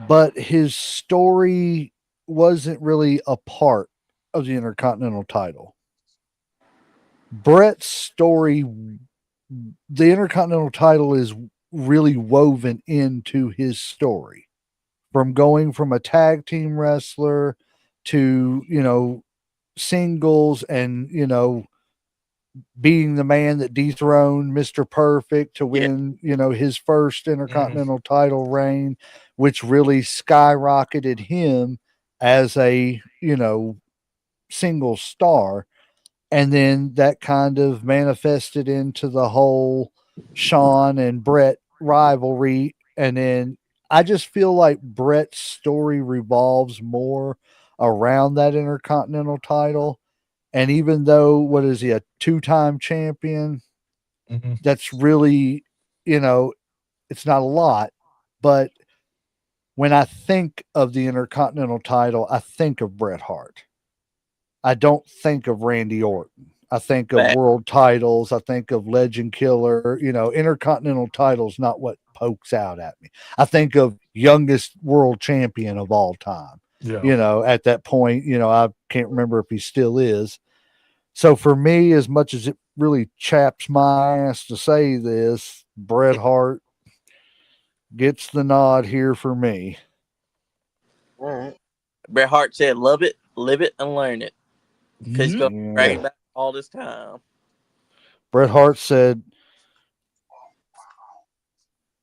but his story wasn't really a part of the Intercontinental title. Brett's story, the Intercontinental title is really woven into his story. From going from a tag team wrestler to, singles and, being the man that dethroned Mr. Perfect to win, his first Intercontinental title reign, which really skyrocketed him as a, single star. And then that kind of manifested into the whole Shawn and Brett rivalry. And then I just feel like Brett's story revolves more around that Intercontinental title. And even though, what is he, a 2-time champion? Mm-hmm. That's really, it's not a lot. But when I think of the Intercontinental title, I think of Bret Hart. I don't think of Randy Orton. I think of world titles. I think of Legend Killer. Intercontinental titles, not what pokes out at me. I think of youngest world champion of all time. Yeah. At that point, I can't remember if he still is. So for me, as much as it really chaps my ass to say this, Bret Hart gets the nod here for me. All right. Bret Hart said, "Love it, live it, and learn it." Because he's going to brag about it all this time. Bret Hart said,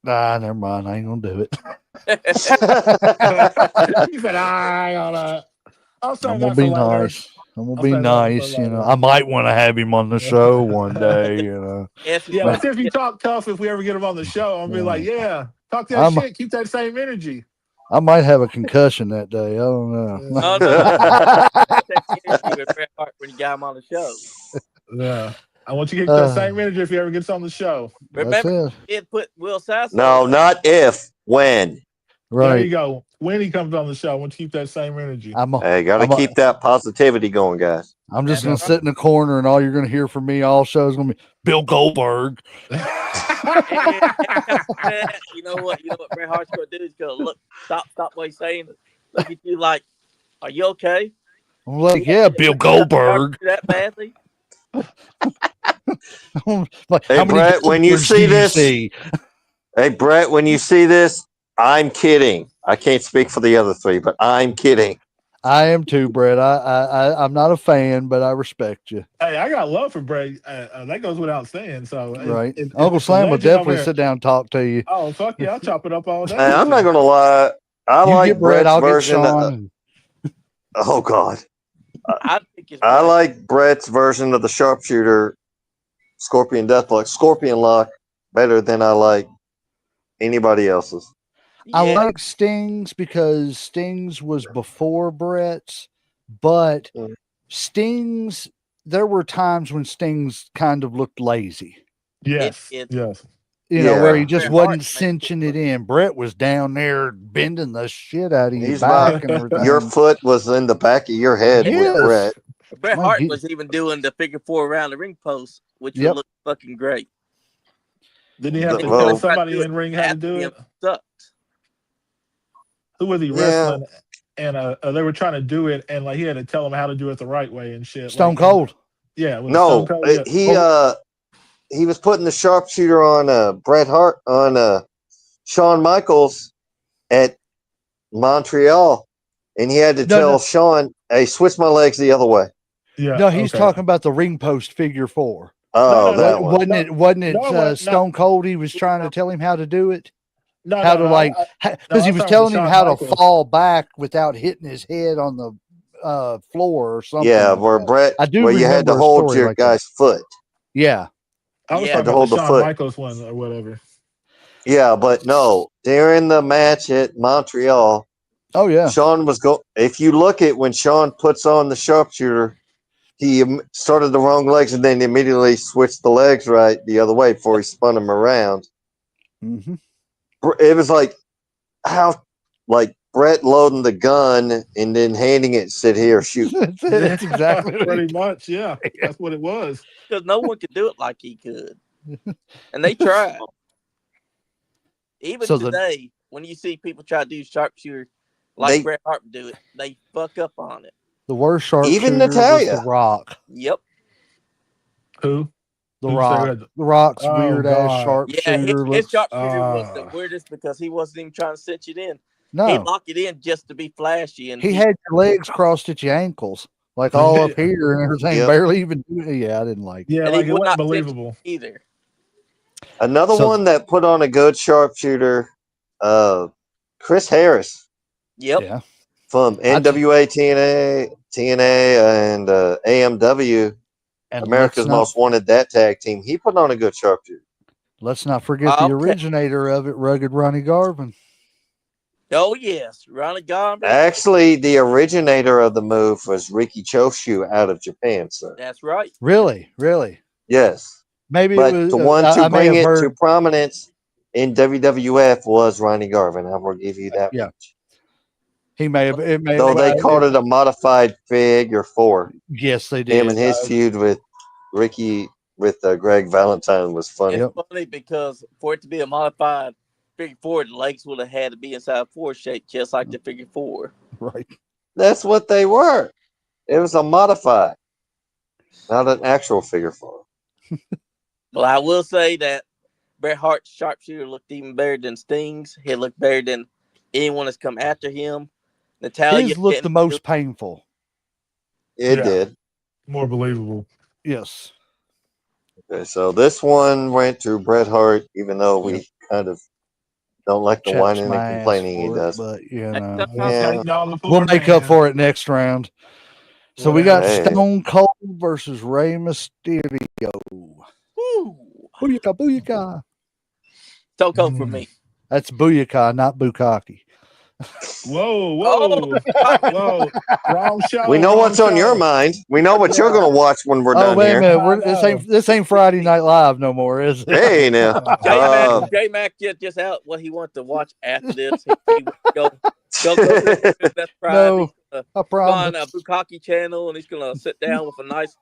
never mind. I ain't going to do it. He said, I'll say I'm that going to for be later. nice. I'm going to be I'll say that for nice. later. I might want to have him on the show one day, Yeah, let's see if you talk tough if we ever get him on the show. I'll be like, yeah, talk that shit. Keep that same energy. I might have a concussion that day. I don't know. No. That energy with Bret Hart when you got him on the show. Yeah. I want you to keep that same energy if he ever gets on the show. Remember, he had put Will Sasso. No, not if, when. Right. There you go. When he comes on the show, I want you to keep that same energy. Hey, got to keep that positivity going, guys. I'm just going to sit in the corner, and all you're going to hear from me all show is going to be Bill Goldberg. You know what Bret Hart's going to do is go, look, stop what he's saying. Look at you like, are you okay? I'm like, yeah, Bill Goldberg. That badly? Like, hey, Brett, when you see this, hey, Brett, when you see this, I'm kidding. I can't speak for the other three, but I'm kidding. I am too, Brett. I'm not a fan, but I respect you. Hey, I got love for Brett. That goes without saying. So, right, Uncle Slam will definitely sit down and talk to you. Oh, fuck yeah, I'll chop it up all day. Hey, I'm not gonna lie. I you like Brett, Brett's version. Oh God. I like Brett's version of the sharpshooter Scorpion Lock better than I like anybody else's. Yeah. I like Sting's because Sting's was before Brett's, but Sting's, there were times when Sting's kind of looked lazy. Yes. Yes. Where he just wasn't cinching it in. Brett was down there bending the shit out of your back and everything. Your foot was in the back of your head with Brett. Bret Hart was even doing the figure 4 around the ring post, which would look fucking great. Didn't he have to tell somebody in ring how to do it? Sucked. Who was he wrestling? And they were trying to do it, and like he had to tell them how to do it the right way and shit. Stone Cold. Yeah. No, he was putting the sharpshooter on Bret Hart on Shawn Michaels at Montreal, and he had to tell Shawn, "Hey, switch my legs the other way." Yeah. No, he's okay. talking about the ring post figure 4. Oh, no, that no, one. Wasn't it No, it wasn't. No. Stone Cold? He was trying to tell him how to do it. No, How no, to no. like, No, because I he was was talking about telling him Shawn how Michaels. to fall back without hitting his head on the floor or something. Yeah, like where that. Brett, I do where you had remember to a hold story your like that. guy's foot. Yeah. I was Yeah. talking To about hold the the Shawn foot. Michaels one or whatever. Yeah, but no, during the match at Montreal, Oh yeah. Sean was if you look at when Sean puts on the sharpshooter, he started the wrong legs and then immediately switched the legs right the other way before he spun him around. Mm-hmm. It was like like Brett loading the gun and then handing it, sit here, shoot. That's exactly what Pretty he much. Yeah, that's what it was. Because no one could do it like he could. And they tried. Even So the today, when you see people try to do sharpshooter like They Bret Hart do it, they fuck up on it. worst even sharpshooter was The Natalia. Rock. Yep. Who? The Who'd you say Rock. had The Rock's Oh, weird ass God. Yeah, sharpshooter his looks. sharpshooter was the weirdest because he wasn't even trying to cinch it in. He'd No, lock it in just to be flashy. And he had your legs crossed at your ankles, like all up Yeah. here and everything. Yep. Barely even. Yeah, I didn't like it. Yeah, and like he it would wasn't not cinch believable. it either. Another So one that put on a good sharpshooter, Chris Harris Yep. yeah, from NWA, TNA, and AMW, and America's Most Wanted, that tag team. He put on a good sharpshooter. let's not forget the Okay. originator of it, Rugged Ronnie Garvin. Oh yes, Ronnie Garber. Actually, the originator of the move was Ricky Choshu out of Japan, sir. That's right. Really, Yes. maybe it But was. the one I to may bring have it to heard. prominence in WWF was Ronnie Garvin. I will give you that Yeah, much. he may have. It may. Though they called it a modified figure 4. Yes, they Him and did. his feud with Greg Valentine was funny. It's Yep. funny because for it to be a modified figure 4, the legs would have had to be inside 4 shape, just like the figure 4. Right. That's what they were. It was a modified, not an actual figure 4. Well, I will say that Bret Hart's sharpshooter looked even better than Sting's. He looked better than anyone that's come after him. Natalia His looked getting the most painful. It Yeah. did. More believable. Yes. Okay, so this one went to Bret Hart, even though we kind of don't like the Chaps whining my and ass complaining he for it, does. but you Hey, know, sometimes Yeah. we'll make up for it next round. So we got Whatever. Hey. Stone Cold versus Rey Mysterio. woo, Booyaka, booyaka. Stone Cold for me. That's booyaka, not bukkake. Whoa, Oh, whoa. Wrong show. We know wrong what's on show. your mind. We know what you're Yeah. going to watch when we're Oh, done wait a here. minute. I This ain't Friday Night Live no more, is it? Hey, now. J Mac just out what he wants to watch after this. He wants to go that's Friday. No, He's I go on promise. a Bukkake channel and he's gonna sit down with a nice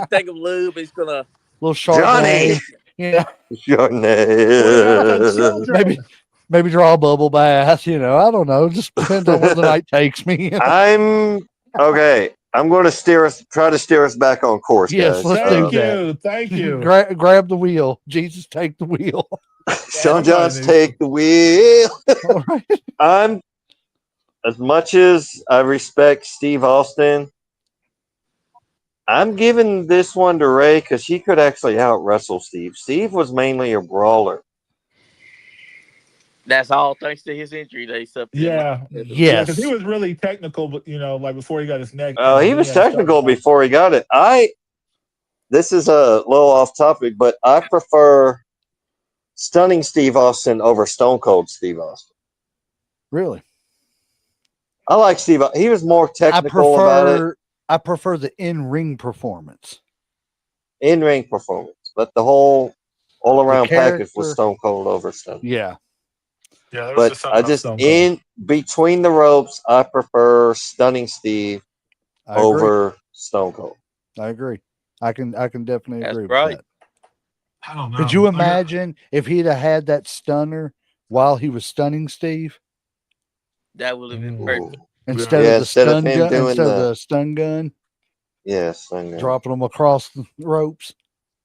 thing of lube. He's gonna Little Johnny. Chardonnay. Yeah. Your Put it out to name. children. Maybe draw a bubble bath. I don't know. Just depends on where the night takes me. I'm okay. I'm going to try to steer us back on course, Yes, guys. let's do Thank that. you. Thank you. Grab the wheel. Jesus, take the wheel. Sean Somebody Johns, needs take the wheel. All right. I'm as much as I respect Steve Austin, I'm giving this one to Ray because he could actually out wrestle Steve. Steve was mainly a brawler. that's all thanks to his injury that he suffered. Yeah. Yeah, Yes. because he was really technical, but like before he got his neck. He was technical before he got it. This is a little off topic, but I prefer stunning Steve Austin over Stone Cold Steve Austin. Really? I like Steve. He was more technical about it. I prefer the in-ring performance. In-ring performance, but the whole all-around package was character. Stone Cold over Stone. Yeah. Yeah, there was But just something I about just Stone Cold. in between the ropes, I prefer stunning Steve I agree. over Stone Cold. I agree. I can definitely That's agree right. with that. I don't know. Could you imagine if he'd have had that stunner while he was stunning Steve That would have been perfect. instead Yeah, of the instead of stun him gun, doing instead of the- the stun gun, Yes, I know. dropping them across the ropes,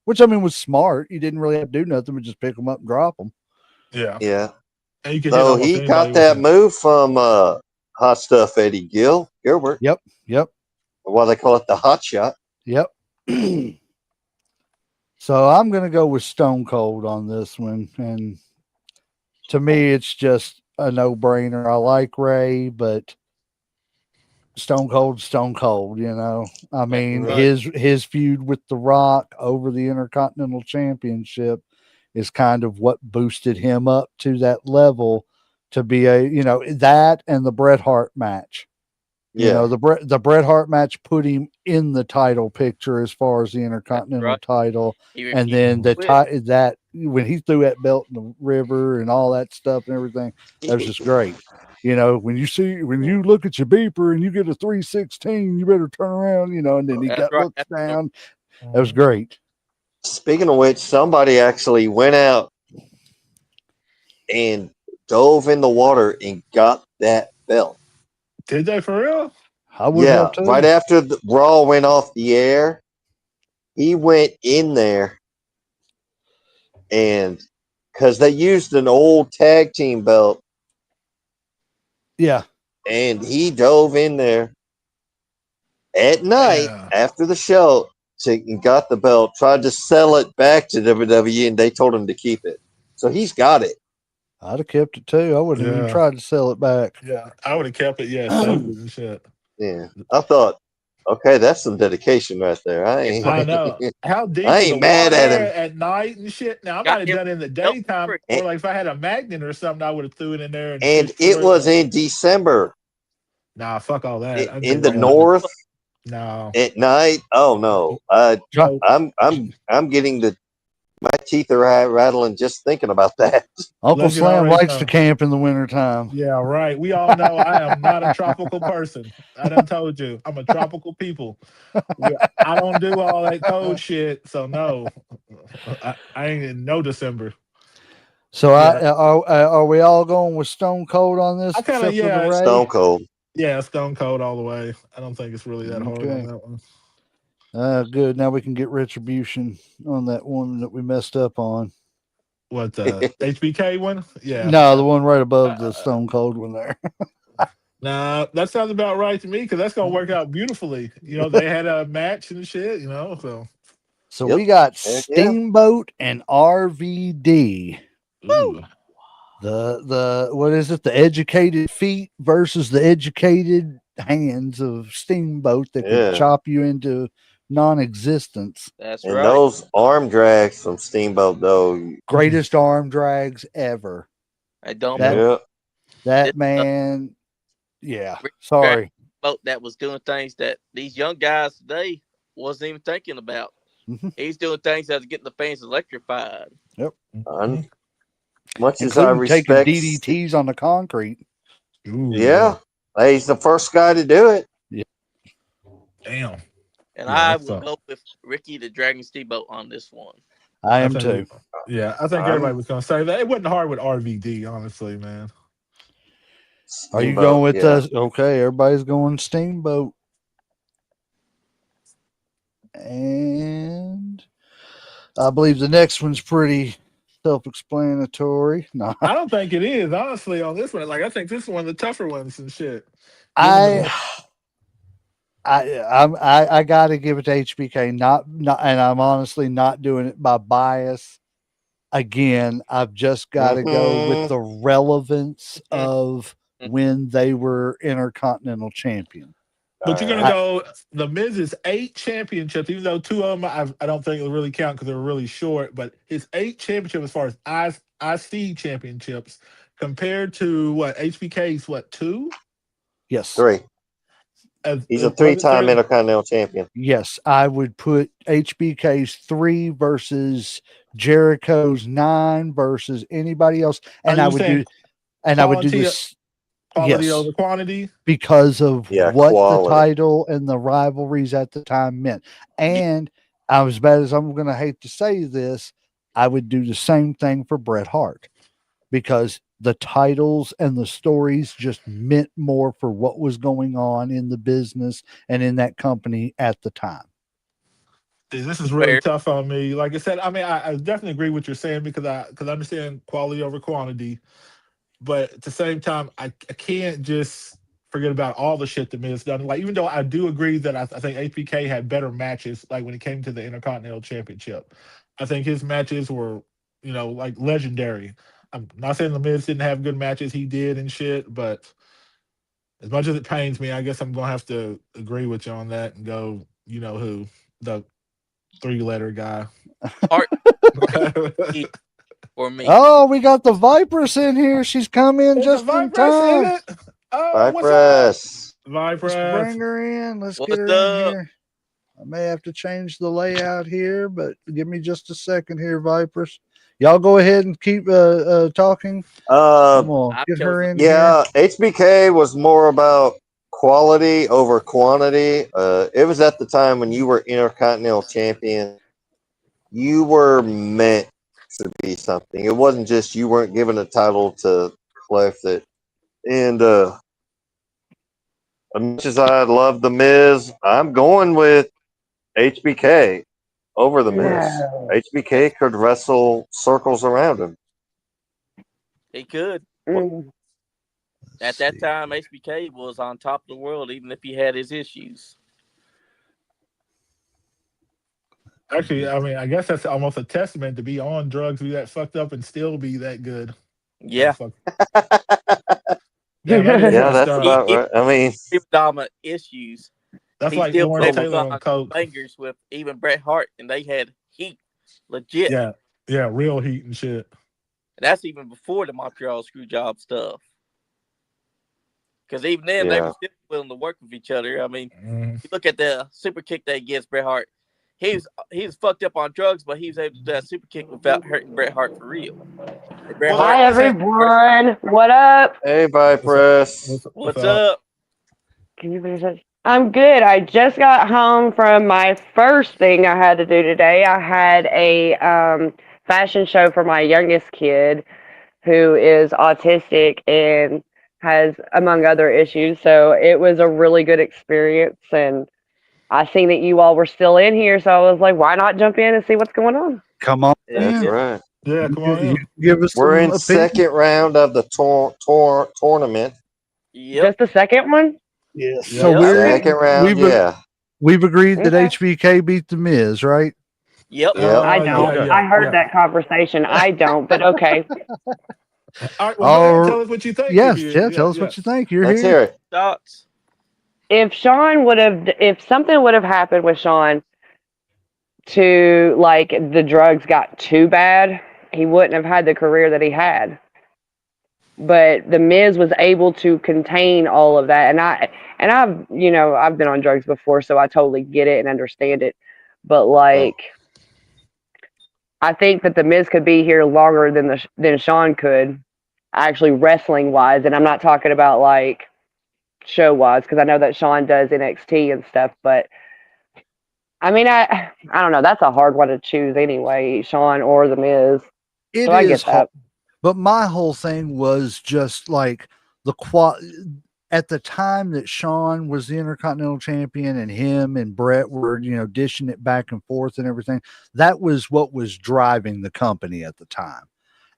which I mean was smart. You didn't really have to do nothing but just pick them up and drop them. Yeah. Yeah. And you could hit So almost he anybody got with that move from Hot Stuff Eddie Gilbert. Yep. Or what they call it, the hot shot. Yep. So I'm going to go with Stone Cold on this one. And to me, it's just a no brainer. I like Ray, but Stone Cold, you know. I mean, Right. his feud with The Rock over the Intercontinental Championship is kind of what boosted him up to that level to be a, you know, that and the Bret Hart match. You know, Yeah. the Bret Hart match put him in the title picture as far as the That's Intercontinental right. title, He and refused then to quit. that when he threw that belt in the river and all that stuff and everything, that was just great. You know, when you look at your beeper and you get a 316, you better turn around. You know, and then he That's got right. looks That's the down. That was great. Speaking of which, somebody actually went out and dove in the wator and got that belt. Did they for real? I would have Yeah, right too. after the Raw went off the air, he went in there and because they used an old tag team belt, Yeah, and he dove in there at night Yeah. after the show and got the belt, tried to sell it back to WWE, and they told him to keep it. So he's got it. I'd have kept it too. I wouldn't have even Yeah. tried to sell it back. Yeah. I would have kept it. Yeah. Saved it and shit. Yeah, I thought, okay, that's some dedication right there. I know. How deep I was the ain't mad water at there him. at night and shit? Now I might got have him done it in the belt daytime, for free. or And, like if I had a magnet or something, I would have threw it in there and and fished it for it. was But in December nah, fuck all that. I'd in do the that. north No. at night. Oh no, Try- No. I'm getting my teeth are rattling just thinking about that. Uncle Legend Slam already likes to know. camp in the wintertime. Yeah, right. We all know I am not a tropical person. I done told you. I'm a tropical people. I don't do all that cold shit. So no. I ain't in no December. So Yeah. are we all going with Stone Cold on I this kind of except for the yeah, Stone Ray? Cold. yeah, Stone Cold all the way. I don't think it's really that hard on Okay. that one. Good. Now we can get retribution on that one that we messed up on. What the HBK one? Yeah. No, the one right above the Uh, Stone Cold one there. nah, that sounds about right to me because that's gonna work out beautifully. You know, they had a match and shit. You know, so So Yep. we got Heck yeah. Steamboat and RVD. ooh, The what is it? The educated feet versus the educated hands of Steamboat that could Yeah. chop you into non-existence. That's And right. those arm drags from Steamboat, though. Greatest arm drags ever. I don't That believe Yeah. this that man, yeah. Rick Dragon Sorry. boat that was doing things that these young guys today wasn't even thinking about. Mhm. He's doing things that's getting the fans electrified. Yep. Un- much as I Including taking respect, DDTs on the concrete. ooh, yeah, he's the first guy to do it. Yeah. damn. And Yeah, I that's will go with Ricky the Dragon Steamboat on this one. I I am think. too. Yeah, I think everybody I'm was gonna say that. It wasn't hard with RVD, honestly, man. Are you going Steamboat. with Yeah. us? Okay, everybody's going Steamboat. And I believe the next one's pretty self-explanatory. No, I don't think it is, honestly, on this one. Like, I think this is one of the tougher ones and shit. Given I the I got to give it to HBK. Not, and I'm honestly not doing it by bias. Again, I've just got to go with Hmm. the relevance Mhm. of when they were Intercontinental Champion. But you're gonna I, go the Miz's 8 championships, even though 2 of them I don't think will really count because they were really short. But his 8 championships, as far as IC championships, compared to what HBK's what 2? yes, 3. As He's a was it three-time 3? Intercontinental Champion. yes, I would put HBK's 3 versus Jericho's 9 versus anybody else, Are and I you would saying do, and I would do quality this. quality Yes, over quantity? because of Yeah, what the quality. title and the rivalries at the time meant. And I was bad as I'm going to hate to say this, I would do the same thing for Bret Hart because the titles and the stories just meant more for what was going on in the business and in that company at the time. This is really Fair. tough on me. Like I said, I mean, I definitely agree with what you're saying because I understand quality over quantity, but at the same time, I can't just forget about all the shit the Miz done. Like, even though I do agree that I think HBK had better matches, like when it came to the Intercontinental Championship, I think his matches were, like legendary. I'm not saying the Miz didn't have good matches, he did and shit, but as much as it pains me, I guess I'm gonna have to agree with you on that and go, who, the 3-letter guy. Art for me. Oh, we got the Vipress in here. She's come in Is just the in Vipress in time. it? Oh, what's up? Cypress. Let's Vipress. bring her in. Let's get What's her in up? here. I may have to change the layout here, but give me just a second here, Vipers. Y'all go ahead and keep talking. I'm gonna I've get her chosen. in here. Yeah, HBK was more about quality over quantity. It was at the time when you were Intercontinental Champion. You were meant to be something. It wasn't just you weren't given a title to collect it. And as much as I love The Miz, I'm going with HBK over The Miz. No. HBK could wrestle circles around him. He could. Mm. At that time, HBK was on top of the world, even if he had his issues. Actually, I mean, I guess that's almost a testament to be on drugs, be that fucked up, and still be that good. Yeah. Fuck. Damn, that is Yeah, messed that's up. about right. I mean, Predominant issues. That's He like still Lawrence was Taylor on on coke. fingers with even Bret Hart, and they had heat, legit. Yeah, real heat and shit. That's even before the Montreal Screwjob stuff. Because even then, they were still willing to work with each other. I mean, you look at the super kick they against Bret Hart. He was fucked up on drugs, but he was able to do that super kick without hurting Bret Hart for real. And Bret Well, Hart, Hi, everyone. What up? hey, Vipress. what's up? Can you please? I'm good. I just got home from my first thing I had to do today. I had a fashion show for my youngest kid who is autistic and has, among other issues. So it was a really good experience. And I seen that you all were still in here. So I was like, why not jump in and see what's going on? Come on That's in. right. Yeah, come on You in. give us We're some in opinion. second round of the tournament. Yep. Just the second one? Yes. Yeah. So Second round, we've agreed that Okay. HBK beat the Miz, right? Yep. Yep. I don't. Yeah, I heard yeah. that conversation. I don't, but okay. All right, well, go ahead and tell us what you think. Yes, tell us what you think. You're Let's here. hear it. Thoughts? If something would have happened with Sean to like the drugs got too bad, he wouldn't have had the career that he had. But the Miz was able to contain all of that, and I've been on drugs before, so I totally get it and understand it. But like, I think that the Miz could be here longer than Sean could, actually wrestling wise, and I'm not talking about like show wise because I know that Sean does NXT and stuff, but I mean I don't know. That's a hard one to choose anyway, Sean or the Miz. It So I is get hard, that. but my whole thing was just like at the time that Sean was the Intercontinental Champion and him and Brett were, dishing it back and forth and everything. That was what was driving the company at the time.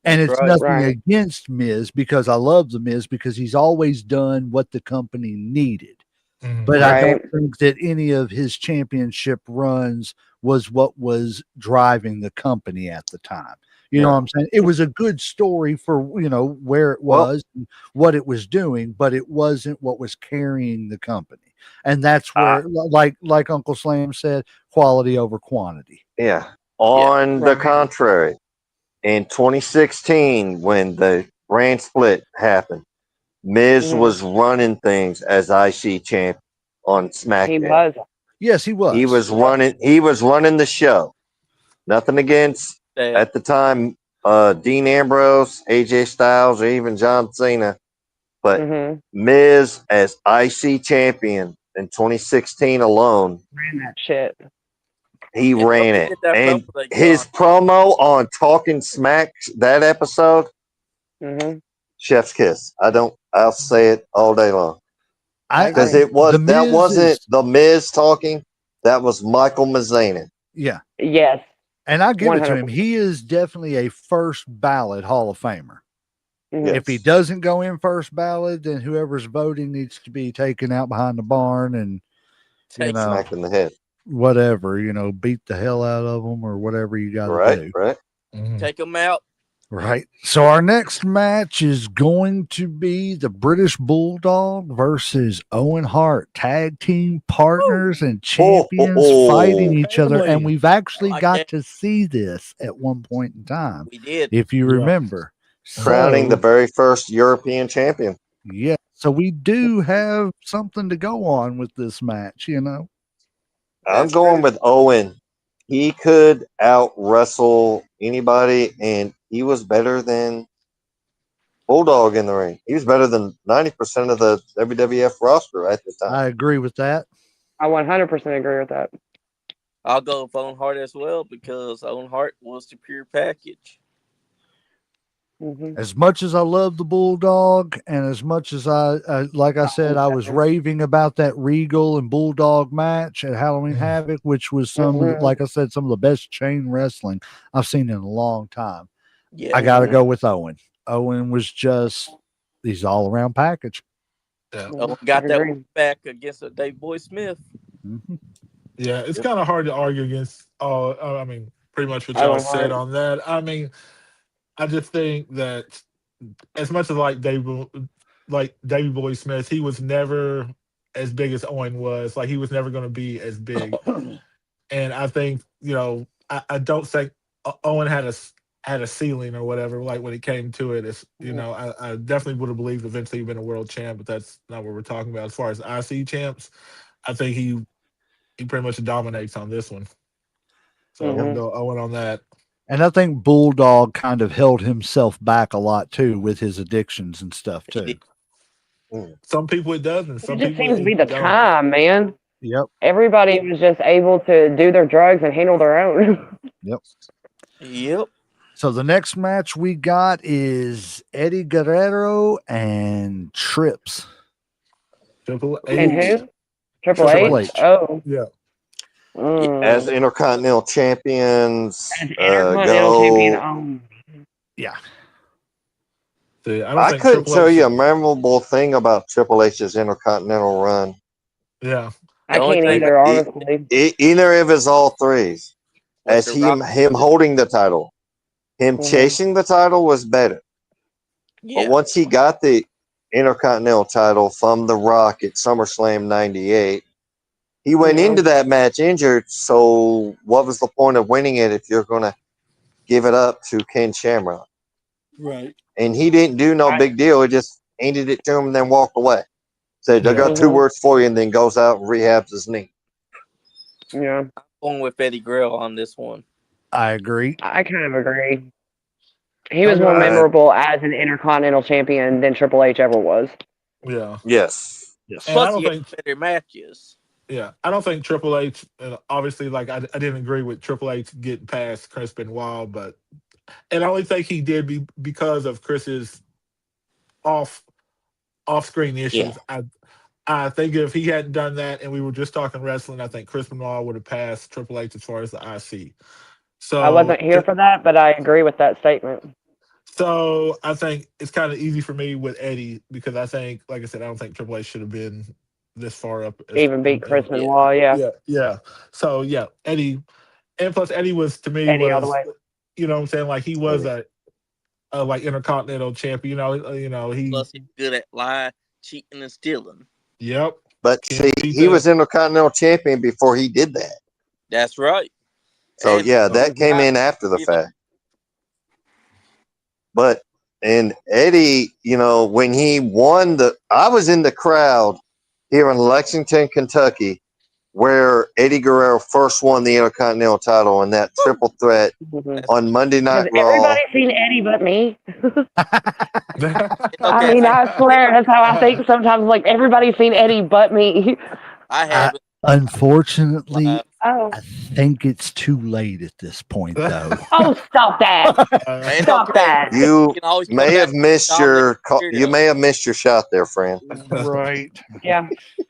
And That's it's right. nothing Right. against Miz because I love the Miz because he's always done what the company needed. But I don't Right. think that any of his championship runs was what was driving the company at the time. You know what I'm saying? It was a good story for, where it was and what it was doing, but it wasn't what was carrying the company. And that's where, like Uncle Slam said, quality over quantity. Yeah. On the Right. contrary, in 2016, when the brand split happened, Miz was running things as IC champ on He SmackDown. was. Yes, he was. He was running the show. Nothing against Yeah. at the time Dean Ambrose, AJ Styles, or even John Cena, but Miz as IC champion in 2016 alone, Ran that shit. he Yeah, ran don't it. forget that And promo they his got. promo on Talking Smack that episode, chef's kiss. I'll say it all day long. Because that wasn't the Miz talking. That was Michael Mazanin. Yeah. Yes. And I give it to him. 100%. He is definitely a first ballot Hall of Famer. Mhm. If he doesn't go in first ballot, then whoever's voting needs to be taken out behind the barn and Take Smack in the head. whatever, beat the hell out of them or whatever you got to Right, do. right. Mhm. take them out. Right. So our next match is going to be the British Bulldog versus Owen Hart, tag team partners and champions fighting each other. And Family. we've actually like got that. to see this at one point in time, We did. if you Yeah. remember. Crowning the So, very first European champion. yeah. So we do have something to go on with this match. I'm That's going true. with Owen. He could out wrestle anybody, and he was better than Bulldog in the ring. He was better than 90% of the WWF roster at the time. I agree with that. I 100% agree with that. I'll go with Owen Hart as well because Owen Hart was the pure package. Mhm. As much as I love the Bulldog, and as much as like I said, I was raving about that Regal and Bulldog match at Halloween Mm. Havoc, which was some, of the, Mhm. like I said, some of the best chain wrestling I've seen in a long time. Yeah. I got to go with Owen. Owen was just, he's all around package. Yeah. Owen I got that agree. one back against Dave Boy Smith. Mhm. Yeah, it's Yep. kind of hard to argue against all. I mean, pretty much what y'all Owen said Hart. on that. I mean, I just think that as much as like Davey Boy Smith, he was never as big as Owen was. Like he was never going to be as big. And I think I don't think Owen had a ceiling or whatever. Like when it came to it, I definitely would have believed eventually he'd been a world champ, but that's not what we're talking about. As far as IC champs, I think he pretty much dominates on this one. So we'll Mhm. go Owen on that. And I think Bulldog kind of held himself back a lot too with his addictions and stuff He too. did. Some people it does, and It some just people seems to be the it don't. time, man. Yep. Everybody was just able to do their drugs and handle their own. Yep. Yep. So the next match we got is Eddie Guerrero and Trips. Triple And H. who? Triple Triple H. H. Oh. Yeah. Yeah. As Mm. Intercontinental champions, As Intercontinental champion. go. Yeah. See, I don't I think couldn't Triple tell H. you a memorable thing about Triple H's Intercontinental run. Yeah. The I only can't thing either, honestly. Either of his all threes. was As the Rock. him holding the title. Him Mhm. chasing the title was better. But Yeah. once he got the Intercontinental title from The Rock at SummerSlam 98, he went Yeah. into that match injured. So what was the point of winning it if you're going to give it up to Ken Shamrock? Right. And he didn't do no big deal. He just handed it to him and then walked away. Said, I got Yeah. two Mhm. words for you, and then goes out and rehabs his knee. Yeah. Going with Eddie Guerrero on this one. I agree. I kind of agree. He I was go. more memorable as an Intercontinental champion than Triple H ever was. Yeah. Yes. Yes. And I Plus, don't he had think. better matches. Yeah, I don't think Triple H. Obviously, like I didn't agree with Triple H getting past Chris Benoit, but and I only think he did because of Chris's off off screen Yeah. issues. I think if he hadn't done that and we were just talking wrestling, I think Chris Benoit would have passed Triple H as far as the IC. I So, wasn't here for that, but I agree with that statement. so I think it's kind of easy for me with Eddie because I think, like I said, I don't think Triple H should have been this far up. Even beat Chris Yeah. Benoit, yeah. Yeah. So yeah, Eddie, and plus Eddie was to me Eddie all the was, way. you know what I'm saying, like he was a like Intercontinental champion. He. Plus, he's good at lying, cheating, and stealing. Yep. But Can't see, beat he that. was Intercontinental champion before he did that. That's right. So, And yeah, that came in after the fact. But, and Eddie, when he won I was in the crowd here in Lexington, Kentucky, where Eddie Guerrero first won the Intercontinental title in that triple threat Mhm. on Monday Night Has Raw. everybody seen Eddie but me? I Okay, mean, I swear that's how I think sometimes. Like everybody's seen Eddie but me. I haven't. Unfortunately, Oh, I think it's too late at this point, though. oh, stop that! It's Stop okay. that! You can always come may back have missed and dominate the you may have missed your shot there, friend. Right. Yeah,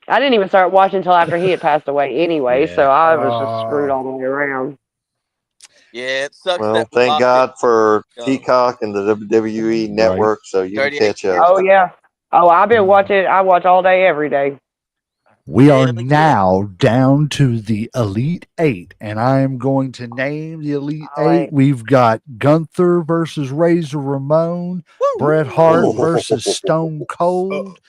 I didn't even start watching until after he had passed away anyway, Yeah. so I was just screwed all the way around. Yeah, it sucks Well, that we thank lost God for it. Peacock and the WWE Network, so you can 38 catch up. Oh yeah. Oh, I've been Mhm. watching. I watch all day, every day. We are Hell yeah. now down to the Elite Eight, and I am going to name the Elite All Eight. right. We've got Gunther versus Razor Ramon, Bret Hart versus Stone Cold,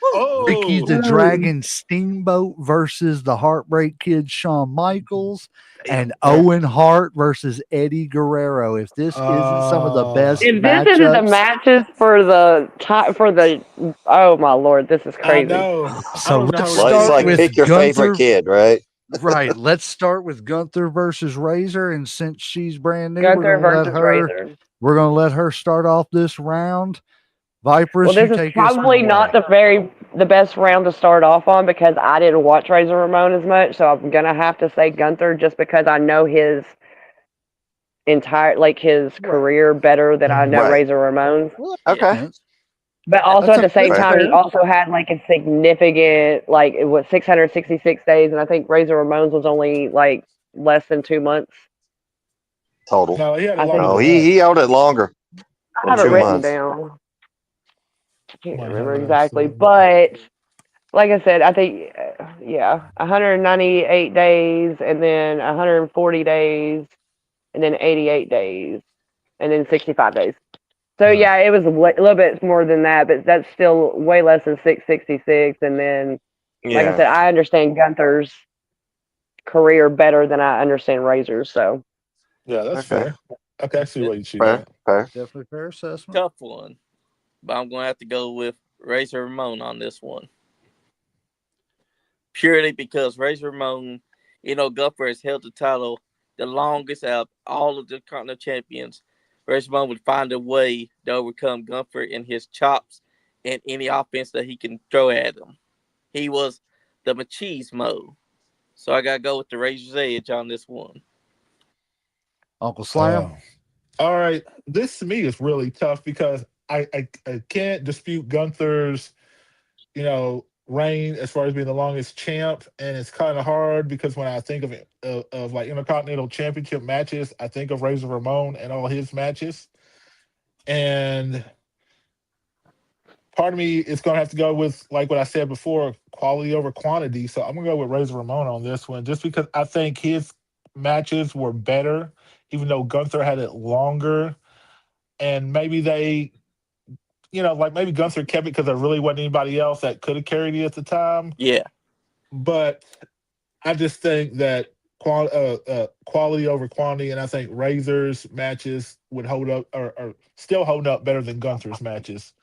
Ricky the Oh, Dragon Steamboat versus the Heartbreak Kid Shawn Michaels, and yeah. Owen Hart versus Eddie Guerrero. If this isn't some of the best If this isn't the matchups, matches for the time for the, oh my lord, this is I crazy. know. I so don't know let's how we're Well, gonna it's beat start like this. with pick your favorite Gunther. kid, right? Right. Let's start with Gunther versus Razor, and since she's brand new, Gunther versus Razor. we're gonna let her start off this round. Vipers, Well, you this is take us probably not the best round to start off on because I didn't watch Razor Ramon as much, so I'm gonna have to say Gunther just because I know his entire his career better than I know Right. Razor Ramon's. Okay. Yes. But also That's at the same that's time, he fair. also had like a significant it was 666 days, and I think Razor Ramon's was only like less than 2 months. Total. No, he had it I think longer No, than he that. held it longer I than have it two written months. down. I can't Might have remember it exactly, actually. but like I said, I think yeah, 198 days, and then 140 days, and then 88 days, and then 65 days. So Yeah. yeah, it was a little bit more than that, but that's still way less than 666. And then, like I Yeah. said, I understand Gunther's career better than I understand Razor's. So Yeah, that's Okay. fair. I can see why you see Fair. that. Fair. Definitely fair assessment. Tough one. But I'm going to have to go with Razor Ramon on this one. Purely because Razor Ramon, Gunther has held the title the longest out of all of the Continental champions. Razor Ramon would find a way to overcome Gunther in his chops and any offense that he can throw at him. He was the machismo. So I got to go with the Razor's Edge on this one. Uncle Slam. All right. This to me is really tough because I can't dispute Gunther's, reign as far as being the longest champ. And it's kind of hard because when I think of it, of like Intercontinental Championship matches, I think of Razor Ramon and all his matches. And part of me is going to have to go with, like what I said before, quality over quantity. So I'm going to go with Razor Ramon on this one just because I think his matches were better, even though Gunther had it longer. And maybe they, maybe Gunther kept it because there really wasn't anybody else that could have carried it at the time. Yeah. But I just think that quality over quantity, and I think Razor's matches would hold up or still hold up better than Gunther's matches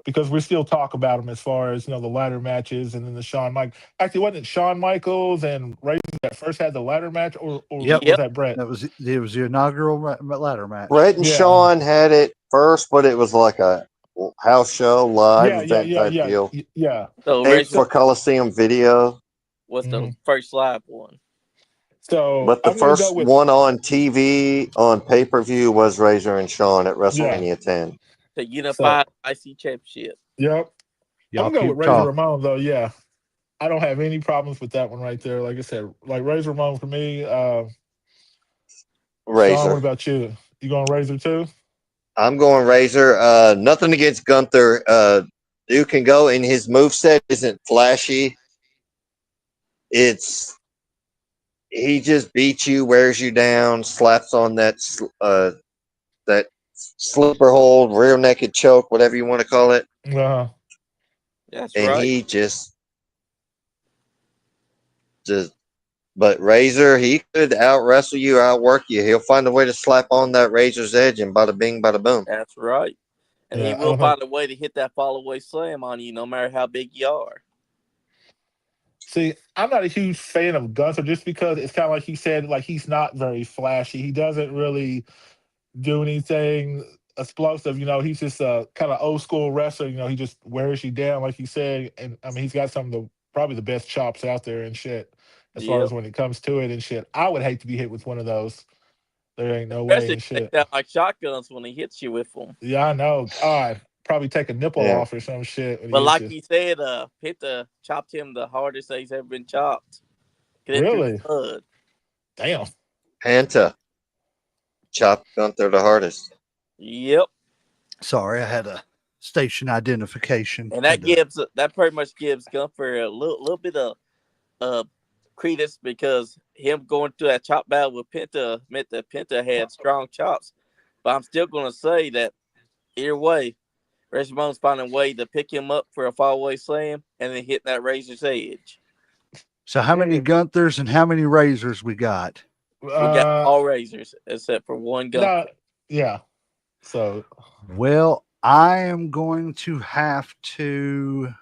because we still talk about them as far as the ladder matches and then the Shawn Michaels. Actually, wasn't it Shawn Michaels and Razor that first had the ladder match, or Yep. was that Brett? It was the inaugural ladder match. Brett and Yeah, Sean had it first, but it was like a house show, live yeah, event type deal. yeah. So Taped Razor for Coliseum Video. was the Mhm. first live one. So But the I'm gonna go first with one on TV on pay per view was Razor and Sean at WrestleMania 10. The so unified IC championship. yep. I'm Y'all gonna go keep with Razor talking. Ramon though. Yeah, I don't have any problems with that one right there. Like I said, like Razor Ramon for me. Sean, what Razor. about you? You going Razor too? I'm going Razor. Nothing against Gunther. Dude can go, and his moveset isn't flashy. It's he just beats you, wears you down, slaps on that sleeper hold, rear naked choke, whatever you want to call it, Uh, That's and right. he just. But Razor, he could out wrestle you, outwork you. He'll find a way to slap on that Razor's edge, and bada bing, bada boom. That's right. And he yeah, I will don't have. find a way to hit that fall away slam on you, no matter how big you are. See, I'm not a huge fan of Gunther just because it's kind of like he said, like he's not very flashy. He doesn't really do anything explosive. He's just a kind of old school wrestler. He just wears you down, like you said. And I mean, he's got some of the probably the best chops out there and shit. As far Yep. as when it comes to it and shit, I would hate to be hit with one of those. There ain't no way Especially and if they shit. sound like shotguns when he hits you with them. Yeah, I know. God, probably take a nipple Yeah. off or some shit when he But hits like you. you said, chopped him the hardest that he's ever been chopped. Get it through the Really? blood. Damn. Panta. chopped Gunther the hardest. Yep. Sorry, I had a station identification. And that pretty much gives Gunther a little bit of uh credence because him going through that chop battle with Penta meant that Penta had strong chops. But I'm still gonna say that either way, Razor Ramon's finding a way to pick him up for a fallaway slam and then hit that razor's edge. So how many Gunthers and how many Razors we got? We got all razors except for one Gunther. No, yeah. So Well, I am going to have to.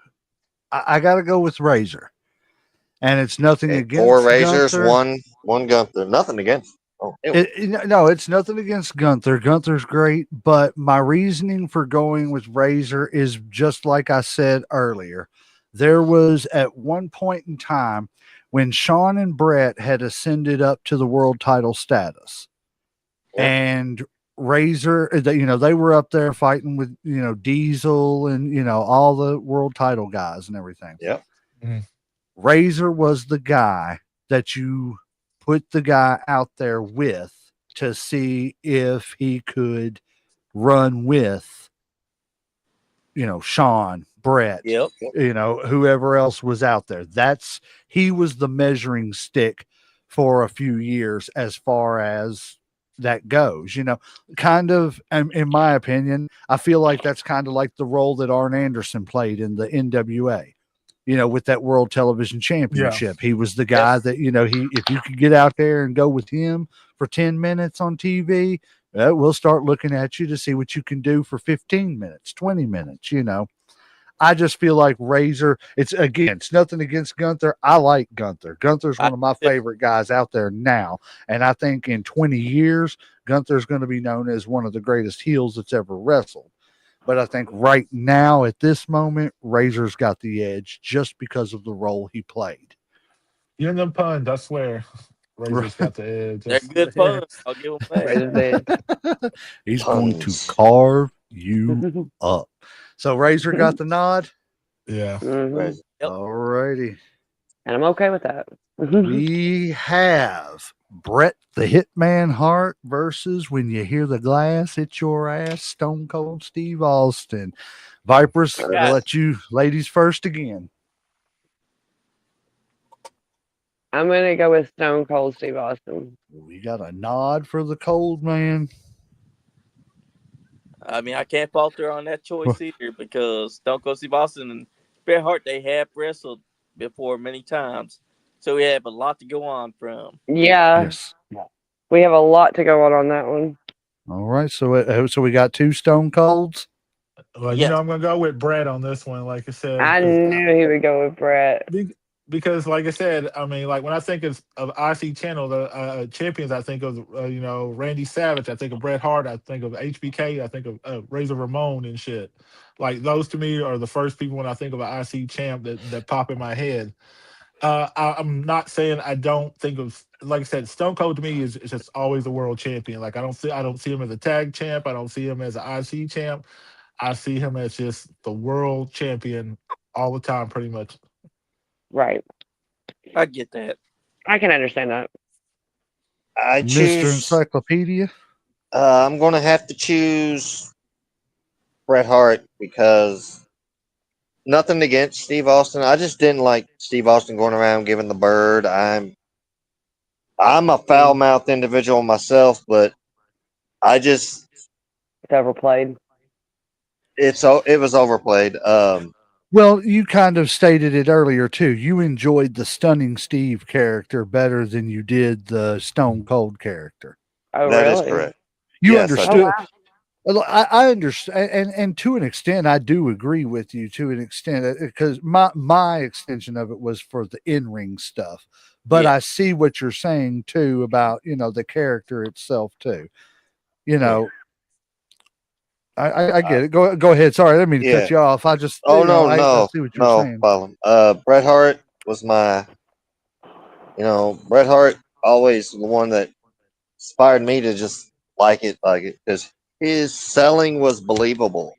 I got to go with Razor, and it's nothing Okay, against 4 Razors, Gunther. one Gunther. Nothing against. Oh, No, it's nothing against Gunther. Gunther's great, but my reasoning for going with Razor is just like I said earlier. There was at one point in time when Shawn and Brett had ascended up to the world title status, and Razor, they were up there fighting with, Diesel and, all the world title guys and everything. Yep. Razor was the guy that you put the guy out there with to see if he could run with, Shawn, Brett, Yep. whoever else was out there. He was the measuring stick for a few years as far as that goes, kind of, in my opinion, I feel like that's kind of like the role that Arn Anderson played in the NWA, with that World Television Championship. He was the guy that, if you could get out there and go with him for 10 minutes on TV, we'll start looking at you to see what you can do for 15 minutes, 20 minutes, I just feel like Razor, it's nothing against Gunther. I like Gunther. Gunther's one of my favorite guys out there now. And I think in 20 years, Gunther's going to be known as one of the greatest heels that's ever wrestled. But I think right now, at this moment, Razor's got the edge just because of the role he played. you and them puns, I swear. Razor's got the edge. They're good puns. I'll give them that. Razor's edge. He's going to carve you up. So Razor got the nod. Yeah. Mhm. Yep. All righty. And I'm okay with that. We have Bret the Hitman Hart versus When You Hear the Glass Hit Your Ass, Stone Cold Steve Austin. Vipers, I'll let you ladies first again. I'm going to go with Stone Cold Steve Austin. We got a nod for the cold man. I mean, I can't falter on that choice either because Stone Cold Steve Austin and Bret Hart, they have wrestled before many times. So we have a lot to go on from. Yeah. Yes. We have a lot to go on that one. All right. So we got 2 Stone Colds. Well, I'm going to go with Brett on this one, like I said. I knew he would go with Brett. Because, like I said, I mean, like when I think of IC Channel, the champions, I think of Randy Savage, I think of Bret Hart, I think of HBK, I think of Razor Ramon and shit. Like those to me are the first people when I think of an IC champ that pop in my head. I'm not saying I don't think of, like I said, Stone Cold to me is just always a world champion. Like I don't see him as a tag champ. I don't see him as an IC champ. I see him as just the world champion all the time, pretty much. Right. I get that. I can understand that. I Mr. choose. Encyclopedia. I'm going to have to choose Bret Hart because nothing against Steve Austin. I just didn't like Steve Austin going around giving the bird. I'm a foul mouthed individual myself, but It's overplayed. it was overplayed. Well, you kind of stated it earlier too. You enjoyed the Stunning Steve character better than you did the Stone Cold character. Oh, That is really? correct. You Yes, I understood. Oh, wow. I understand, and to an extent, I do agree with you to an extent because my extension of it was for the in-ring stuff, but I see what you're saying too about the character itself too. I get it. Go ahead. Sorry, I didn't mean to cut you off. I just no, I see what you're saying. Problem. Bret Hart was my, Bret Hart always the one that inspired me to just like it because his selling was believable,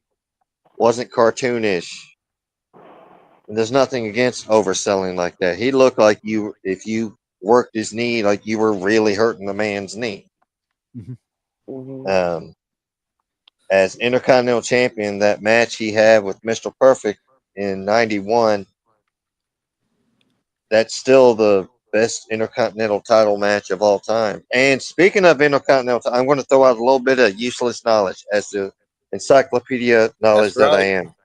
wasn't cartoonish. And there's nothing against overselling like that. He looked like if you worked his knee, like you were really hurting the man's knee. Mhm. Mhm. As Intercontinental Champion, that match he had with Mr. Perfect in '91, that's still the best Intercontinental title match of all time. And speaking of Intercontinental, I'm going to throw out a little bit of useless knowledge as the encyclopedia knowledge That's that I right. am.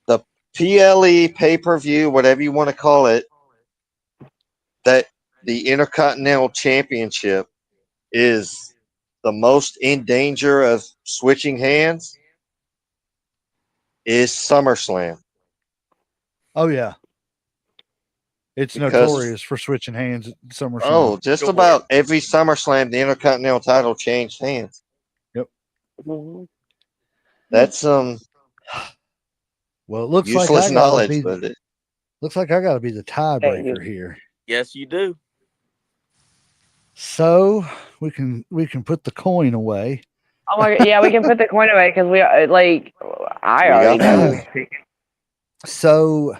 The PLE pay per view, whatever you want to call it, that the Intercontinental Championship is the most in danger of switching hands is SummerSlam. Oh yeah, it's Because, notorious for switching hands at SummerSlam. just Sure. about every SummerSlam, the Intercontinental title changed hands. Yep. Mhm. That's Well, it looks like useless I gotta knowledge, be but it, the That you- tiebreaker here. Yes, you do. So we can put the coin away. Oh my god! Yeah, we can put the coin away because we like. I we already got know five. who's picking. So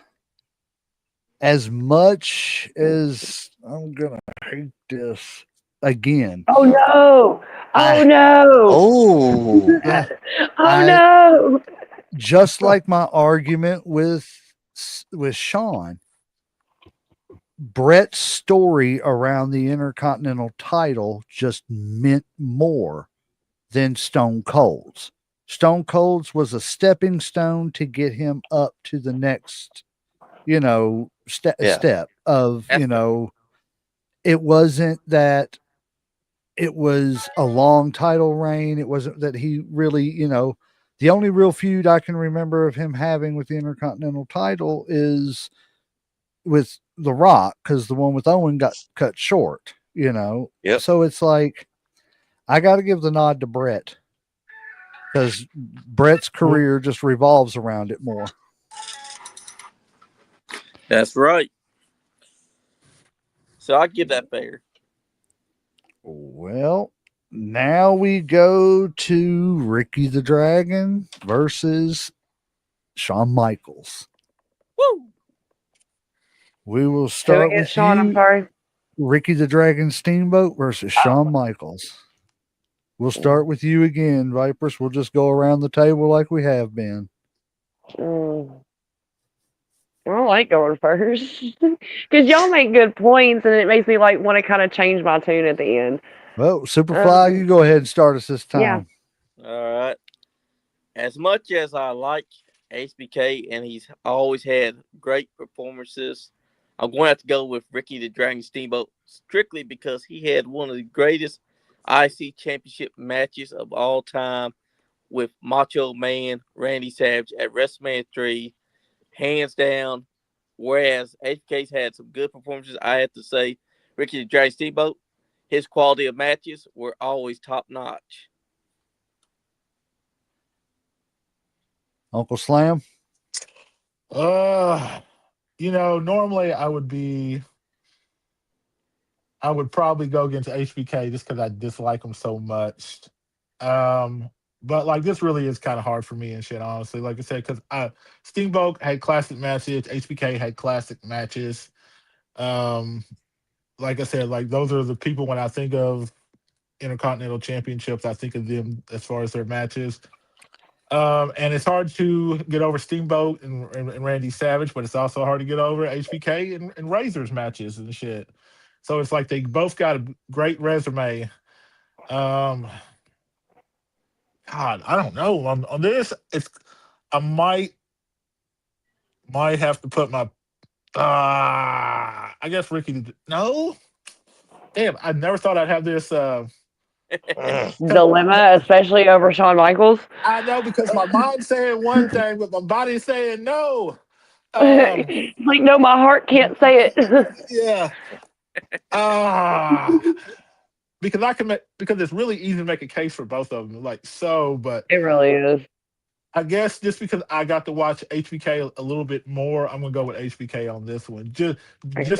as much as I'm gonna hate this again, Oh no! Oh I no! Oh, I Oh I no! just like my argument with Sean, Brett's story around the Intercontinental title just meant more than Stone Cold's. Stone Cold's was a stepping stone to get him up to the next, yeah. step of, That's right. it wasn't that it was a long title reign. It wasn't that he really, the only real feud I can remember of him having with the Intercontinental title is with The Rock, because the one with Owen got cut short. Yep. So it's like, I got to give the nod to Brett because Brett's Well, career just revolves around it more. That's right. So I give that fair. Well, now we go to Ricky the Dragon versus Shawn Michaels. Woo! We will Who start against with Sean? I'm you, sorry. Ricky the Dragon Steamboat versus Shawn Michaels. We'll start with you again, Vipers. We'll just go around the table like we have been. Mm. I don't like going first because y'all make good points, and it makes me like want to kind of change my tune at the end. Well, Superfly, you go ahead and start us this Yeah. time. All right. As much as I like HBK and he's always had great performances, I'm going to have to go with Ricky the Dragon Steamboat strictly because he had one of the greatest IC championship matches of all time with Macho Man Randy Savage at WrestleMania 3, hands down. Whereas HBK's had some good performances, I have to say Ricky the Dragon Steamboat, his quality of matches were always top notch. Uncle Slam. uh, normally I would probably go against HBK just because I dislike him so much. But like this really is kind of hard for me and shit, honestly. Like I said, because Steamboat had classic matches, HBK had classic matches. Um, like I said, like those are the people when I think of Intercontinental Championships, I think of them as far as their matches. And it's hard to get over Steamboat and Randy Savage, but it's also hard to get over HBK and Razor's matches and shit. So it's like they both got a great resume. Um, God, I don't know on this. I might have to put my. I guess Ricky. No, damn. I never thought I'd have this. Ugh. Dilemma, especially over Shawn Michaels. I know because my mind's saying one thing, but my body's saying no. Um, Like, no, my heart can't say it. yeah. Ah, because because it's really easy to make a case for both of them. Like so, but It really is. I guess just because I got to watch HBK a little bit more, I'm gonna go with HBK on this one. Just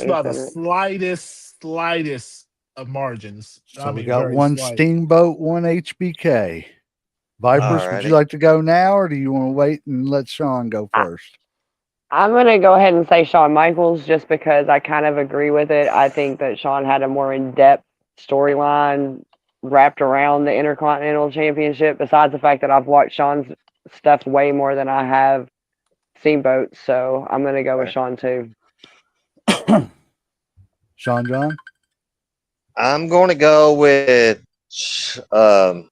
by the slightest of margins. I So we mean, got very one slight. Steamboat, one HBK. Vipers, would you Alrighty. like to go now, or do you want to wait and let Sean go I, first? I'm gonna go ahead and say Shawn Michaels just because I kind of agree with it. I think that Shawn had a more in-depth storyline wrapped around the Intercontinental Championship. Besides the fact that I've watched Sean's stuff way more than I have Steamboat, so I'm gonna go with Sean too. Sean John? I'm going to go with Shawn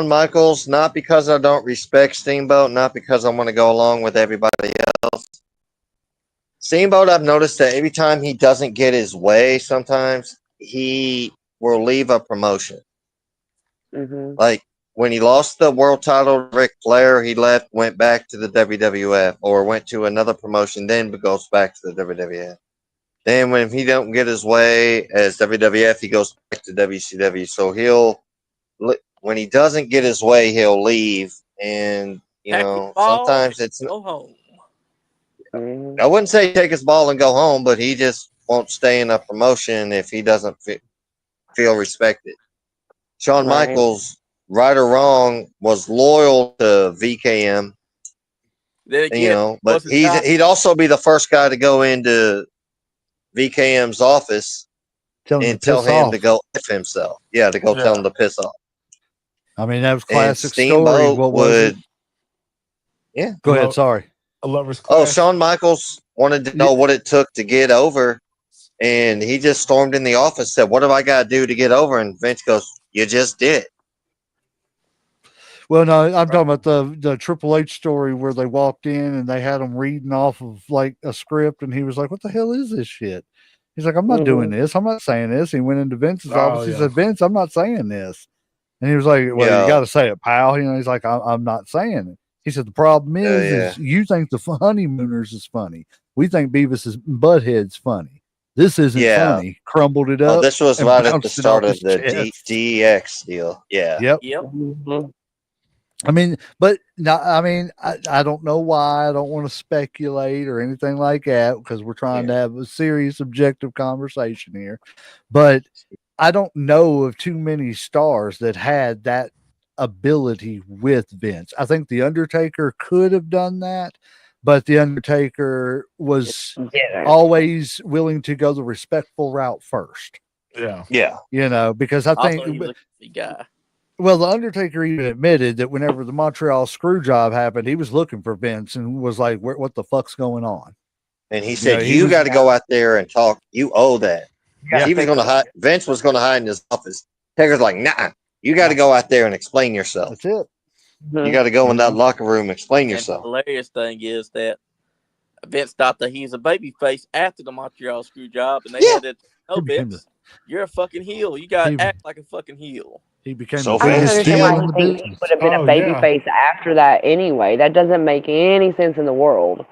Michaels, not because I don't respect Steamboat, not because I want to go along with everybody else. Steamboat, I've noticed that every time he doesn't get his way, sometimes he will leave a promotion. Hmm. Like when he lost the world title to Ric Flair, he left, went back to the WWF, or went to another promotion, then goes back to the WWF. Then when he don't get his way as WWF, he goes back to WCW. So when he doesn't get his way, he'll leave. And, Pack your ball sometimes and it's, go home. Hmm. I wouldn't say take his ball and go home, but he just won't stay in a promotion if he doesn't feel respected. Shawn Right. Michaels, right or wrong, was loyal to VKM, Then again, but wasn't tied. he'd also be the first guy to go into VKM's office Tell him to and tell piss him off. to go F himself. Yeah, to go tell him to piss off. I mean, that was And classic story. Steamboat What was it? Yeah. Go ahead. Sorry. A lover's Oh, clash. Shawn Michaels wanted to know what it took to get over, and he just stormed in the office, said, "What have I got to do to get over?" And Vince goes, "You just did." Well, no, I'm talking about the Triple H story where they walked in and they had him reading off of like a script, and he was like, "What the hell is this shit?" He's like, "I'm not doing this. I'm not saying this." He went into Vince's office. He said, "Vince, I'm not saying this." And he was like, "Well, you got to say it, pal." He's like, I'm not saying it." He said, "The problem is you think the honeymooners is funny. We think Beavis is Butthead's funny. This isn't funny." Crumbled it Oh, up. this was and right at the bounced it off start of his the chest. DX deal. Yeah. Yep. Yep. Mhm. I mean, but no, I mean, I don't know why. I don't want to speculate or anything like that because we're trying to have a serious, objective conversation here. But I don't know of too many stars that had that ability with Vince. I think The Undertaker could have done that, but The Undertaker was Yeah. always willing to go the respectful route first. Yeah. Yeah. Because I think Also, he was a goofy guy. well, the Undertaker even admitted that whenever the Montreal screw job happened, he was looking for Vince and was like, "What the fuck's going on?" And he said, he "You was got to go out there and talk. You owe that." Yeah. He was going to hide. Vince was going to hide in his office. Taker's like, "Nah, you got to go out there and explain yourself. That's it. You got to go in that locker room, explain And the yourself." hilarious thing is that Vince thought that he was a babyface after the Montreal screw job, and they had to He no became Vince. You're a fucking heel. You got He- to act like a fucking heel. He became So the I don't biggest understand heel why in he the thinks he business. would have been a babyface after that anyway. That doesn't make any sense in the world.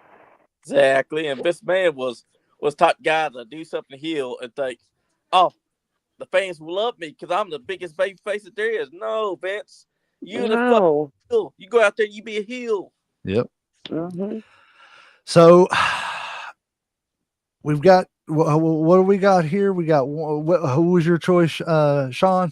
Exactly. And Vince McMahon was type guy to do something heel and think, oh, the fans will love me because I'm the biggest babyface that there is. No, Vince, you the fucking No. heel. You go out there, you be a heel. Yep. Hmm. So we've got what do we got here? We got who was your choice, Sean?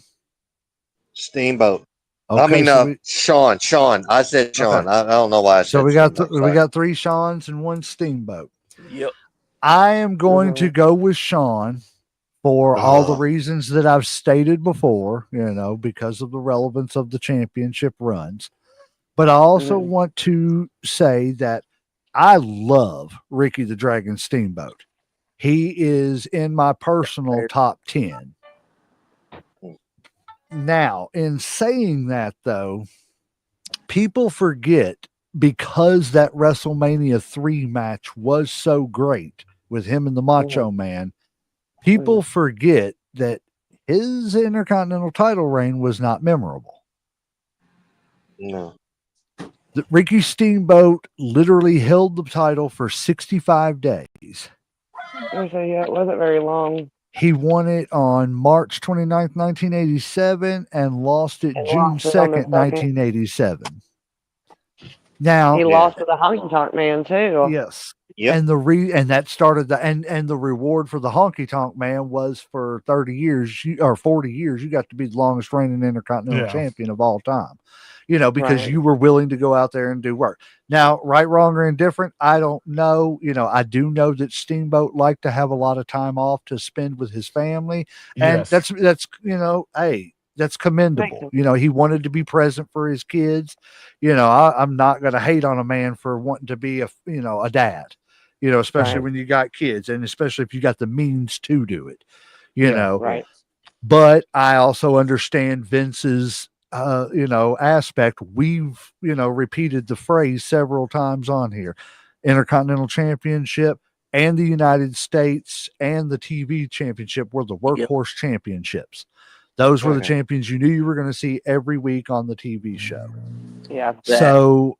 Steamboat. Okay, I mean, so Sean. I said Sean. Okay. I don't know why I said so we got Steamboat. we got 3 Seans and 1 Steamboat. Yep. I am going to go with Sean for all the reasons that I've stated before, because of the relevance of the championship runs. But I also want to say that I love Ricky the Dragon Steamboat. He is in my personal top 10. Now, in saying that, though, people forget because that WrestleMania 3 match was so great with him and the Macho Man, people forget that his Intercontinental title reign was not memorable. No. Ricky Steamboat literally held the title for 65 days. So yeah, it wasn't very long. He won it on March 29th, 1987 and lost it June lost it on the 2nd, 1987. Now he lost to the Honky Tonk Man too. Yes. Yep. And and that started and the reward for the Honky Tonk Man was for 30 years or 40 years, you got to be the longest reigning Intercontinental champion of all time. because Right. you were willing to go out there and do work. Now, right, wrong, or indifferent, I don't know. I do know that Steamboat liked to have a lot of time off to spend with his family, and Yes. hey, that's commendable. sense. He wanted to be present for his kids. I'm not going to hate on a man for wanting to be a dad. Especially Right. when you got kids, and especially if you got the means to do it. You Yeah. know, Right. but I also understand Vince's aspect. We've repeated the phrase several times on here. Intercontinental Championship and the United States and the TV Championship were the Yep. workhorse championships. Those were the Okay. champions you knew you were going to see every week on the TV show. Yeah. So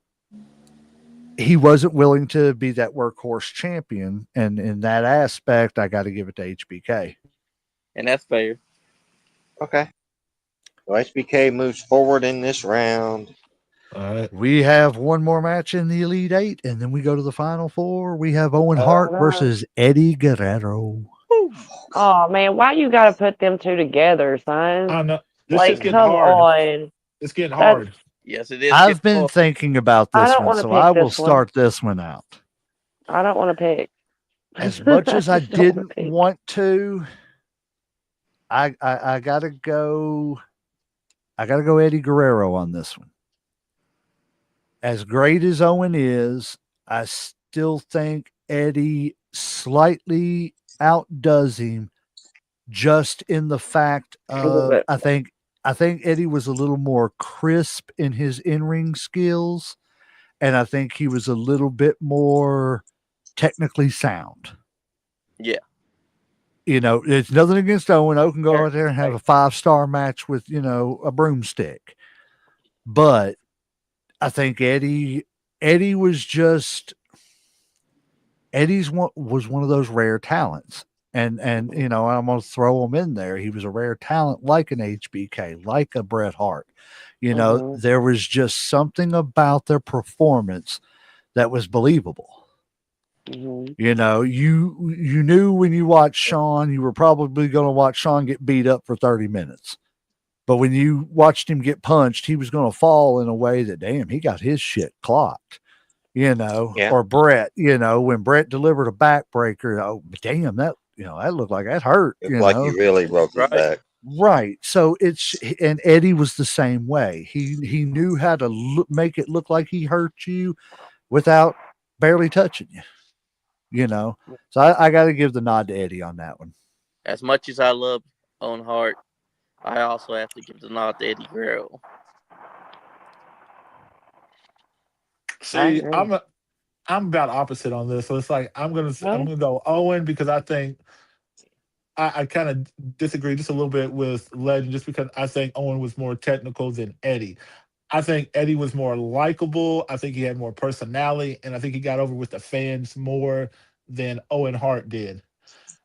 he wasn't willing to be that workhorse champion, and in that aspect, I got to give it to HBK. And that's fair. Okay. So HBK moves forward in this round. All right. We have one more match in the Elite Eight, and then we go to the Final Four. We have Owen Hart no. versus Eddie Guerrero. Oh man, why you gotta put them two together, son? I know this Like, shit's getting come hard. on. It's getting That's hard. Yes, it is. I've been Hard. thinking about I this don't one, wanna so pick I will this one. start this one out. I don't want to pick. As much as I just don't wanna didn't pick. want to, I gotta go. I gotta go Eddie Guerrero on this one. As great as Owen is, I still think Eddie slightly outdoes him, just in the fact A little of bit. I think Eddie was a little more crisp in his in-ring skills, and I think he was a little bit more technically sound. Yeah. It's nothing against Owen. Owen can go Sure. out there and have a 5-star match with, a broomstick. But I think Eddie was just was one of those rare talents. And I'm going to throw him in there. He was a rare talent like an HBK, like a Bret Hart. Mhm. There was just something about their performance that was believable. Mhm. You knew when you watched Shawn, you were probably going to watch Shawn get beat up for 30 minutes. But when you watched him get punched, he was going to fall in a way that, damn, he got his shit clocked, Yeah. or Brett, when Brett delivered a backbreaker, oh, damn, that looked like that hurt, It's like he really broke his Right. back. Right. So and Eddie was the same way. He knew how to make it look like he hurt you without barely touching you. So I got to give the nod to Eddie on that one. As much as I love Owen Hart, I also have to give the nod to Eddie Guerrero. See, agree. I'm about opposite on this. So it's like I'm Really? gonna go Owen because I think I kind of disagree just a little bit with Legend just because I think Owen was more technical than Eddie. I think Eddie was more likable. I think he had more personality, and I think he got over with the fans more than Owen Hart did.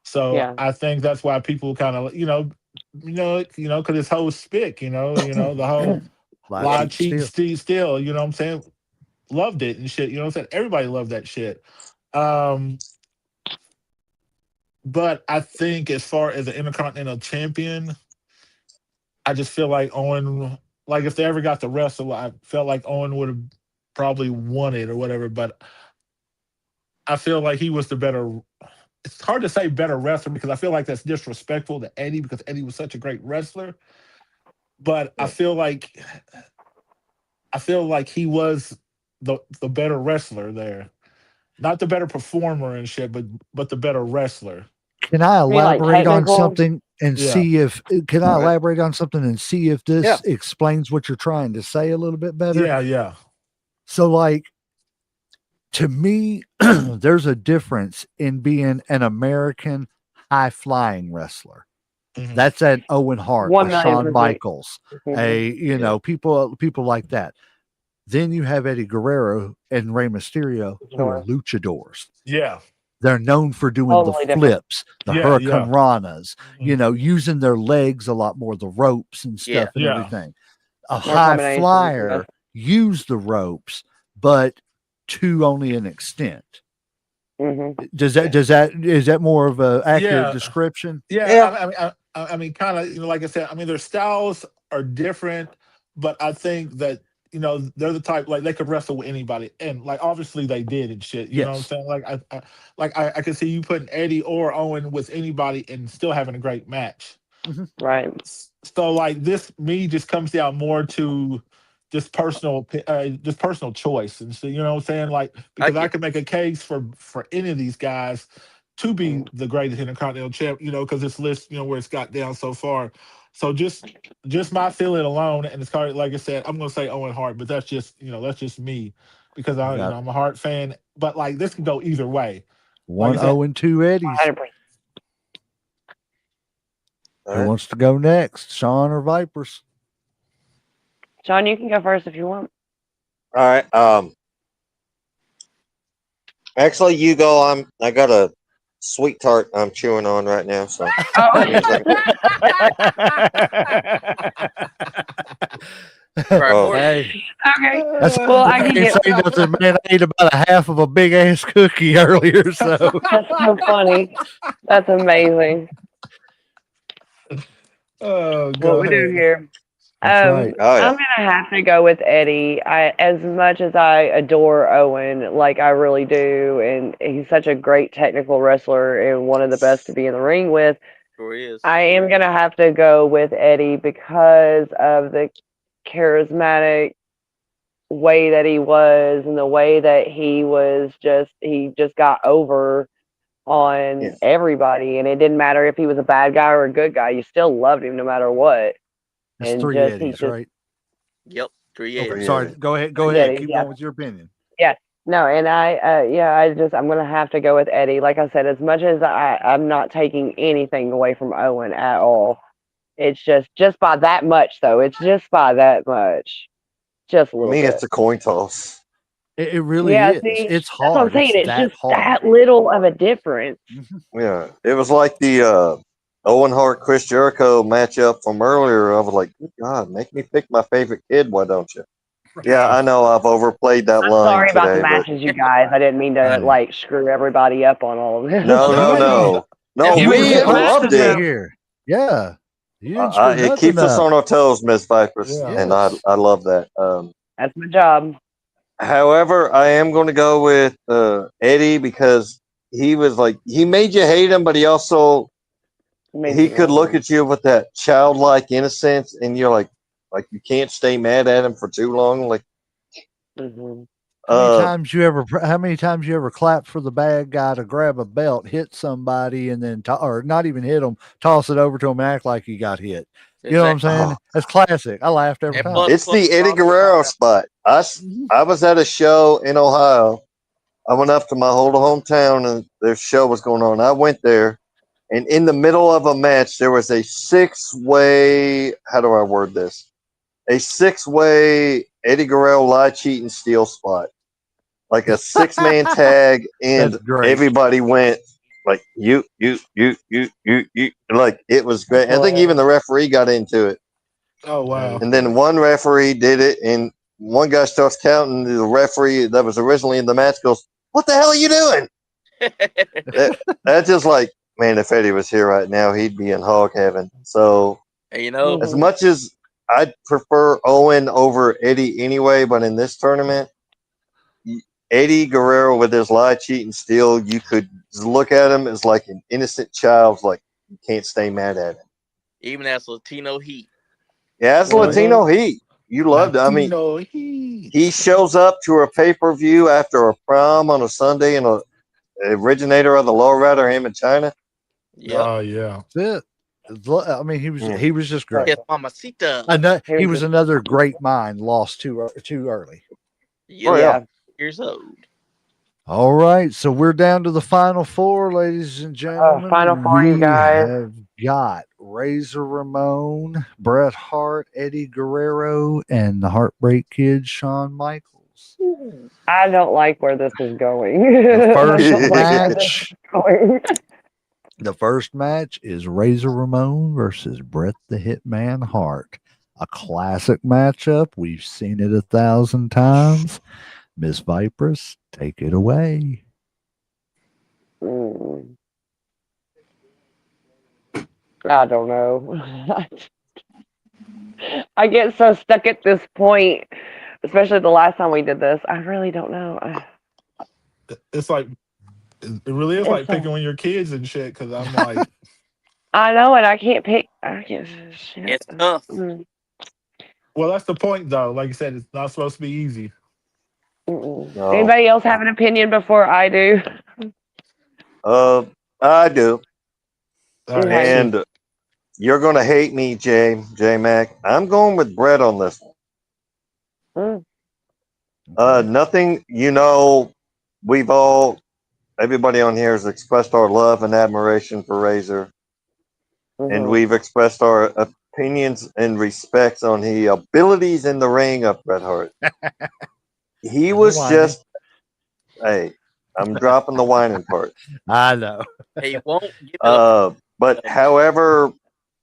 So Yeah. I think that's why people kind of because his whole spick, the whole lie, cheat, steal. You know what I'm saying? Loved it and shit. You know what I'm saying? Everybody loved that shit. But I think as far as the Intercontinental Champion, I just feel like Owen, like if they ever got to wrestle, I felt like Owen would have probably won it or whatever. But I feel like he was the better. It's hard to say better wrestler because I feel like that's disrespectful to Eddie because Eddie was such a great wrestler. But I feel like he was the better wrestler there. Not the better performer and shit, but the better wrestler. Can I mean, like, elaborate on technical? something and Yeah. see if can I All right. elaborate on something and see if this Yeah. explains what you're trying to say a little bit better? Yeah. So, like, to me, there's a difference in being an American high flying wrestler. Mhm. That's an Owen Hart, a 1,000,000%. Shawn Michaels, Mhm. people like that. Then you have Eddie Guerrero and Rey Mysterio, who are luchadors. Yeah. They're known for doing Totally the different. flips, the Yeah, Hurricane Ranas, Mhm. using their legs a lot more, the ropes and Yeah. stuff and Yeah. everything. A More high combinations, flyer used the ropes, but to only an extent. Mhm. Is that more of a accurate Yeah. description? Yeah. I mean, kind of, like I said, I mean, their styles are different, but I think that, they're the type like they could wrestle with anybody, and like obviously they did and shit. You know what I'm Yes. saying? I could see you putting Eddie or Owen with anybody and still having a great match. Mhm. Right. So like this, me just comes down more to just personal choice, and so you know what I'm saying, like because I get can make a case for any of these guys to be the greatest Intercontinental champ, because this list, where it's got down so far. So just my feeling alone, and it's kind of like I said, I'm gonna say Owen Hart, but that's just me because We got I'm a Hart fan, but like this can go either way. Like one I said, O and two Eddies. 100%. All Who right. wants to go next, Sean or Vipers? Sean, you can go first if you want. All right. Actually, you go. I got a sweet tart I'm chewing on right now. So Oh, give me a second. right Oh, more. Hey, okay. that's Well, I I can ain't get. say nothing, man. I ate about a half of a big ass cookie earlier, so That's so funny. That's amazing. oh, What go we do ahead. here. that's right. oh I'm yeah. gonna have to go with Eddie. As much as I adore Owen, like I really do, and he's such a great technical wrestler and one of the best to be in the ring with. Sure is. I am gonna have to go with Eddie because of the charismatic way that he was and the way that he just got over on Yeah. everybody, and it didn't matter if he was a bad guy or a good guy, you still loved him no matter what. That's And three he Eddies, just right? Yep. 3 Okay, Eddies. Yeah. sorry. Go ahead. Go three ahead. Eddies, Keep yeah. going with your opinion. Yeah. No, and I'm gonna have to go with Eddie. Like I said, as much as I'm not taking anything away from Owen at all. It's just by that much though. It's just by that much. Just a For little me, it's bit. a coin toss. It really Yeah, is. see, It's that's what I'm hard. saying. It's It's that just hard. that little of a difference. Mhm. Yeah, it was like the Owen Hart Chris Jericho matchup from earlier. I was like, "Good God, make me pick my favorite kid, why don't you?" Yeah, I know I've overplayed that I'm line sorry about the today, but matches, you guys. I didn't mean to Hey, like screw everybody up on all of this. no, no, no, no, no. no, no. That's You what were we're We good here for. loved matches right it. here. Yeah, you didn't screw It nothing keeps us up. on our toes, Miss Vipers, Yeah. and Yes. I love that. That's my job. However, I am going to go with Eddie because he was like he made you hate him, but he also Made he you could love look them. at you with that childlike innocence, and you're like you can't stay mad at him for too long. Like, Hmm. uh, How many times you ever clap for the bad guy to grab a belt, hit somebody, and then or not even hit them, toss it over to him, and act like he got hit? You know what I'm Exactly. saying? oh, That's classic. I laughed every And time. it's the Eddie plus, Guerrero spot. Mhm. I was at a show in Ohio. I went up to my whole hometown, and their show was going on. I went there, and in the middle of a match, there was a six-way. How do I word this? A six-way Eddie Guerrero lie, cheat, and steal spot, like a six-man tag, That's and great. everybody went like you. Like it was That's great. I think even hilarious. the referee got into it, Oh That wow. is and then great. one referee did it, and one guy starts counting. The referee that was originally in the match goes, "What the hell are you doing?" That, that's just like, man, if Eddie was here right now, he'd be in hog heaven. So and as Hmm. much as I'd prefer Owen over Eddie anyway, but in this tournament, Eddie Guerrero with his lie, cheat, and steal, you could look at him as like an innocent child, like you can't stay mad at him. even as Latino Heat. Yeah, as Right. Hmm. Latino Heat, you loved it. I mean, Latino Heat. he shows up to a pay per view after a prom on a Sunday, and a originator of the lowrider, him in China. Yep. Oh yeah. That's it. I mean, Yeah. he was just great. Yes, Mamacita. He He was was just, another great mind lost too early. Oh Yep. yeah. yeah. Years old. All right, so we're down to the final four, ladies and Final gentlemen. four, you We guys. have got Razor Ramon, Bret Hart, Eddie Guerrero, and the Heartbreak Kid, Shawn Michaels. I don't like where this is going. The I first don't like where this match, is going. the first match is Razor Ramon versus Bret the Hitman Hart. A classic matchup. We've seen it 1,000 times. Miss Vipers, take it away. Mm, I don't know. I get so stuck at this point especially the last time we did this. I really don't know. It's like it really is like It's picking when your kids and shit. Because I'm like, I know, and I can't pick. I can't. Shit. It's tough. well, that's the point, though. Like you said, it's not supposed to be easy. No. Anybody else have an opinion before I do? I do. All right, Okay. And you're going to hate me, J Mac. I'm going with Brett on this one. Mm. Nothing, everybody on here has expressed our love and admiration for Razor, and we've expressed our opinions and respects on the abilities in the ring of Bret Hart. He was just, hey, I'm dropping the whining part. I know. He won't give it up. But however,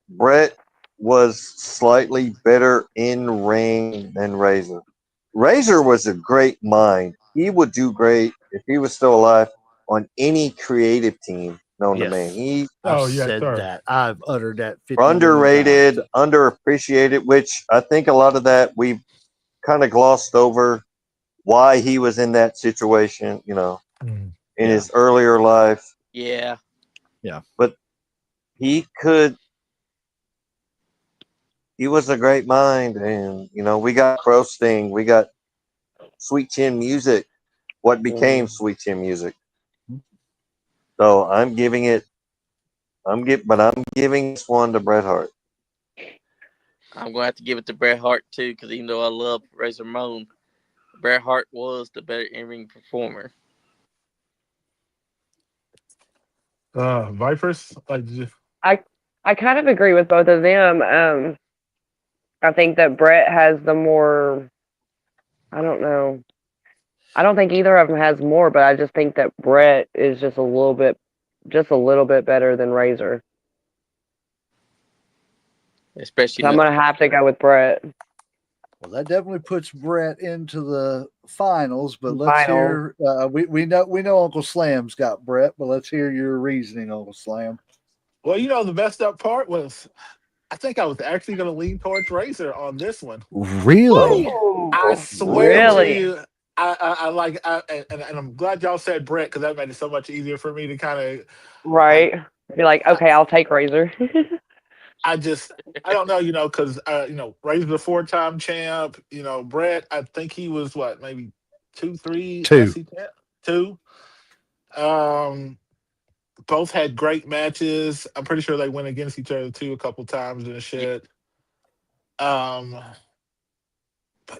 Brett was slightly better in ring than Razor. Razor was a great mind. He would do great if he was still alive on any creative team known to man. He Oh, I've yes, said sir. that. I've uttered that 50 underrated, million underappreciated, which I think a lot of that we've kind of glossed over why he was in that situation, Mm. in his earlier life. Yeah. But he was a great mind, and we got Crow Sting, we got Sweet Chin Music, what became Sweet Chin Music. So I'm giving this one to Bret Hart. I'm going to have to give it to Bret Hart, too, because even though I love Razor Ramon, Bret Hart was the better in-ring performer. Vipers, like, I kind of agree with both of them. I think that Brett has the more. I don't know. I don't think either of them has more, but I just think that Brett is just a little bit better than Razor. Especially So I'm gonna have to go with Brett. Well, that definitely puts Brett into the finals. But let's Final. hear. We know Uncle Slam's got Brett, but let's hear your reasoning, Uncle Slam. well, the messed up part was I think I was actually going to lean towards Razor on this one. Really? I Ooh, swear to really? you, and I'm glad y'all said Brett because that made it so much easier for me to kind of like. Right. Be like, okay, I'll take Razor. I don't know, because Razor's a 4-time champ. Brett, I think he was what, maybe 2, 3 Two. IC champ, 2. Both had great matches. I'm pretty sure they went against each other too a couple times and shit. But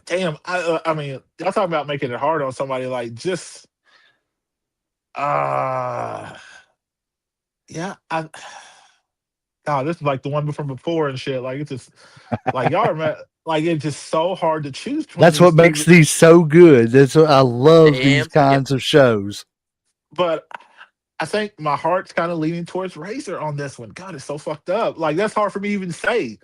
damn, I mean, y'all talking about making it hard on somebody like just, yeah, this is like the one from before and shit. Like it's just like y'all remember, like it's just so hard to choose between That's what makes two. these so good. That's what I love these Damn. kinds of shows. But I think my heart's kind of leaning towards Razor on this one. God, it's so fucked up. Like that's hard for me to even say.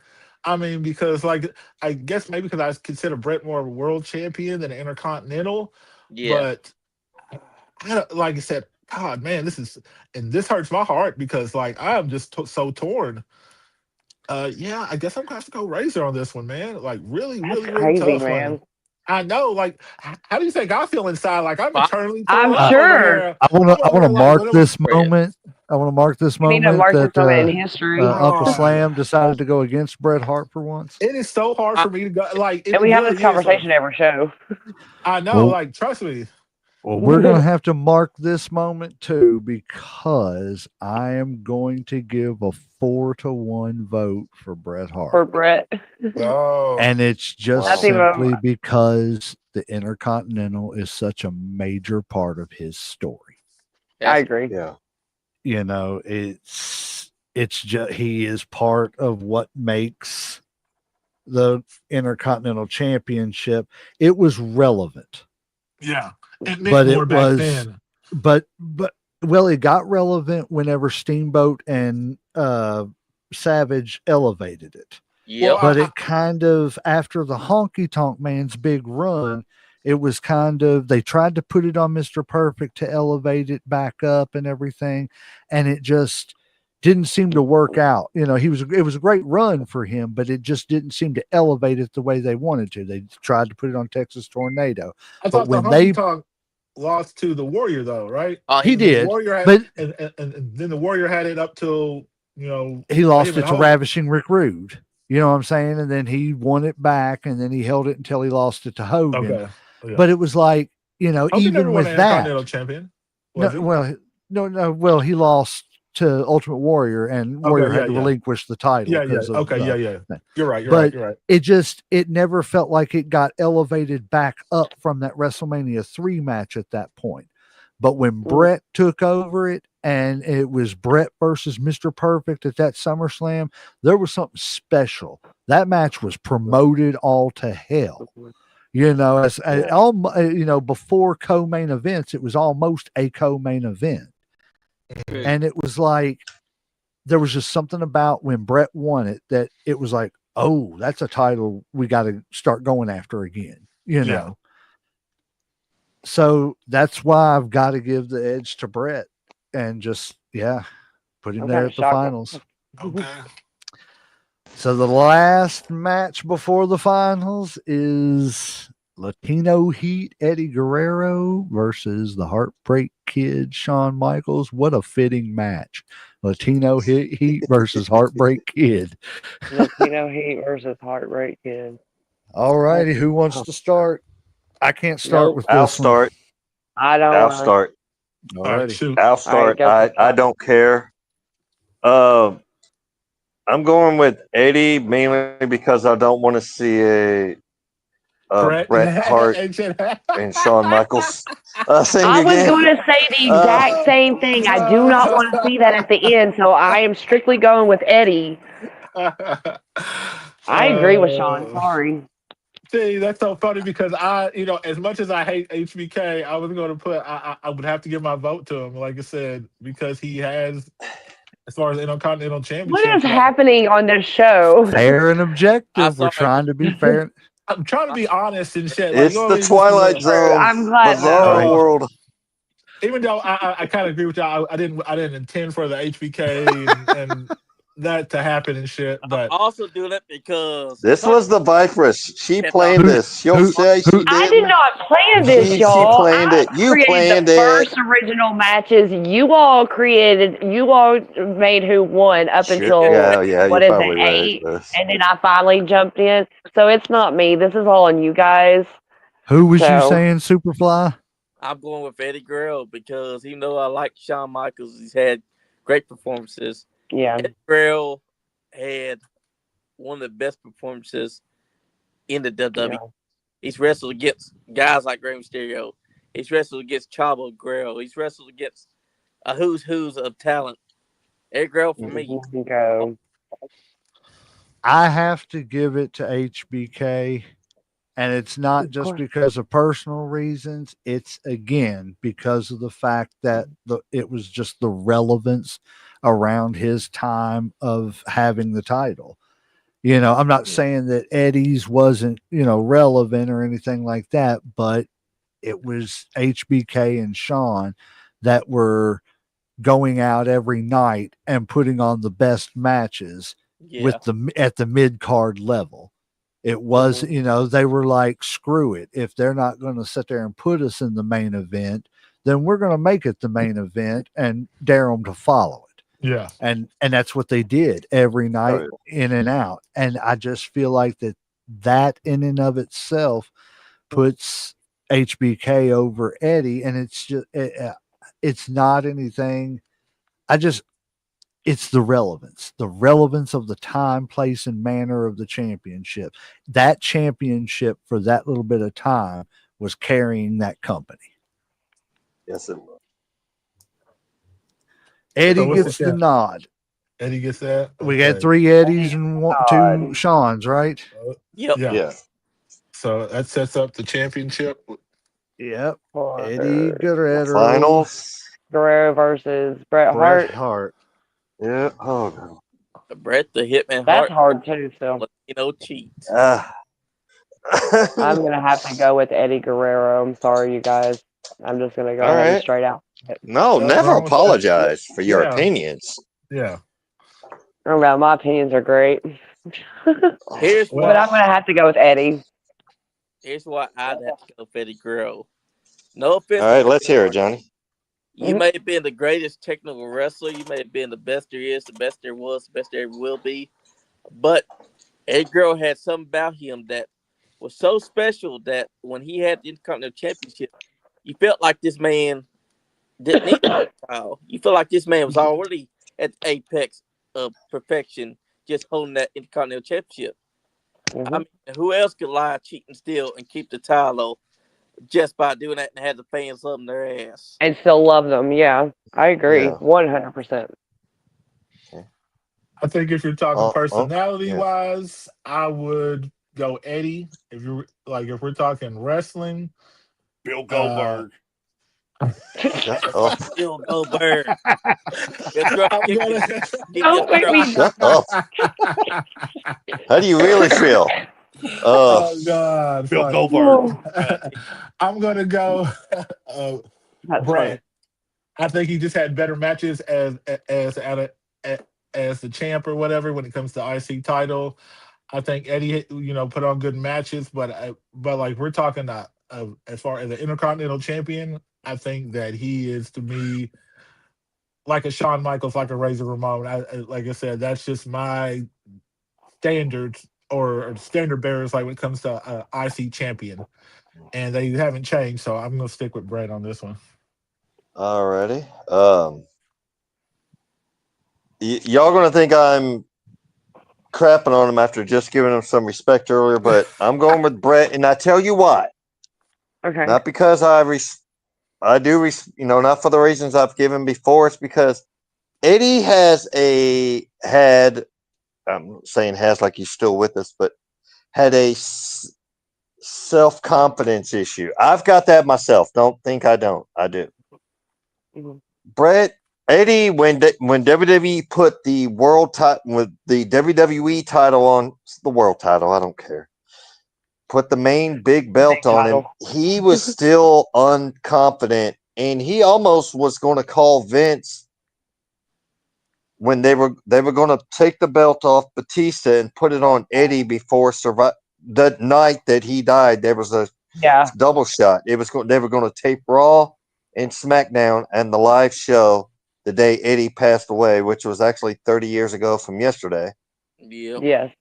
I mean, because like I guess maybe because I consider Brett more of a world champion than an intercontinental. Yeah. But like I said, God, man, this hurts my heart because like I am just so torn. Yeah, I guess I'm gonna have to go Razor on this one, man. Like really, That's really, really crazy, tough one. man. I know. Like, how do you think I feel inside? Like I'm eternally I'm torn up over sure. here. I want I'm over to here like, mark what am I? this moment. I want to mark this We need to moment mark this that moment in history. Uncle Oh, Slam decided to go against Bret Hart for once. it is so hard I, for me to go. Like, And it we have this really is. Like, conversation every show. I know. Well, Like, trust me. we're going to have to mark this moment too because I am going to give a 4-1 vote for Bret For Hart. Brett. Oh, And it's just That's even simply because the Intercontinental is such a major part of his story. I agree. Yeah. It's just he is part of what makes the Intercontinental Championship. It was relevant, yeah. It meant but more it back was then. but well, it got relevant whenever Steamboat and Savage elevated it. yep. But it kind of, after the Honky Tonk Man's big run, it was kind of, they tried to put it on Mr. Perfect to elevate it back up and everything. And it just, didn't seem to work out. You know, it was a great run for him, but it just didn't seem to elevate it the way they wanted to. They tried to put it on Texas Tornado, I but thought the when Honky they Tonk lost to the Warrior though, right? Oh, he And then the did, Warrior had, but and then the Warrior had it up till he lost him it and to Hogan. Ravishing Rick Rude. You know what I'm saying? And then he won it back, and then he held it until he lost it to Hogan. Okay, yeah. But it was like, Hogan even never won with the that, Intercontinental Champion, no, was he? well, he lost to Ultimate Warrior, and Warrior Okay, had to yeah. relinquish the title Yeah. because of Okay, yeah. thing. You're right. But it never felt like it got elevated back up from that WrestleMania 3 match at that point. But when Brett took over it, and it was Brett versus Mr. Perfect at that SummerSlam, there was something special. That match was promoted all to hell. Before co-main events, it was almost a co-main event. And it was like, there was just something about when Brett won it that it was like, oh, that's a title we got to start going after again, So that's why I've got to give the edge to Brett and just, put him there at the finals. Okay. So the last match before the finals is Latino Heat Eddie Guerrero versus the Heartbreak Kid Shawn Michaels. What a fitting match. Latino Heat versus Heartbreak Kid. Latino Heat versus Heartbreak Kid. All righty. Who wants to start? I can't start with this I'll one. start. I don't I'll know. start. All All right, righty. shoot. I'll start. I don't care. I'm going with Eddie mainly because I don't want to see a Bret Hart and Shawn Michaels thing I was again. going to say the exact same thing. I do not want to see that at the end, so I am strictly going with Eddie. I agree with Sean. Sorry. See, that's so funny because as much as I hate HBK, I was going to put, I would have to give my vote to him, like I said, because he has, as far as Intercontinental Championship. What is happening on this show? Fair and objective. We're trying to be fair. I'm trying to be honest and shit. It's the Twilight Zone, I'm glad. bizarro world. Even though I kind of agree with y'all, I didn't intend for the HBK and that to happen and shit. But I'm also doing it because this was the Viperess. She planned this. She'll say she did. I did not plan this, y'all. She planned it. You planned the it. First original matches. You all made who won up until what is it, 8, and then I finally jumped in. So it's not me. This is all on you guys. Who was you saying, Superfly? I'm going with Eddie Guerrero because even though I like Shawn Michaels, he's had great performances. Yeah. Eddie Guerrero had one of the best performances in the WWE. Yeah. He's wrestled against guys like Rey Mysterio. He's wrestled against Chavo Guerrero. He's wrestled against a who's of talent. Eddie Guerrero for me. I have to give it to HBK. And it's not just because of personal reasons. It's, again, because of the fact that it was just the relevance around his time of having the title. I'm not saying that Eddie's wasn't, relevant or anything like that, but it was HBK and Shawn that were going out every night and putting on the best matches at the mid-card level. It was, they were like, screw it. If they're not going to sit there and put us in the main event, then we're going to make it the main event and dare them to follow it. Yeah. And that's what they did every night, in and out. And I just feel like that in and of itself puts HBK over Eddie. And it's just, it's not anything. It's the relevance of the time, place, and manner of the championship. That championship for that little bit of time was carrying that company. Yes, it was. Eddie gets the nod. Eddie gets that. We got 3 Eddies and 2 Seans, right? Yep. Yeah. So that sets up the championship. Yep. Eddie Guerrero. Finals. Guerrero versus Bret Hart. Yeah. Oh, no. Bret the Hitman Hart. That's hard too, so. Cheat. I'm going to have to go with Eddie Guerrero. I'm sorry, you guys. I'm just going to go ahead and straight out. No, never apologize for your opinions. Yeah. I don't know. My opinions are great, Here's but I'm why. gonna have to go with Eddie. Here's why I'd have to go for Eddie Guerrero. No offense All to right, let's Bret hear it, Hart. Johnny. You may have been the greatest technical wrestler. You may have been the best there is, the best there was, the best there ever will be. But Eddie Guerrero had something about him that was so special that when he had the Intercontinental Championship, you felt like this man didn't need a title. You felt like this man was already at the apex of perfection, just holding that Intercontinental Championship. I Mhm. mean, who else could lie, cheat, and steal and keep the title just by doing that and have the fans loving their ass? And still love them. Yeah, I agree, Yeah. 100%. I think if you're talking Oh, personality yeah. wise, I would go Eddie. If you're like, if we're talking wrestling, Bill uh, Goldberg. Shut up. Still go bird. Your truck I'm kick gonna. your Don't make truck. me. Shut up. How do you really feel? Uh, Oh God, Bill funny. Goldberg. I'm gonna go That's funny. Brett. I think he just had better matches as at a, as the champ or whatever when it comes to IC title. I think Eddie, put on good matches, but like we're talking as far as the Intercontinental Champion, I think that he is to me like a Shawn Michaels, like a Razor Ramon. Like I said, that's just my standards or standard bearers. Like when it comes to IC champion, and they haven't changed, so I'm gonna stick with Brett on this one. alrighty. Y'all gonna think I'm crapping on him after just giving him some respect earlier, but I'm going with Brett, and I tell you why. Okay. Not because I do, not for the reasons I've given before. It's because Eddie had. I'm not saying has like he's still with us, but had a self confidence issue. I've got that myself. Don't think I don't. I do. Mhm. Brett Eddie, when WWE put the world title with the WWE title on the world title, I don't care. Put the main big The belt big on him. title. He was still unconfident, and he almost was going to call Vince when they were going to take the belt off Batista and put it on Eddie before the night that he died. There was a Yeah. double shot. They were going to tape Raw and SmackDown and the live show the day Eddie passed away, which was actually 30 years ago from yesterday. Yep. Yes.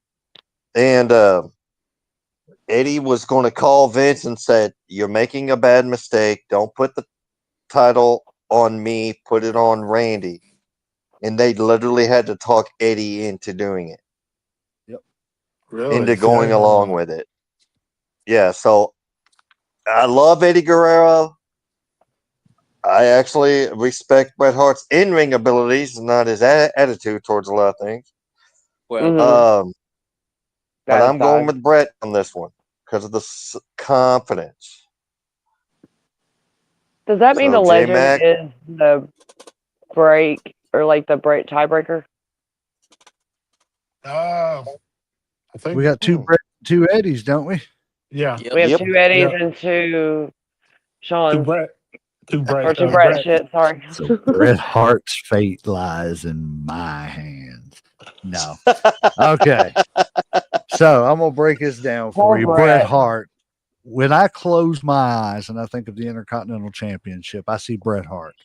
And Eddie was going to call Vince and said, "You're making a bad mistake. Don't put the title on me. Put it on Randy." And they literally had to talk Eddie into doing it, Really? into See, I going didn't know along that. with it. Yeah, so I love Eddie Guerrero. I actually respect Bret Hart's in-ring abilities, not his attitude towards a lot of things. Well, Hmm. But Bad I'm going side. with Bret on this one because of the confidence. Does that mean So the J legend Mac, is the break or like the break tiebreaker? Uh, I We think, got two Brett, two Eddies, don't we? yeah, yep. We have yep. two Eddies yeah. and two To Sean's Brett, to or Brett, two Brett Brett. shit. Sorry. So Bret Hart's fate lies in my hands. No. Okay. So I'm gonna break this down for Poor you. Bret Brett. Hart. When I close my eyes and I think of the Intercontinental Championship, I see Bret Hart.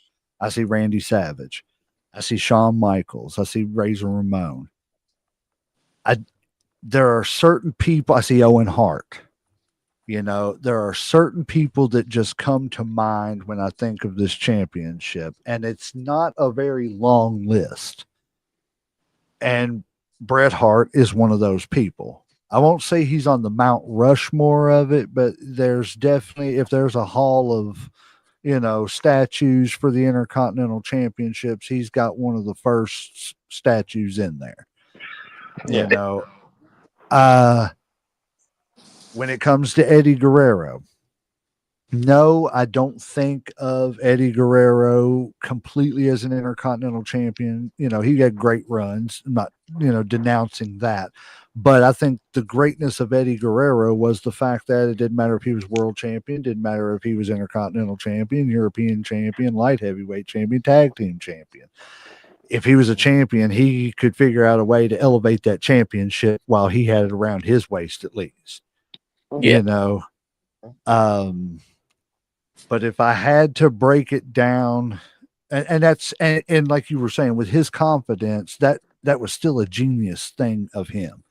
I see Randy Savage. I see Shawn Michaels. I see Razor Ramon. I There are certain people. I see Owen Hart. There are certain people that just come to mind when I think of this championship, and it's not a very long list. And Bret Hart is one of those people. I won't say he's on the Mount Rushmore of it, but there's definitely, if there's a hall of, statues for the Intercontinental Championships, he's got one of the first statues in there. You Yeah. know, when it comes to Eddie Guerrero, no, I don't think of Eddie Guerrero completely as an Intercontinental Champion. He had great runs. I'm not, denouncing that. But I think the greatness of Eddie Guerrero was the fact that it didn't matter if he was world champion, didn't matter if he was Intercontinental Champion, European champion, light heavyweight champion, tag team champion. if he was a champion, he could figure out a way to elevate that championship while he had it around his waist at least. Yeah. You know, but if I had to break it down, and that's and like you were saying, with his confidence, that was still a genius thing of him.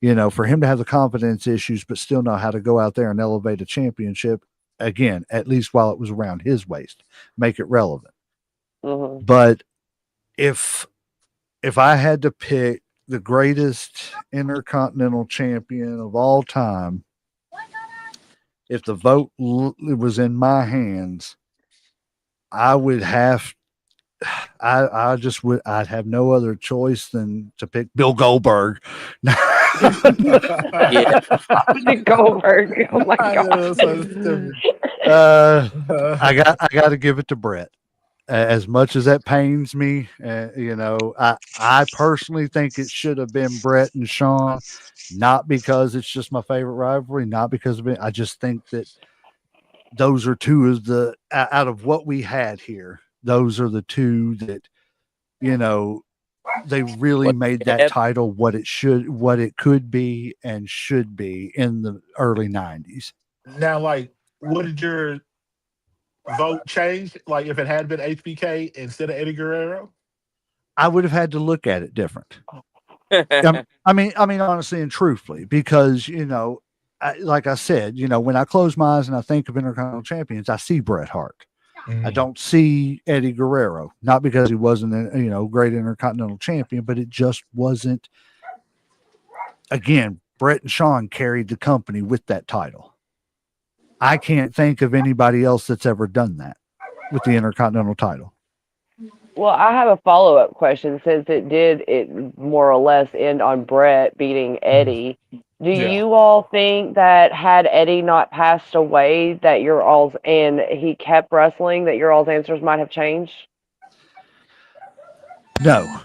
You know, for him to have the confidence issues, but still know how to go out there and elevate a championship again, at least while it was around his waist, make it relevant. But if I had to pick the greatest Intercontinental champion of all time, if the vote was in my hands, I would have. I just would. I'd have no other choice than to pick Bill Goldberg. Yeah. Goldberg. Oh my I know, god. so stupid. I got to give it to Brett. As much as that pains me, you know, I personally think it should have been Brett and Sean, not because it's just my favorite rivalry, not because of it. I just think that those are two of the out of what we had here. Those are the two that, you know, they really made that title what it could be and should be in the early 90s. Now, like, would your vote change? Like, if it had been HBK instead of Eddie Guerrero? I would have had to look at it different. I mean, honestly and truthfully, because, you know, like I said, you know, when I close my eyes and I think of Intercontinental champions, I see Bret Hart. I don't see Eddie Guerrero, not because he wasn't a, you know, great Intercontinental champion, but it just wasn't. Again, Brett and Sean carried the company with that title. I can't think of anybody else that's ever done that with the Intercontinental title. Well, I have a follow-up question since it more or less end on Brett beating Eddie. Do you all think that had Eddie not passed away, that your all's and he kept wrestling, that your all's answers might have changed? No.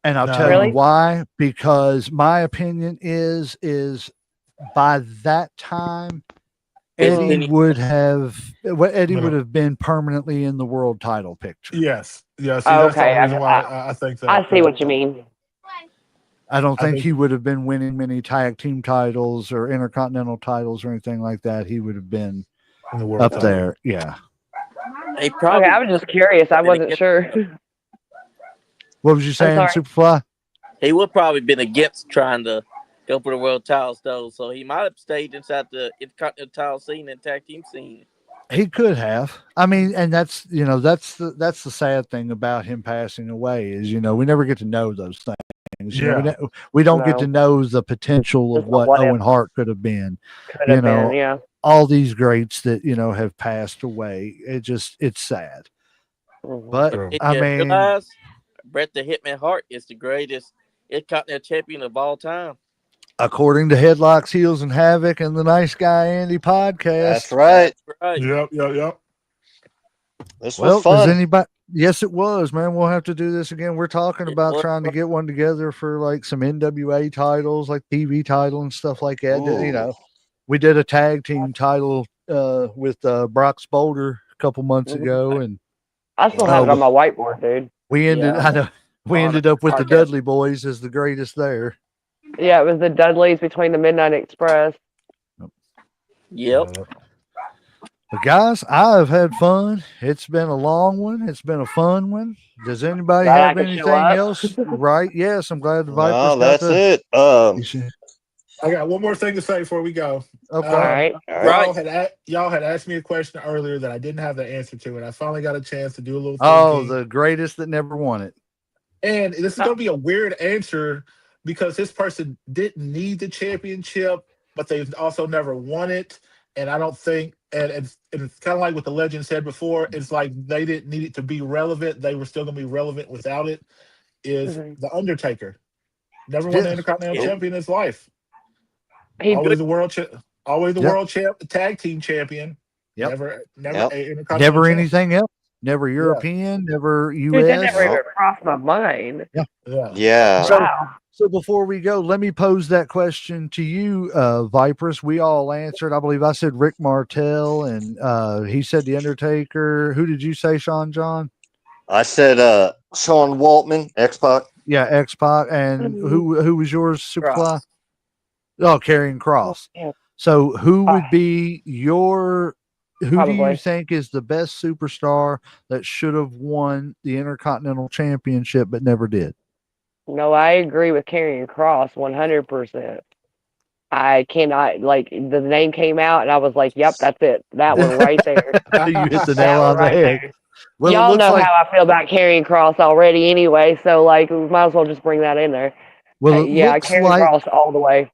And I'll tell you why. Because my opinion is by that time, Eddie would have been permanently in the world title picture. Yes. Yeah. See, that's the reason why I think that. I see what you mean. I don't think he would have been winning many tag team titles or Intercontinental titles or anything like that. He would have been in the world up there. Yeah. He probably, I was just curious. I wasn't sure. What was you saying, Superfly? He would probably been against trying to go for the world titles, though. So he might have stayed inside the Intercontinental title scene and tag team scene. He could have. I mean, and that's, you know, that's the sad thing about him passing away is, you know, we never get to know those things. You know, we don't get to know the potential of what Owen Hart could have been. All these greats that, you know, have passed away. It's sad. But I mean, realize Bret the Hitman Hart is the greatest Intercontinental champion of all time. According to Headlocks, Heels, and Havoc and the Nice Guy Andy podcast. That's right. Yep. This was fun. Does anybody? Yes, it was, man. We'll have to do this again. We're talking about trying to get one together for like some NWA titles, like TV title and stuff like that. You know, we did a tag team title with Brock's Boulder a couple months ago, and I still have it on my whiteboard, dude. We ended up with the Dudley Boys as the greatest there. Yeah, it was the Dudleys between the Midnight Express. Yep. But guys, I have had fun. It's been a long one. It's been a fun one. Does anybody have anything else? Right? Yes, I'm glad the Vipers. No, that's it. I got one more thing to say before we go. Okay. Y'all had asked me a question earlier that I didn't have the answer to, and I finally got a chance to do a little thinking. The greatest that never won it. And this is going to be a weird answer because this person didn't need the championship, but they've also never won it. And I don't think, and it's kind of like what the legend said before, it's like they didn't need it to be relevant. They were still going to be relevant without it, is The Undertaker. Never won the Intercontinental champion in his life. Always the world tag team champion. Yep. Never anything else. Never European, never US. Dude, that never even crossed my mind. Yeah. So before we go, let me pose that question to you, Vipers. We all answered. I believe I said Rick Martel, and he said The Undertaker. Who did you say, Sean John? I said Sean Waltman, X-Pac. Yeah, X-Pac. And who was yours, Superfly? Oh, Karrion Cross. Yeah, So who would be who do you probably. think is the best superstar that should have won the Intercontinental Championship but never did? No, I agree with Karrion Cross 100%. I cannot, like, the name came out and I was like, yep, that's it. That one right there. You hit the That nail one on the right head. there. Well, it Y'all looks know like how I feel about Karrion Cross already anyway, so, like, we might as well just bring that in there. well, it Yeah, looks Karrion like Cross all the way.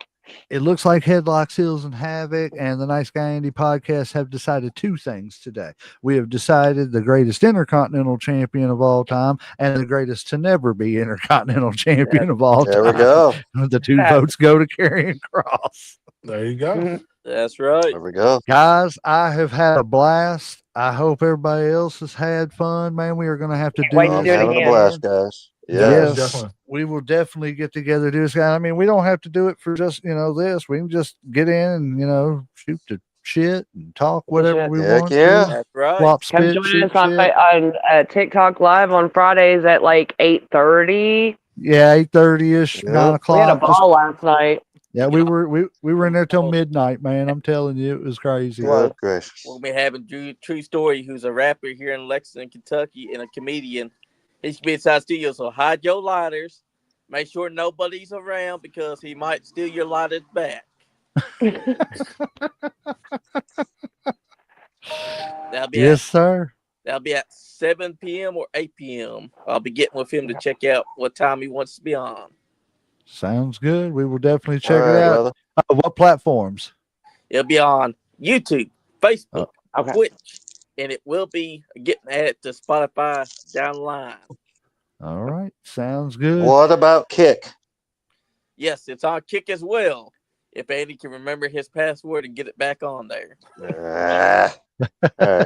Headlocks, Heels, and Havoc and the Nice Guy Andy podcast have decided two things today. We have decided the greatest Intercontinental Champion of all time and the greatest to never be Intercontinental Champion of all There time. we go. The two That- votes go to Karrion Cross. There you go. Mhm. That's right. There we go. Guys, I have had a blast. I hope everybody else has had fun, man. We are going to have to Can't do wait to I'm do it this having a again. blast, guys. Yes, Definitely. we will definitely get together to do this. I mean, we don't have to do it for just this. We can just get in and shoot the shit and talk whatever we Heck want yeah. to. That's right. Flop, Come spit, join shoot us on, shit. TikTok Live on Fridays at like 8:30. Yeah, 8:30 ish, Yep. 9 We had a o'clock. Just ball last night. yeah, we were in there till midnight, man. I'm telling you, it was crazy. Good gracious. We'll be having True Story, who's a rapper here in Lexington, Kentucky, and a comedian. He's be inside studio, so hide your lighters. Make sure nobody's around because he might steal your lighters back. Yes, sir. That'll be at 7 p.m. or 8 p.m. I'll be getting with him to check out what time he wants to be on. Sounds good. We will definitely All check it right, out. brother. What platforms? It'll be on YouTube, Facebook, Okay. Twitch, and it will be getting added to Spotify down the line. All right. Sounds good. What about Kick? Yes, it's on Kick as well. If Andy can remember his password and get it back on there. All right.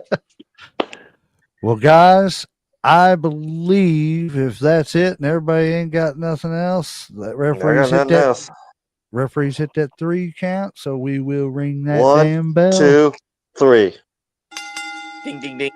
Well, guys, I believe if that's it and everybody ain't got nothing else, that I referees got hit nothing that else. referees hit that 3 count, so we will ring that 1, damn bell. 2, 3. Ding, ding, ding.